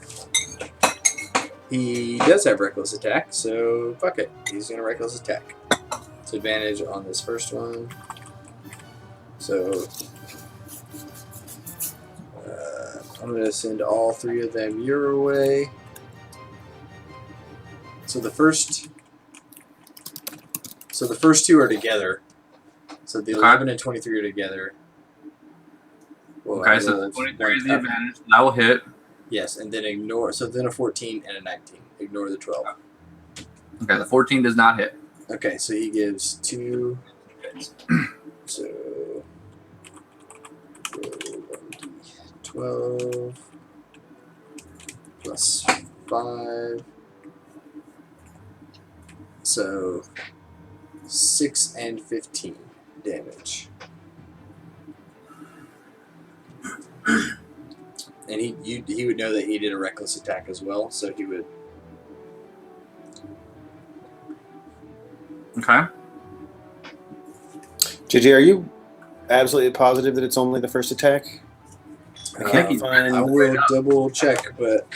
He does have reckless attack, so fuck it. He's going to reckless attack. It's advantage on this first one. So I'm going to send all three of them your way. So the first two are together. So the 11 and 23 are together. Well, Okay, so the 23 is the advantage. That will hit. Yes, and then ignore. So then a 14 and a 19. Ignore the 12. Okay, the 14 does not hit. Okay, so he gives 2. So 12 plus 5. So 6 and 15 damage. And he would know that he did a reckless attack as well, so he would. Okay. JJ, are you absolutely positive that it's only the first attack? I can't find. I will double check, but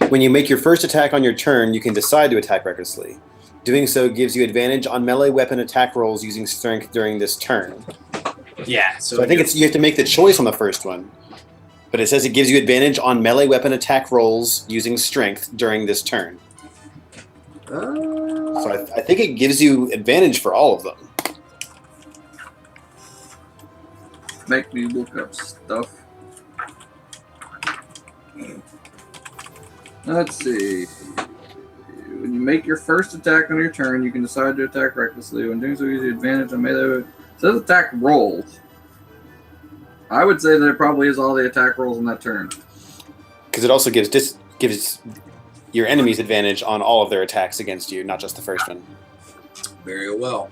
When you make your first attack on your turn, you can decide to attack recklessly. Doing so gives you advantage on melee weapon attack rolls using strength during this turn. yeah. So I think you have to make the choice on the first one. But it says it gives you advantage on melee weapon attack rolls using strength during this turn. So I think it gives you advantage for all of them. Make me look up stuff. Let's see. When you make your first attack on your turn, you can decide to attack recklessly. When doing so, gives you advantage on melee. It says attack rolls. I would say that it probably is all the attack rolls in that turn. Because it also gives your enemies advantage on all of their attacks against you, not just the first one. Very well.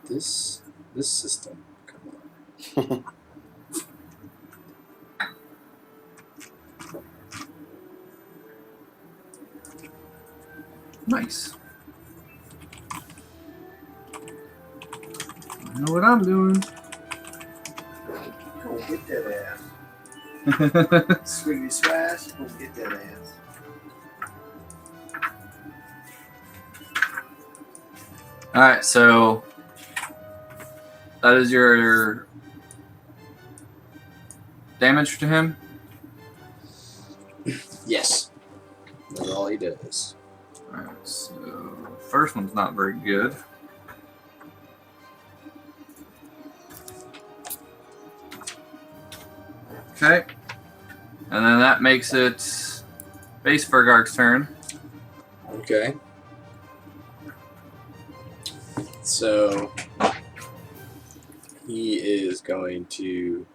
This system. Come on. Nice. I know what I'm doing. Go get that ass. Swiggity swash, go get that ass. Alright, so that is your damage to him? Yes. That's all he does. Alright, so first one's not very good. Okay. And then that makes it base Furgarg's turn. Okay. So he is going to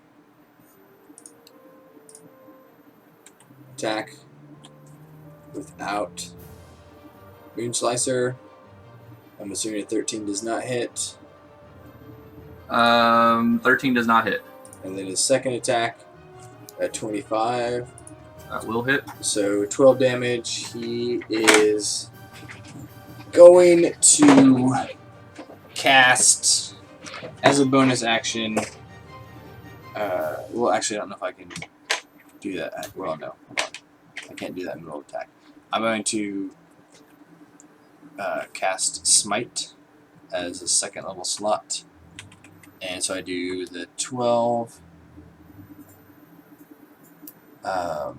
attack without Moon Slicer. I'm assuming a 13 does not hit. 13 does not hit. And then his second attack at 25. That will hit. So 12 damage. He is going to cast as a bonus action. Well, actually, I don't know if I can do that. Well, no. Hold on. I can't do that in roll attack. I'm going to cast Smite as a second level slot. And so I do the 12. Do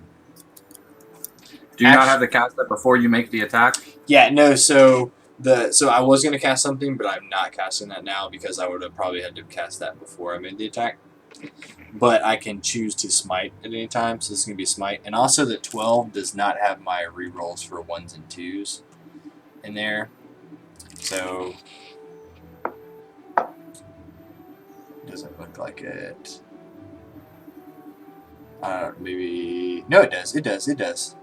you not have to cast that before you make the attack? Yeah, no, so I was gonna cast something, but I'm not casting that now because I would have probably had to cast that before I made the attack. But I can choose to smite at any time, so this is gonna be smite. And also the 12 does not have my rerolls for 1s and 2s in there. So doesn't look like it. Maybe no, it does. It does.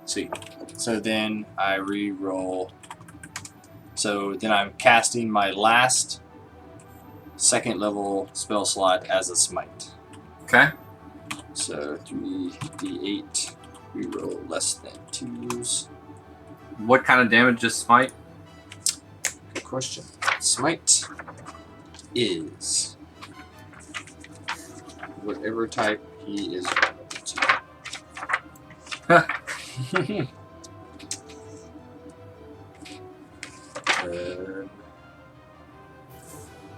Sweet. So then I re-roll. So then I'm casting my last second level spell slot as a smite. Okay. So 3d8, re-roll less than 2s. What kind of damage is smite? Good question. Smite is whatever type he is related to.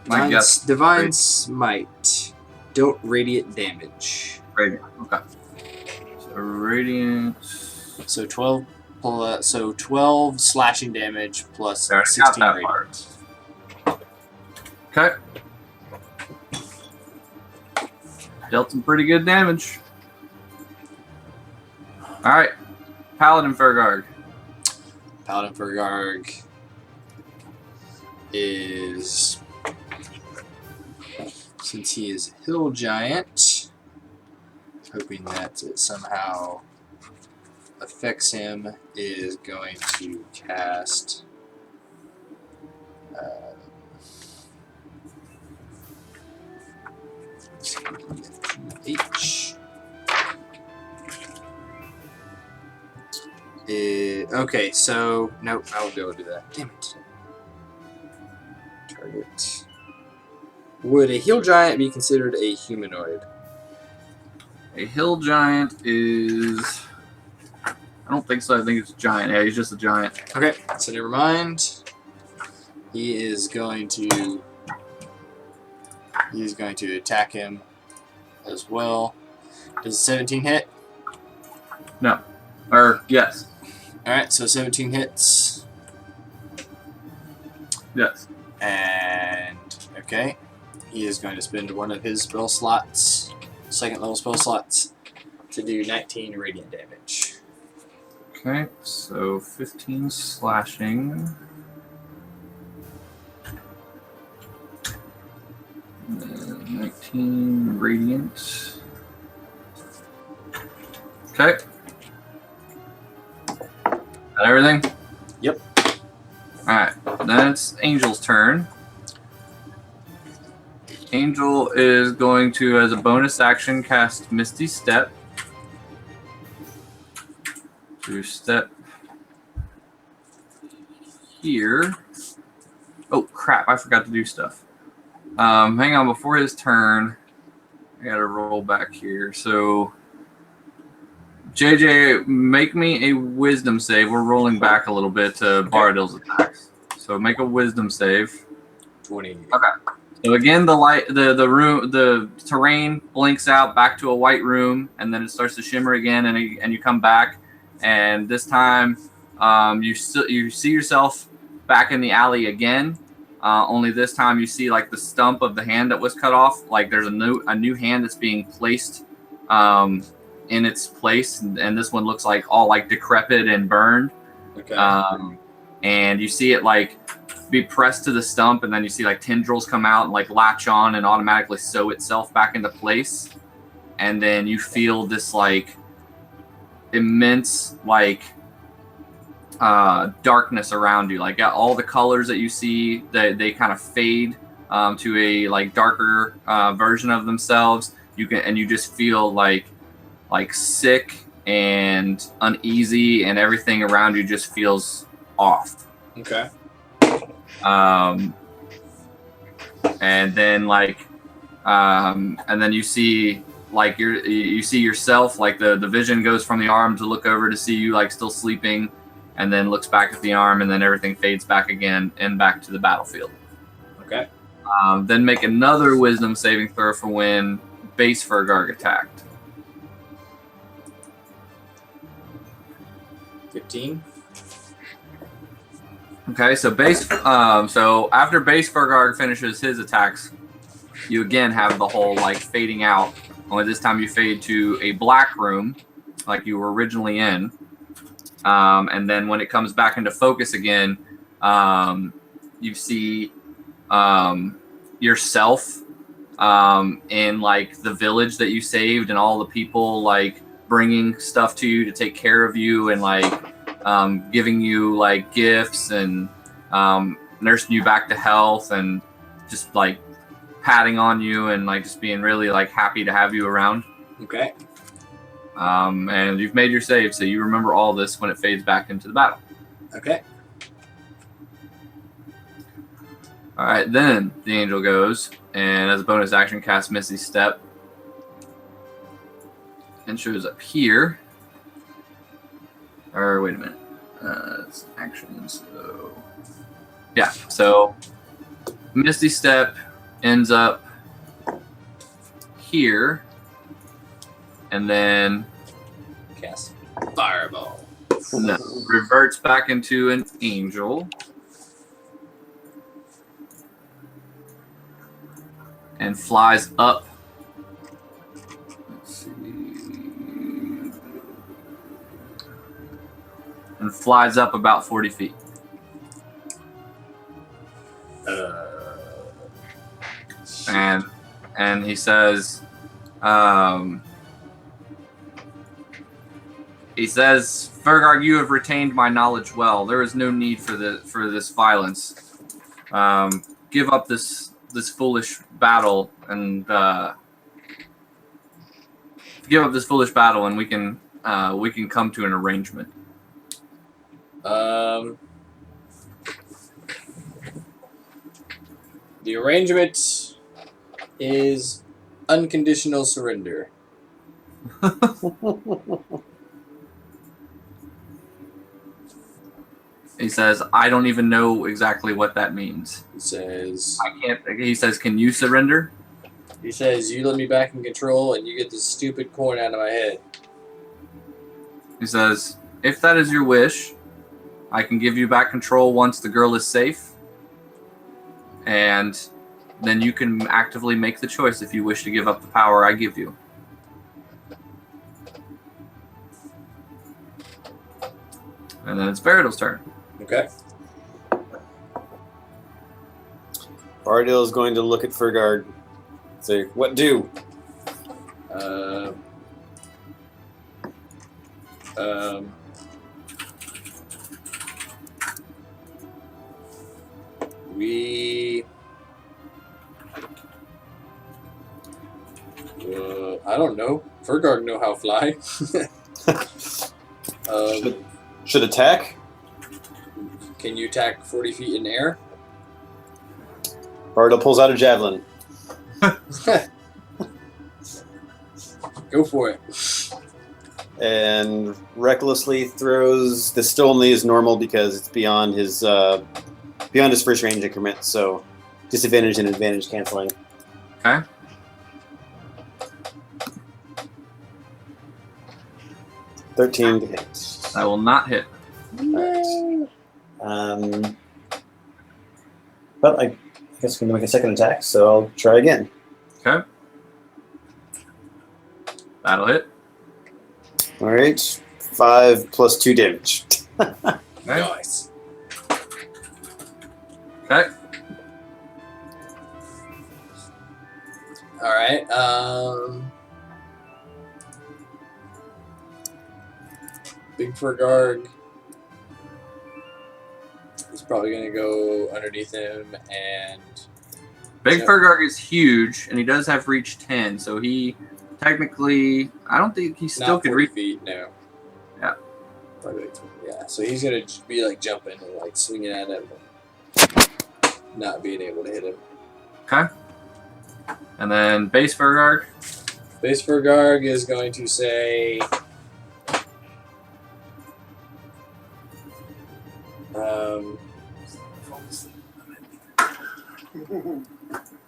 My guess. Divine Smite. Dealt radiant damage. Radiant. Okay. So radiant. So 12 plus, so 12 slashing damage plus There, I got 16 that radiant. Okay. Dealt some pretty good damage. Alright. Paladin Furgarg. Paladin Furgarg is, since he is a hill giant, hoping that it somehow affects him, is going to cast H. Okay, so nope, I won't be able to do that. Damn it. Target. Would a hill giant be considered a humanoid? A hill giant is... I don't think so. I think it's a giant. Yeah, he's just a giant. Okay, so never mind. He is going to attack him as well. Does 17 hit? No. Or, yes. Alright, so 17 hits. Yes. And, okay, he is going to spend one of his spell slots, second level spell slots, to do 19 radiant damage. Okay, so 15 slashing. And 19 radiant. Okay. Got everything? Yep. Alright, then it's Angel's turn. Angel is going to, as a bonus action, cast Misty Step. To step here. Oh, crap, I forgot to do stuff. Hang on, before his turn, I gotta roll back here. So, JJ, make me a wisdom save. We're rolling back a little bit to Baradil's attacks. So make a wisdom save. 20. Okay. So again, the room, the terrain blinks out back to a white room, and then it starts to shimmer again, and you come back, and this time, you see yourself back in the alley again. Only this time you see like the stump of the hand that was cut off. Like there's a new hand that's being placed in its place, and this one looks like all like decrepit and burned. Okay. And you see it like be pressed to the stump, and then you see like tendrils come out and like latch on and automatically sew itself back into place. And then you feel this like immense like darkness around you. Like all the colors that you see, they kind of fade to a like darker version of themselves. You just feel like sick and uneasy, and everything around you just feels off. Okay. And then and then you see like you see yourself, like the vision goes from the arm to look over to see you like still sleeping, and then looks back at the arm, and then everything fades back again and back to the battlefield. Okay. Then make another wisdom saving throw for when base Furgarg attacked. 15. Okay, so so after base Furgarg finishes his attacks, you again have the whole like fading out. Only this time you fade to a black room, like you were originally in. And then when it comes back into focus again, you see yourself in like the village that you saved, and all the people like bringing stuff to you to take care of you, and like giving you like gifts, and nursing you back to health, and just like patting on you, and like just being really like happy to have you around. Okay. And you've made your save, so you remember all this when it fades back into the battle. Okay. All right, then the angel goes, and as a bonus action, casts Misty Step, and shows up here. Or wait a minute, it's action. So yeah, so Misty Step ends up here, and then Cast Fireball. reverts back into an angel. And flies up. Let's see. And flies up about 40 feet. And he says, Furgarg, you have retained my knowledge well. There is no need for this violence. Give up this foolish battle, and we can come to an arrangement. The arrangement is unconditional surrender. He says, I don't even know exactly what that means. He says, I can't. He says, can you surrender? you let me back in control, and you get this stupid coin out of my head. He says, if that is your wish, I can give you back control once the girl is safe. And then you can actively make the choice if you wish to give up the power I give you. And then it's Baradil's turn. Okay. Baradil is going to look at Furgarg and say, what do? I don't know. Furgarg know how to fly. Should attack? Can you attack 40 feet in the air? Baradil pulls out a javelin. Go for it. And recklessly throws. This still only is normal because it's beyond his first range increment, so disadvantage and advantage canceling. Okay. $13 to hit. That will not hit. Right. Well, I guess I'm going to make a second attack, so I'll try again. Okay. That'll hit. All right. 5 plus 2 damage. Okay. Nice. Okay. All right. Big Furgarg is probably going to go underneath him and Big So- Furgarg is huge, and he does have reach 10, so he technically, I don't think he still not could 40 reach. feet, no. Yeah. Probably like 20, yeah, so he's going to be like jumping and like swinging at him, not being able to hit him. Okay. And then base Furgarg. Base Furgarg is going to say,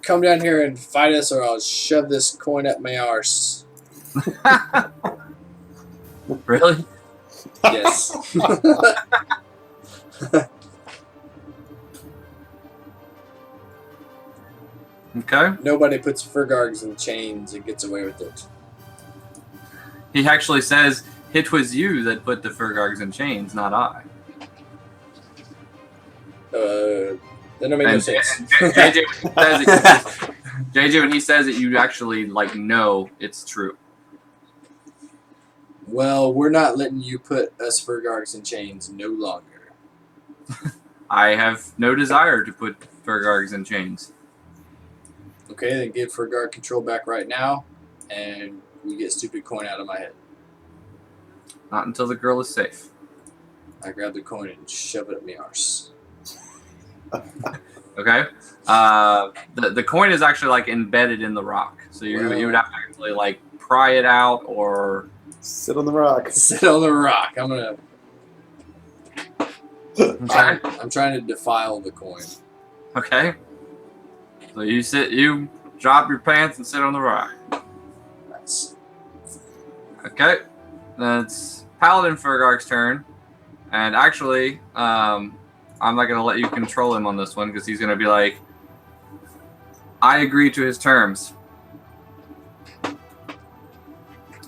come down here and fight us, or I'll shove this coin up my arse. Really? Yes. Okay. Nobody puts Furgargs in chains and gets away with it. He actually says it was you that put the Furgargs in chains, not I. That don't make no And sense. JJ, when he says it, you actually like know it's true. Well, we're not letting you put us Furgargs in chains no longer. I have no desire to put Furgargs in chains. Okay, then give Furgarg control back right now, and we get stupid coin out of my head. Not until the girl is safe. I grab the coin and shove it up my arse. Okay. The coin is actually like embedded in the rock, so you would have to actually like pry it out or Sit on the rock. Sit on the rock. I'm gonna. Okay. I'm trying to defile the coin. Okay. So you drop your pants and sit on the rock. Nice. Okay. That's Paladin Furgarg's turn. And actually, I'm not going to let you control him on this one because he's going to be like, I agree to his terms.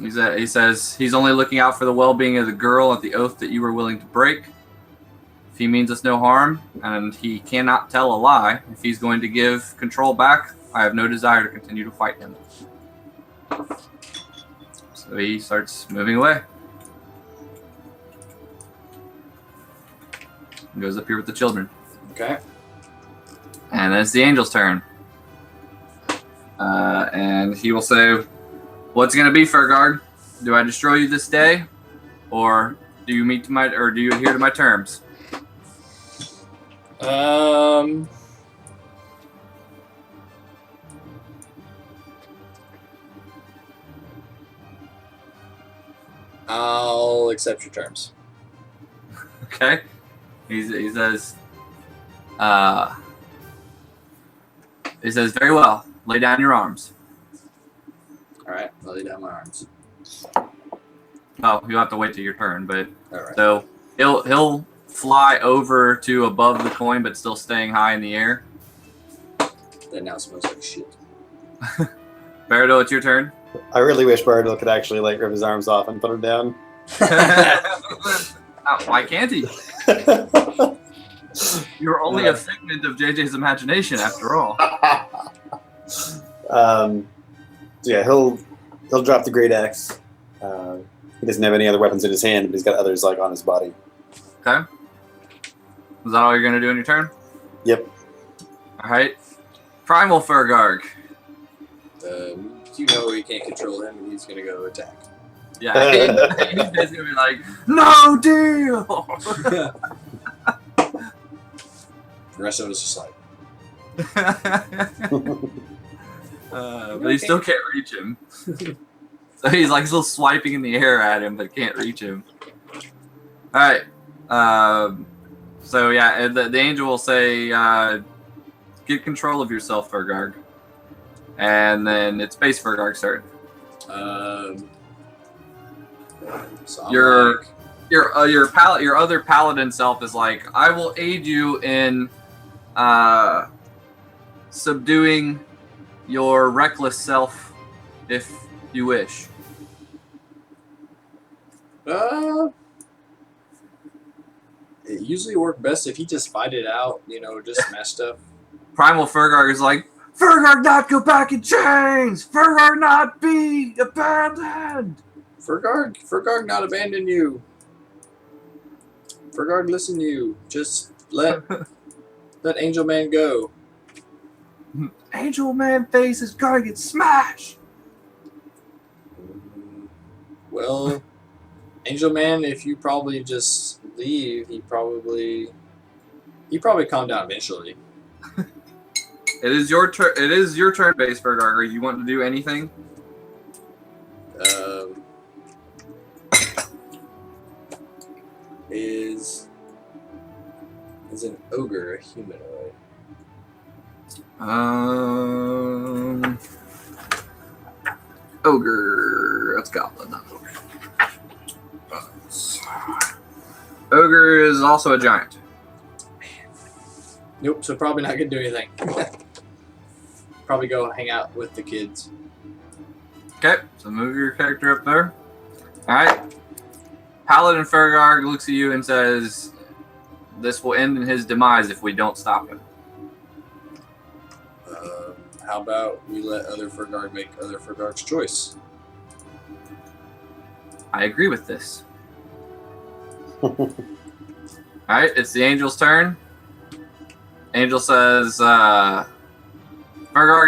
He says he's only looking out for the well-being of the girl at the oath that you were willing to break. If he means us no harm, and he cannot tell a lie, if he's going to give control back, I have no desire to continue to fight him. So he starts moving away. He goes up here with the children. Okay. And then it's the angel's turn. And he will say, what's going to be, Furgarg? Do I destroy you this day? Or do you adhere to my terms? I'll accept your terms. Okay. He says, very well, lay down your arms. All right. I'll lay down my arms. Oh, you'll have to wait till your turn, but All right. so he'll fly over to above the coin, but still staying high in the air. That now smells like shit. Beardo, it's your turn. I really wish Bardell could actually like rip his arms off and put them down. Why can't he? You're only a figment of JJ's imagination, after all. So yeah, he'll drop the great axe. He doesn't have any other weapons in his hand, but he's got others like on his body. Okay. Is that all you're gonna do in your turn? Yep. All right. Primal Furgarg. You know he can't control him, and he's gonna go attack. Yeah, he's basically gonna be like, no deal. The rest of us just like, But he still can't reach him. So he's like still swiping in the air at him, but can't reach him. All right. So yeah, the angel will say, "Get control of yourself, Furgarg," and then it's base Furgarg's turn. so I'm Your like, your other paladin self is like, I will aid you in subduing your reckless self if you wish. it usually worked best if he just fight it out, just smash stuff. Primal Furgarg is like, Furgarg not go back in chains! Furgarg not be abandoned! Furgarg not abandon you. Furgarg, listen to you. Just let Angel Man go. Angel Man face is gonna get smashed. Well, Angel Man, if you probably just leave, he probably calm down eventually. It is your turn. It is your turn, base Furgarg. Are you wanting to do anything? Is an ogre a humanoid? Ogre. That's goblin, not ogre. Ogre is also a giant. Nope. So probably not gonna do anything. Probably go hang out with the kids. Okay, so move your character up there. All right. Paladin Furgarg looks at you and says, "This will end in his demise if we don't stop him." How about we let other Furgarg make other Furgarg's choice? I agree with this. All right, it's the angel's turn. Angel says, Furgarg,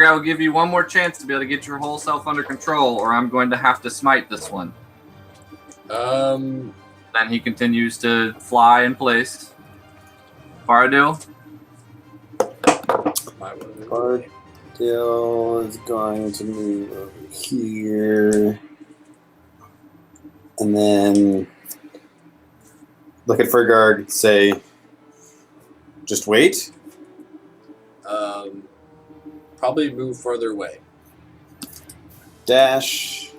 I will give you one more chance to be able to get your whole self under control, or I'm going to have to smite this one. Then he continues to fly in place. Faradil? Faradil is going to move over here. And then look at Furgarg, say, just wait. Probably move further away. Dash.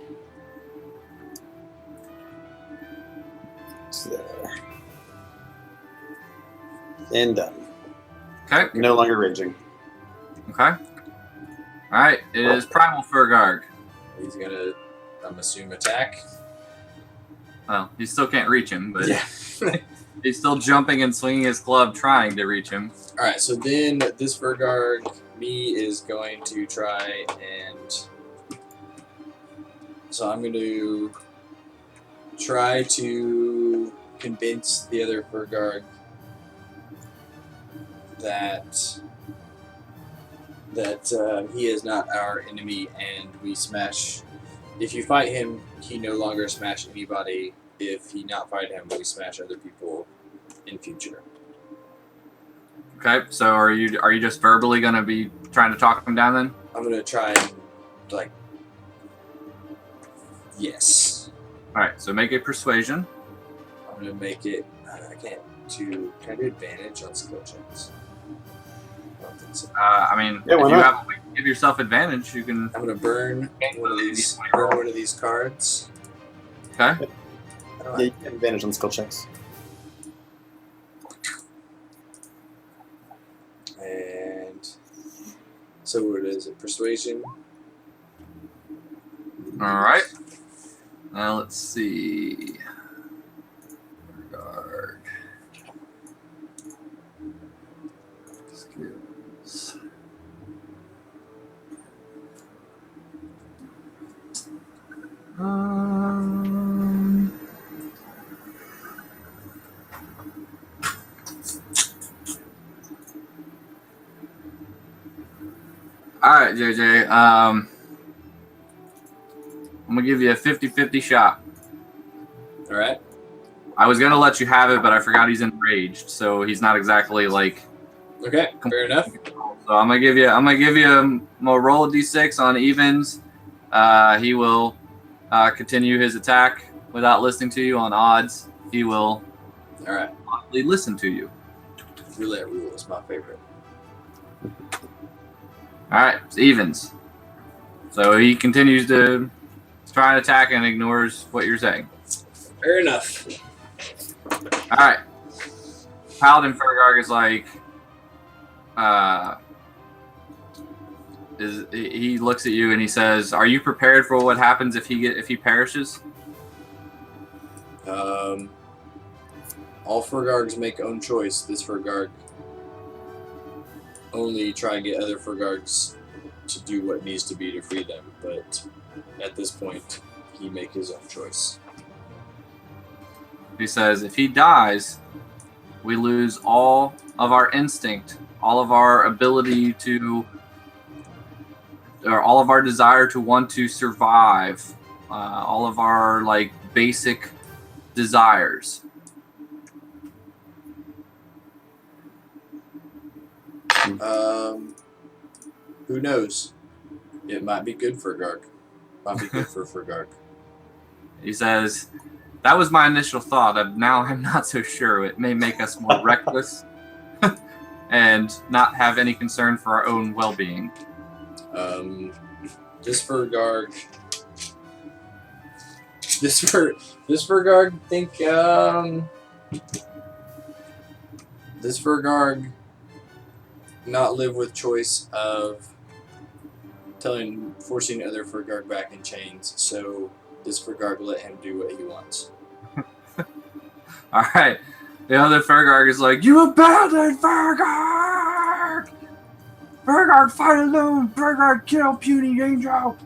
It's there. And done. Okay. No longer raging. Okay. All right, it is Primal Furgarg. He's gonna, I'm assuming, attack. Well, he still can't reach him, but Yeah. he's still jumping and swinging his club, trying to reach him. All right. So then this Furgarg, me, is going to try and. So I'm going to try to convince the other Furgarg that he is not our enemy, and we smash. If you fight him, he no longer smash anybody. If he not fight him, we smash other people in future. Okay, so are you just verbally gonna be trying to talk him down then? I'm gonna try and yes. All right, so make a persuasion. I'm gonna make it. I can't do. Can I do advantage on skill checks? I don't think so. I mean, Yeah, why if you not? have a way to give yourself advantage, you can. I'm gonna burn one of these. Burn Burn one of these cards. Okay. I don't Yeah, you have advantage on skill checks. And so what is it? Persuasion. All right. Now let's see. Guard. Skills. All right, JJ. I'm gonna give you a 50-50 shot. All right. I was gonna let you have it, but I forgot he's enraged, so he's not exactly like. Okay. Fair enough. So I'm gonna give you. I'm gonna roll a d6 on evens. He will continue his attack without listening to you. On odds, he will All right. possibly listen to you. Roulette rule is my favorite. All right, it's evens. So he continues to try and attack and ignores what you're saying. Fair enough. All right. Paladin Furgarg is like, he looks at you and he says, "Are you prepared for what happens if he perishes?" All Furgargs make own choice. This Furgarg only try and get other Furgargs to do what needs to be to free them, but at this point, he make his own choice. He says, "If he dies, we lose all of our instinct, all of our ability to, or all of our desire to want to survive, all of our like basic desires. Who knows? It might be good for Garg. Might be good for Furgarg. He says, that was my initial thought. Now I'm not so sure. It may make us more reckless and not have any concern for our own well-being. This Furgarg. This Furgarg think this Furgarg not live with choice of forcing other Furgarg back in chains, so this Furgarg let him do what he wants. All right. The other Furgarg is like, you abandoned Furgarg! Furgarg, fight alone! Furgarg, kill puny angel! All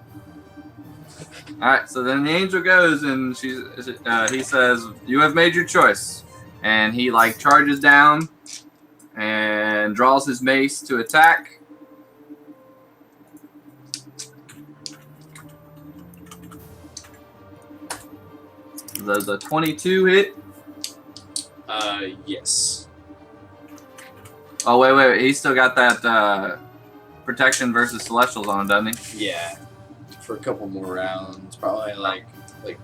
right, so then the angel goes and he says, you have made your choice. And he like charges down and draws his mace to attack. Does a 22 hit? Yes. Oh, wait. He's still got that protection versus celestials on him, doesn't he? Yeah. For a couple more rounds. Probably like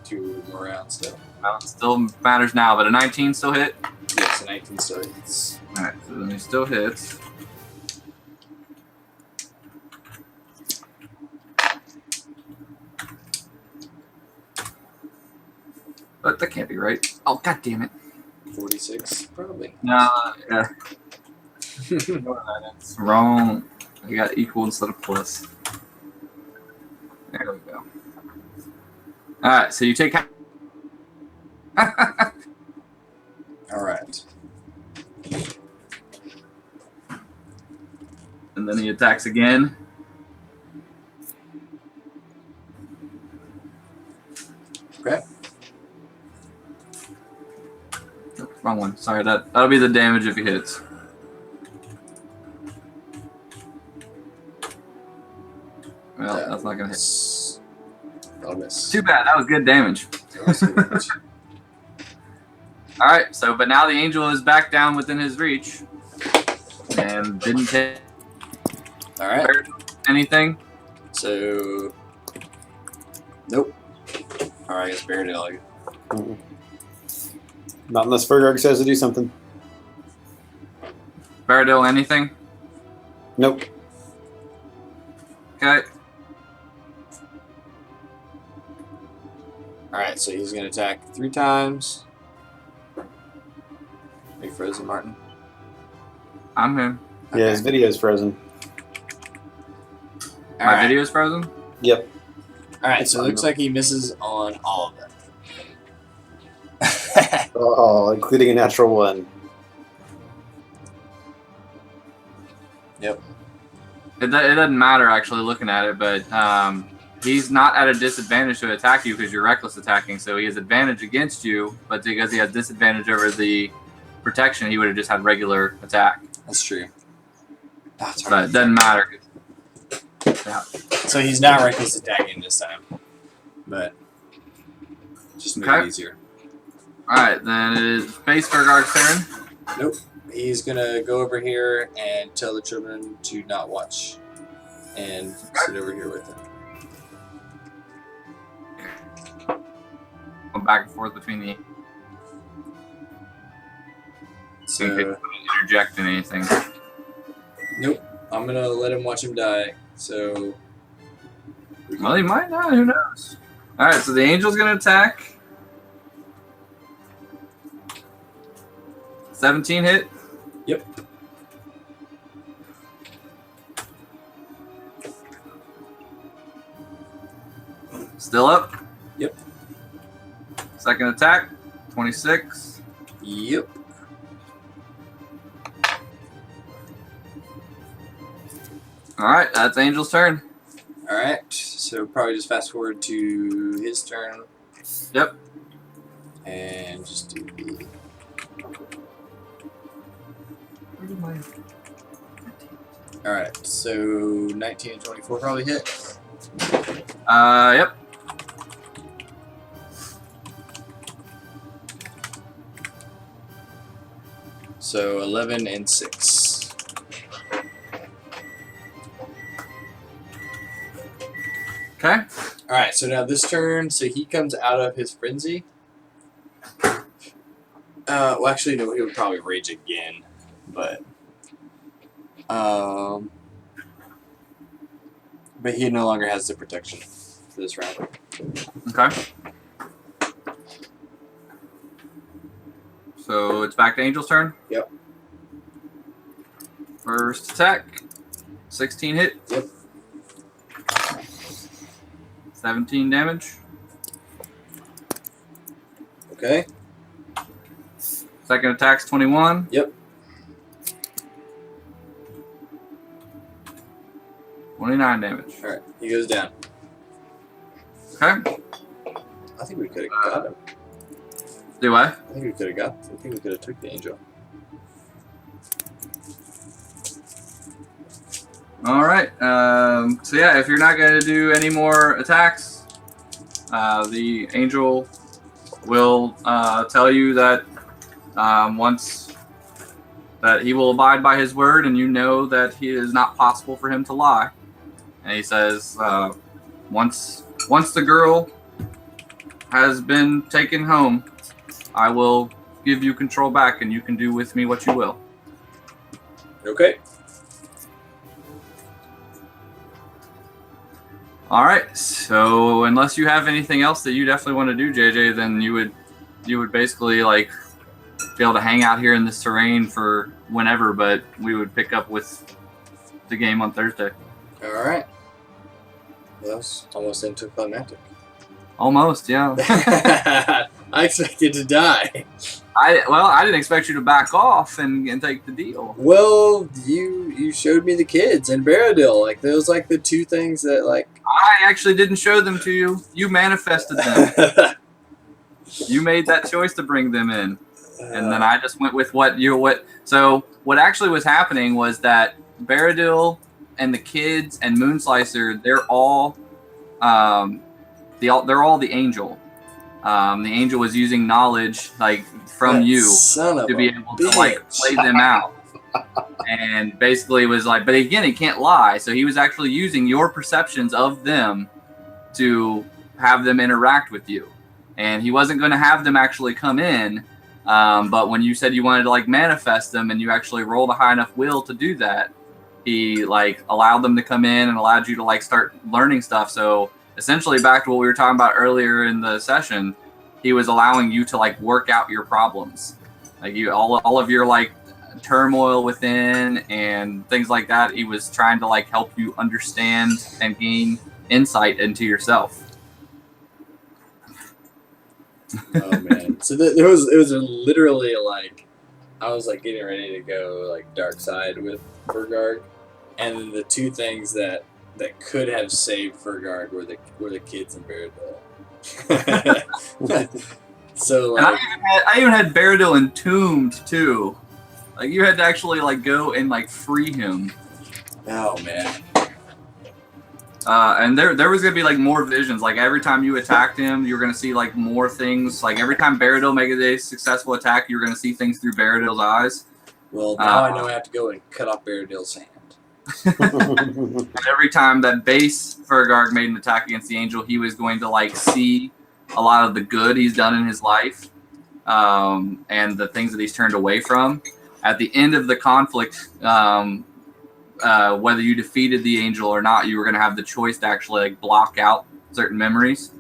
2 more rounds still. Still matters now, but a 19 still hit? Yes, an 18 still hits. Alright, so then he still hits. But that can't be right. Oh, god damn it. 46, probably. No, yeah. It's wrong. I got equal instead of plus. There we go. Alright, so you take. Alright. And then he attacks again. Okay. Nope, wrong one. Sorry, that'll be the damage if he hits. Well, that's not gonna hit. I'll miss. Too bad. That was good damage. All right. So, but now the angel is back down within his reach, and didn't hit Alright. anything. So. Nope. Alright, I guess Bairdale. Not unless Furgarg says to do something. Baradil, anything? Nope. Okay. Alright, so he's going to attack 3 times. Are you frozen, Martin? I'm here. Yeah, his video's frozen. My video's frozen. Yep. Alright, so it looks like he misses on all of them. Oh, including a natural 1. Yep. It doesn't matter actually looking at it, but he's not at a disadvantage to attack you because you're reckless attacking. So he has advantage against you, but because he has disadvantage over the protection, he would have just had regular attack. That's true. That's But it doesn't matter. Yeah. So he's not reckless attacking this time. But just make Okay. it easier. Alright, then it is Space Furgarg's turn. Nope. He's gonna go over here and tell the children to not watch. And sit over here with him. Going back and forth between the. So Interject in anything. nope. I'm gonna let him watch him die. So Well, he might not. Who knows? Alright, so the angel's going to attack. 17 hit. Yep. Still up. Yep. Second attack. 26. Yep. Alright, that's Angel's turn. Alright. So probably just fast forward to his turn. Yep. And just do the All right, so 19 and 24 probably hit. Yep. So 11 and 6. Okay. All right, so now this turn, so he comes out of his frenzy. Well, actually, no, he would probably rage again, but he no longer has the protection for this round. Okay. So it's back to Angel's turn. Yep. First attack, 16 hit. Yep. 17 damage. Okay. Second attack's 21. Yep. 29 damage. All right, he goes down. Okay. I think we could have got him. Do I? I think we could have took the angel. All right. So yeah, if you're not going to do any more attacks, the angel will tell you that once that he will abide by his word, and you know that it is not possible for him to lie. And he says, once the girl has been taken home, I will give you control back, and you can do with me what you will. Okay. All right. So unless you have anything else that you definitely want to do, JJ, then you would basically like be able to hang out here in this terrain for whenever, but we would pick up with the game on Thursday. All right. Well, that's almost anticlimactic. Almost, yeah. I expected to die. I didn't expect you to back off and take the deal. Well, you showed me the kids and Baradil. Like those, like the two things that like. I actually didn't show them to you. You manifested them. You made that choice to bring them in, and then I just went with what. So what actually was happening was that Baradil and the kids and Moonslicer, they're all the angel. The angel was using knowledge like from That you son of to be a able to like bitch. play them out. And basically was like, but again, he can't lie. So he was actually using your perceptions of them to have them interact with you. And he wasn't going to have them actually come in. But when you said you wanted to like manifest them and you actually rolled a high enough will to do that, he like allowed them to come in and allowed you to like start learning stuff. So essentially back to what we were talking about earlier in the session, he was allowing you to like work out your problems. Like you, all of your like turmoil within and things like that. He was trying to like help you understand and gain insight into yourself. Oh man! So it was literally like I was like getting ready to go like dark side with Furgarg, and then the two things that could have saved Furgarg were the kids and Baradil. So And like, I even had Baradil entombed too. Like you had to actually like go and like free him. oh man, And there was gonna be like more visions. Like every time you attacked him, you were gonna see like more things. Like every time Baradil made a successful attack, you were gonna see things through Baradil's eyes. well now I know I have to go and cut off Baradil's hand. And every time that base Furgarg made an attack against the angel, he was going to like see a lot of the good he's done in his life, and the things that he's turned away from. At the end of the conflict, whether you defeated the angel or not, you were going to have the choice to actually like block out certain memories,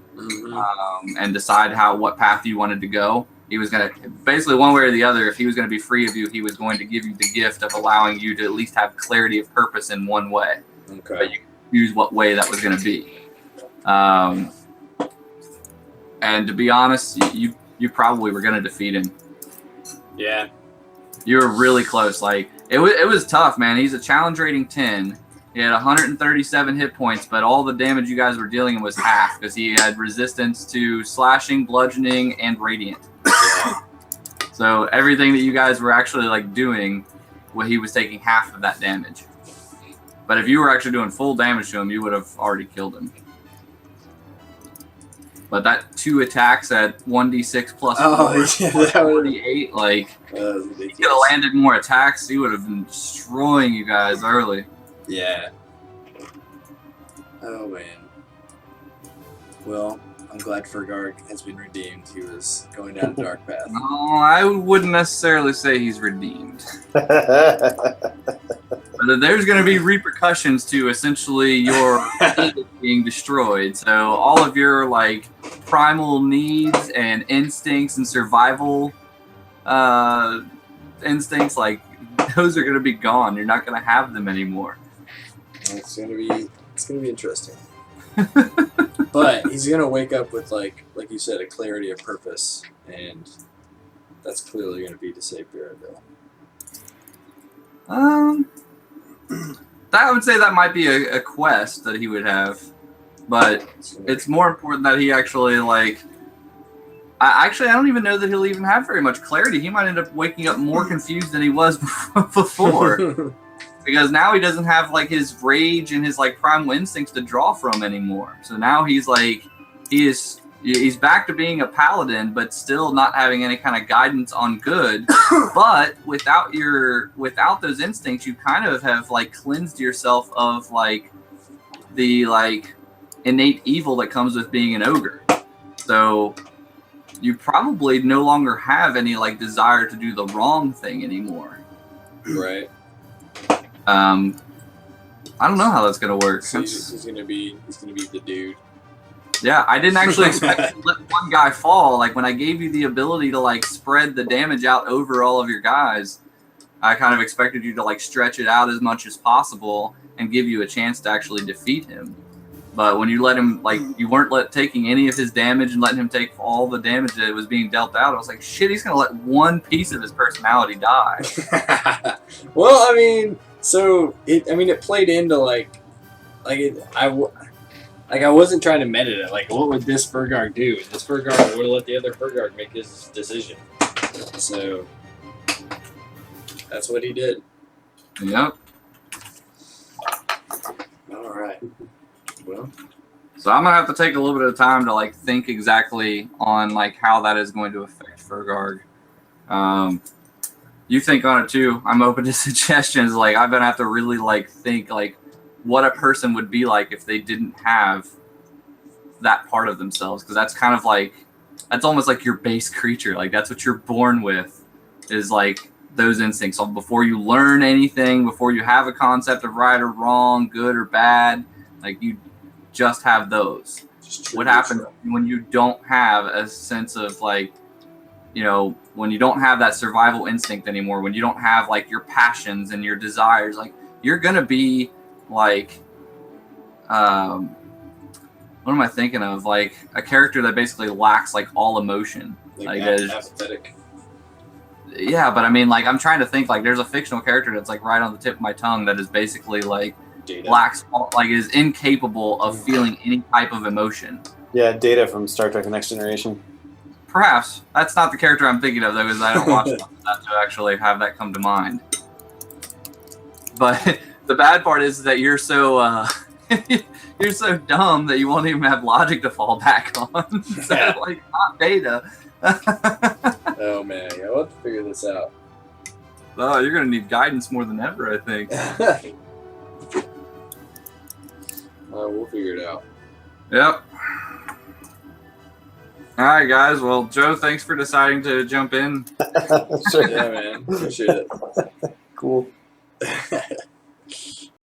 and decide what path you wanted to go. He was going to basically one way or the other. If he was going to be free of you, he was going to give you the gift of allowing you to at least have clarity of purpose in one way. Okay. But you could choose what way that was going to be. And to be honest, you probably were going to defeat him. Yeah. You were really close. Like it was tough, man. He's a challenge rating 10. He had 137 hit points, but all the damage you guys were dealing was half because he had resistance to slashing, bludgeoning, and radiant. So everything that you guys were actually like doing well, he was taking half of that damage. But if you were actually doing full damage to him, you would have already killed him. But that 2 attacks at 1d6 plus 4, that would 48, like, was he could ridiculous. have landed more attacks. He would have been destroying you guys early. Yeah. Oh man. Well, I'm glad Furgarg has been redeemed. He was going down a dark path. No, I wouldn't necessarily say he's redeemed. But there's going to be repercussions to essentially your being destroyed. So all of your like primal needs and instincts and survival instincts, like those are going to be gone. You're not going to have them anymore. It's gonna be interesting. But he's gonna wake up with like you said, a clarity of purpose, and that's clearly gonna be to save Barabil. I would say that might be a quest that he would have, but it's more important that he actually like. I don't even know that he'll even have very much clarity. He might end up waking up more confused than he was before. Because now he doesn't have like his rage and his like primal instincts to draw from anymore. So now he's like he's back to being a paladin, but still not having any kind of guidance on good. But without those instincts, you kind of have like cleansed yourself of like the like innate evil that comes with being an ogre. So you probably no longer have any like desire to do the wrong thing anymore. Right. I don't know how that's gonna work. So he's gonna be the dude. Yeah, I didn't actually expect to let one guy fall. Like when I gave you the ability to like spread the damage out over all of your guys, I kind of expected you to like stretch it out as much as possible and give you a chance to actually defeat him. But when you let him, like you weren't taking any of his damage and letting him take all the damage that was being dealt out, I was like, shit, he's gonna let one piece of his personality die. Well, I mean, so it played into I wasn't trying to meta it. Like, what would this Furgarg do? And this Furgarg would have let the other Furgarg make his decision. So that's what he did. Yep. All right. Well, So I'm gonna have to take a little bit of time to like think exactly on like how that is going to affect Furgarg. You think on it too. I'm open to suggestions. Like I'm gonna have to really like think like what a person would be like if they didn't have that part of themselves, because that's kind of like that's almost like your base creature. Like that's what you're born with, is like those instincts. So before you learn anything, before you have a concept of right or wrong, good or bad, like you just have those. What happens when you don't have a sense of like, you know, when you don't have that survival instinct anymore, when you don't have like your passions and your desires, like you're gonna be like what am I thinking of? Like a character that basically lacks like all emotion. Like apathetic. Yeah, but I mean, like I'm trying to think. Like there's a fictional character that's like right on the tip of my tongue that is basically like Data. lacks all, like is incapable of feeling any type of emotion. Yeah, Data from Star Trek: The Next Generation. Perhaps that's not the character I'm thinking of though, because I don't watch enough of that to actually have that come to mind. But the bad part is that you're so you're so dumb that you won't even have logic to fall back on. So like not Data. Oh man, yeah, we'll have to figure this out. Oh, you're gonna need guidance more than ever, I think. We'll figure it out. Yep. All right, guys. Well, Joe, thanks for deciding to jump in. Sure. Yeah, man. Appreciate it. Cool.